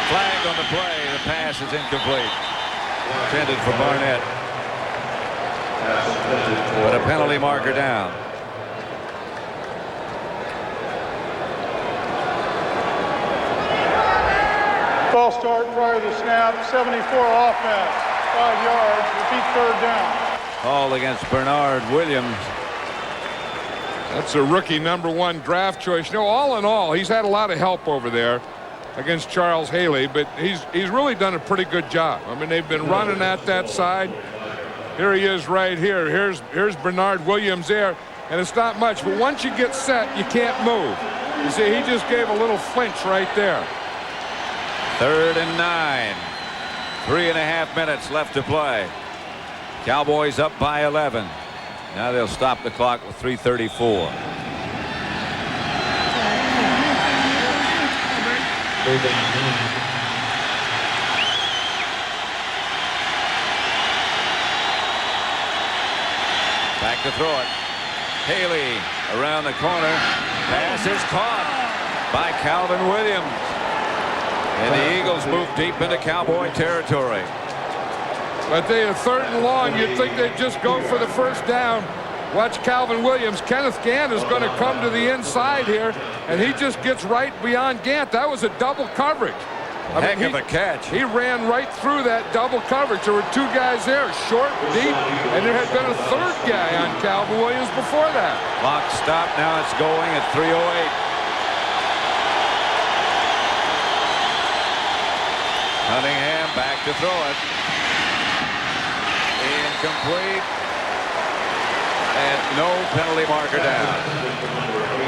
Flag on the play. The pass is incomplete. Intended for Barnett. But a penalty marker down. False start prior to the snap. 74 offense. 5 yards. Repeat 3rd down. All against Bernard Williams. That's a rookie #1 draft choice. You know, all in all, he's had a lot of help over there against Charles Haley, but he's really done a pretty good job. I mean, they've been running at that side. Here he is right here. Here's Bernard Williams there, and it's not much, but once you get set, you can't move. You see, he just gave a little flinch right there. 3rd and 9. 3.5 minutes left to play. Cowboys up by 11. Now they'll stop the clock with 3:34. Back to throw it. Haley around the corner. Pass is caught by Calvin Williams. And the Eagles move deep into Cowboy territory. But they are 3rd and long. You'd think they'd just go for the first down. Watch Calvin Williams. Kenneth Gant is going to come to the inside here, and he just gets right beyond Gant. That was a double coverage. Heck of a catch. He ran right through that double coverage. There were 2 guys there, short, deep, and there had been a 3rd guy on Calvin Williams before that. Clock stopped. Now it's going at 3:08. Cunningham back to throw it. complete. And no penalty marker down.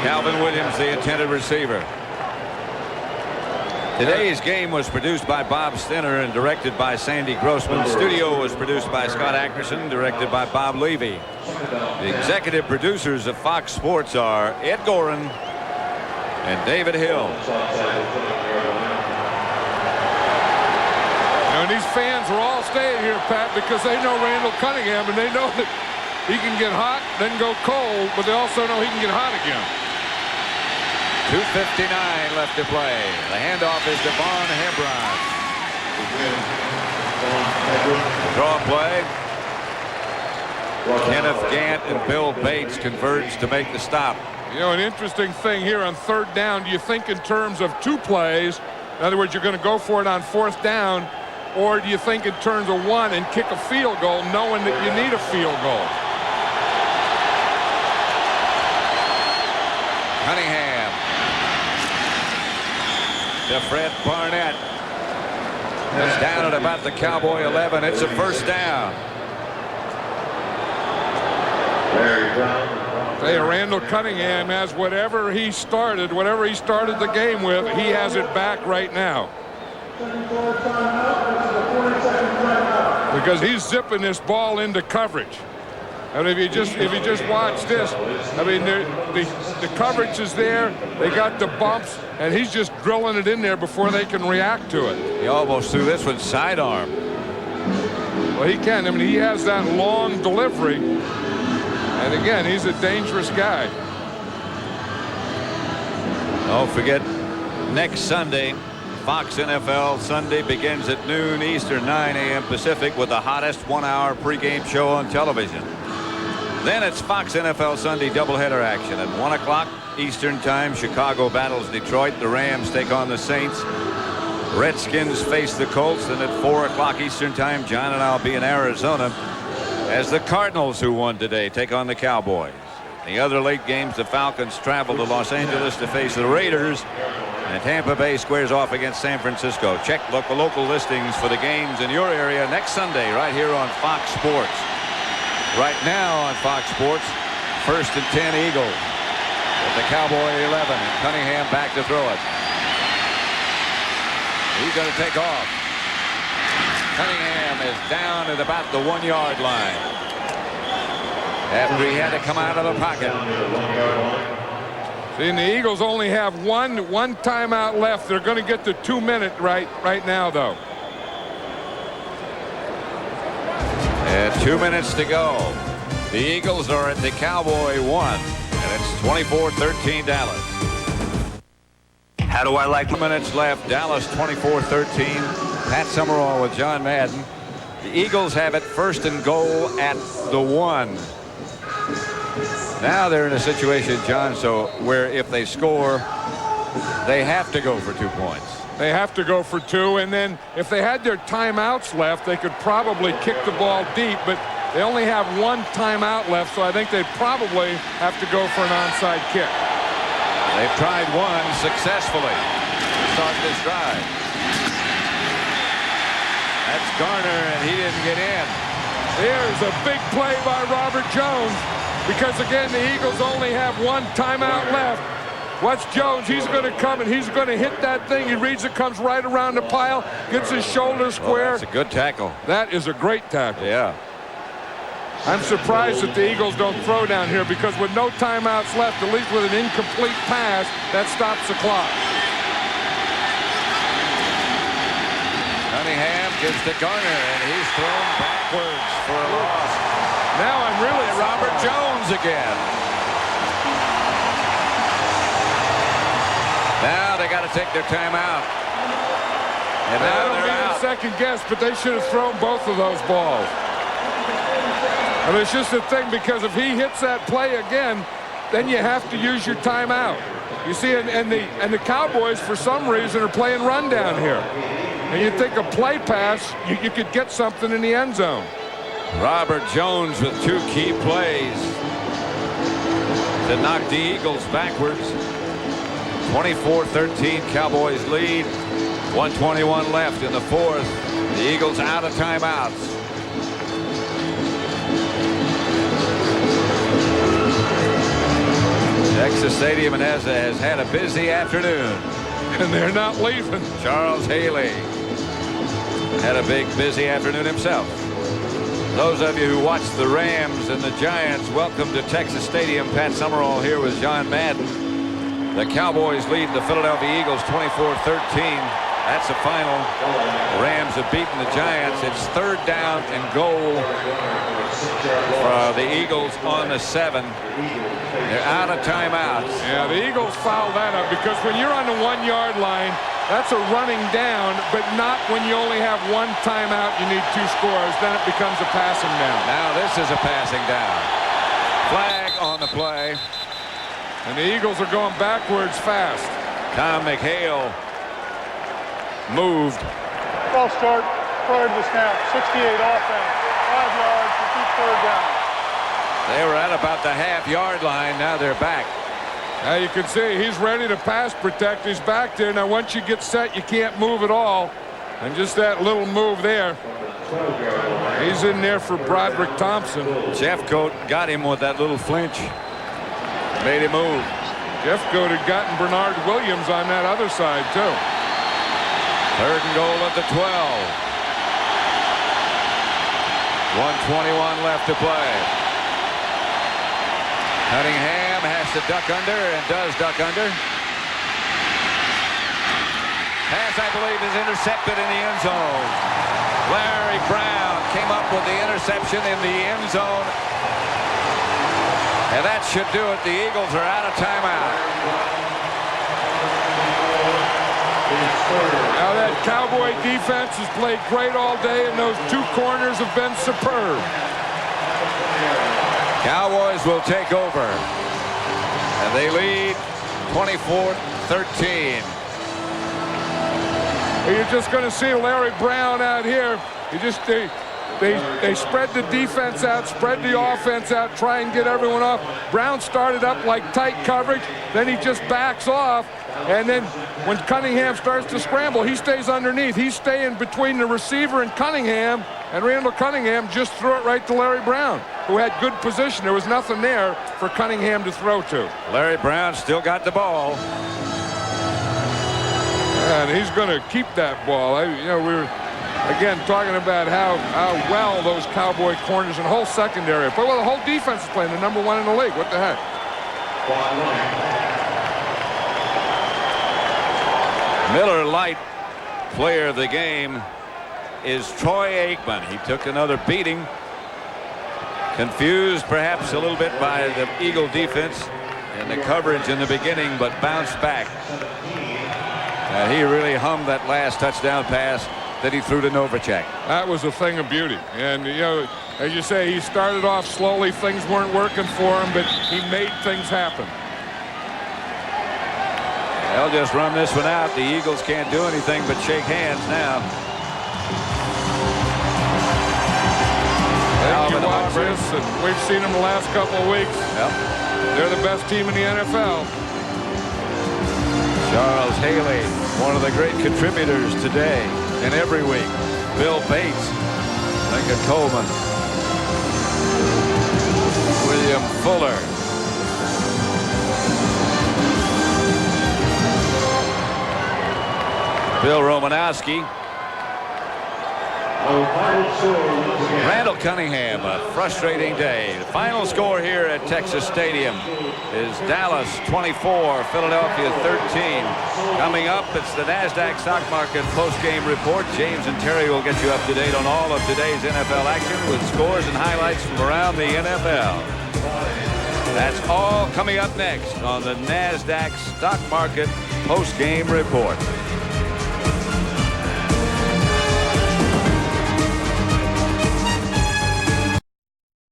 Calvin Williams, the intended receiver. Today's game was produced by Bob Stinner and directed by Sandy Grossman. Studio was produced by Scott Ackerson, directed by Bob Levy. The executive producers of Fox Sports are Ed Gorin and David Hill. And these fans are all staying here, Pat, because they know Randall Cunningham, and they know that he can get hot, then go cold, but they also know he can get hot again. 2:59 left to play. The handoff is to Vaughn Hebron. Draw play. Kenneth Gant and Bill Bates converge to make the stop. You know, an interesting thing here on third down. Do you think in terms of two plays? In other words, you're going to go for it on fourth down, or do you think in terms of one and kick a field goal knowing that you need a field goal? Cunningham to Fred Barnett. It's down at about the Cowboy 11. It's a first down. Say Randall Cunningham has whatever he started the game with, he has it back right now. Because he's zipping this ball into coverage. And if you just watch this, I mean, the coverage is there. They got the bumps, and he's just drilling it in there before they can react to it. He almost threw this one sidearm. Well, he can. I mean, he has that long delivery. And again, he's a dangerous guy. Don't forget, next Sunday, Fox NFL Sunday begins at noon Eastern, 9 a.m. Pacific, with the hottest 1-hour pregame show on television. Then it's Fox NFL Sunday doubleheader action at 1 o'clock Eastern time. Chicago battles Detroit. The Rams take on the Saints. Redskins face the Colts. And at 4 o'clock Eastern time, John and I'll be in Arizona as the Cardinals, who won today, take on the Cowboys. The other late games, the Falcons travel to Los Angeles to face the Raiders. And Tampa Bay squares off against San Francisco. Check local listings for the games in your area next Sunday right here on Fox Sports. Right now on Fox Sports, 1st and 10 Eagles with the Cowboy 11, and Cunningham back to throw it. He's going to take off. Cunningham is down at about the 1-yard line after he had to come out of the pocket. See, and the Eagles only have one timeout left. They're going to get the 2-minute right now, though. And 2 minutes to go. The Eagles are at the Cowboy 1, and it's 24-13 Dallas. How do I like 2 minutes left. Dallas 24-13. Pat Summerall with John Madden. The Eagles have it 1st and goal at the 1. Now they're in a situation, John, where if they score, they have to go for 2 points. They have to go for 2, and then if they had their timeouts left, they could probably kick the ball deep, but they only have 1 timeout left, so I think they'd probably have to go for an onside kick. They've tried one successfully to start this drive. That's Gardner, and he didn't get in. There's a big play by Robert Jones, because again, the Eagles only have 1 timeout left. Watch Jones. He's going to come and he's going to hit that thing. He reads it, comes right around the pile, gets his shoulder square. That's a good tackle. That is a great tackle. Yeah. I'm surprised that the Eagles don't throw down here, because with no timeouts left, at least with an incomplete pass, that stops the clock. Cunningham gives to Gardner, and he's thrown backwards for a loss. Now I'm really Robert Jones again. Now they got to take their timeout. And now I don't they're mean out. to second guess, but they should have thrown both of those balls. I mean, it's just a thing, because if he hits that play again, then you have to use your timeout. You see, and the Cowboys, for some reason, are playing run down here. And you'd think a play pass, you could get something in the end zone. Robert Jones with 2 key plays to knock the Eagles backwards. 24-13 Cowboys lead. 1:21 left in the 4th. The Eagles out of timeouts. Texas Stadium and has had a busy afternoon. And they're not leaving. Charles Haley had a big, busy afternoon himself. Those of you who watched the Rams and the Giants, welcome to Texas Stadium. Pat Summerall here with John Madden. The Cowboys lead the Philadelphia Eagles 24-13. That's the final. The Rams have beaten the Giants. It's 3rd down and goal for the Eagles on the 7. They're out of timeouts. Yeah, the Eagles foul that up because when you're on the 1-yard line, that's a running down, but not when you only have 1 timeout. You need 2 scores. Then it becomes a passing down. Now this is a passing down. Flag on the play. And the Eagles are going backwards fast. Tom McHale moved. False start prior to the snap. 68 offense. 5 yards to keep 3rd down. They were at about the half-yard line. Now they're back. Now you can see he's ready to pass protect. He's back there. Now once you get set, you can't move at all. And just that little move there. He's in there for Broderick Thompson. Jeffcoat got him with that little flinch. Made him move. Jeffcoat had gotten Bernard Williams on that other side too. 3rd and goal at the 12. 1:21 left to play. Cunningham has to duck under and does duck under. Pass, I believe, is intercepted in the end zone. Larry Brown came up with the interception in the end zone. And that should do it. The Eagles are out of timeout. Now that Cowboy defense has played great all day, and those 2 corners have been superb. Cowboys will take over. And they lead 24-13. You're just going to see Larry Brown out here. They spread the defense out, spread the offense out, try and get everyone off. Brown started up like tight coverage, then he just backs off, and then when Cunningham starts to scramble, he stays underneath. He's staying between the receiver and Cunningham, and Randall Cunningham just threw it right to Larry Brown, who had good position. There was nothing there for Cunningham to throw to. Larry Brown still got the ball. And he's going to keep that ball. We were again talking about how well those Cowboy corners and whole secondary play. Well, the whole defense is playing. They're number 1 in the league. What the heck? Miller Lite, player of the game, is Troy Aikman. He took another beating. Confused perhaps a little bit by the Eagle defense and the coverage in the beginning, but bounced back. And he really hummed that last touchdown pass that he threw to Novacek. That was a thing of beauty. And, as you say, he started off slowly. Things weren't working for him, but he made things happen. They'll just run this one out. The Eagles can't do anything but shake hands now. You watch this, and we've seen them the last couple of weeks. Yep. They're the best team in the NFL. Charles Haley, one of the great contributors today and every week. Bill Bates, Lincoln Coleman, William Fuller. Bill Romanowski. Randall Cunningham, a frustrating day. The final score here at Texas Stadium is Dallas 24, Philadelphia 13. Coming up, it's the NASDAQ stock market post-game report. James and Terry will get you up to date on all of today's NFL action with scores and highlights from around the NFL. That's all coming up next on the NASDAQ stock market post-game report.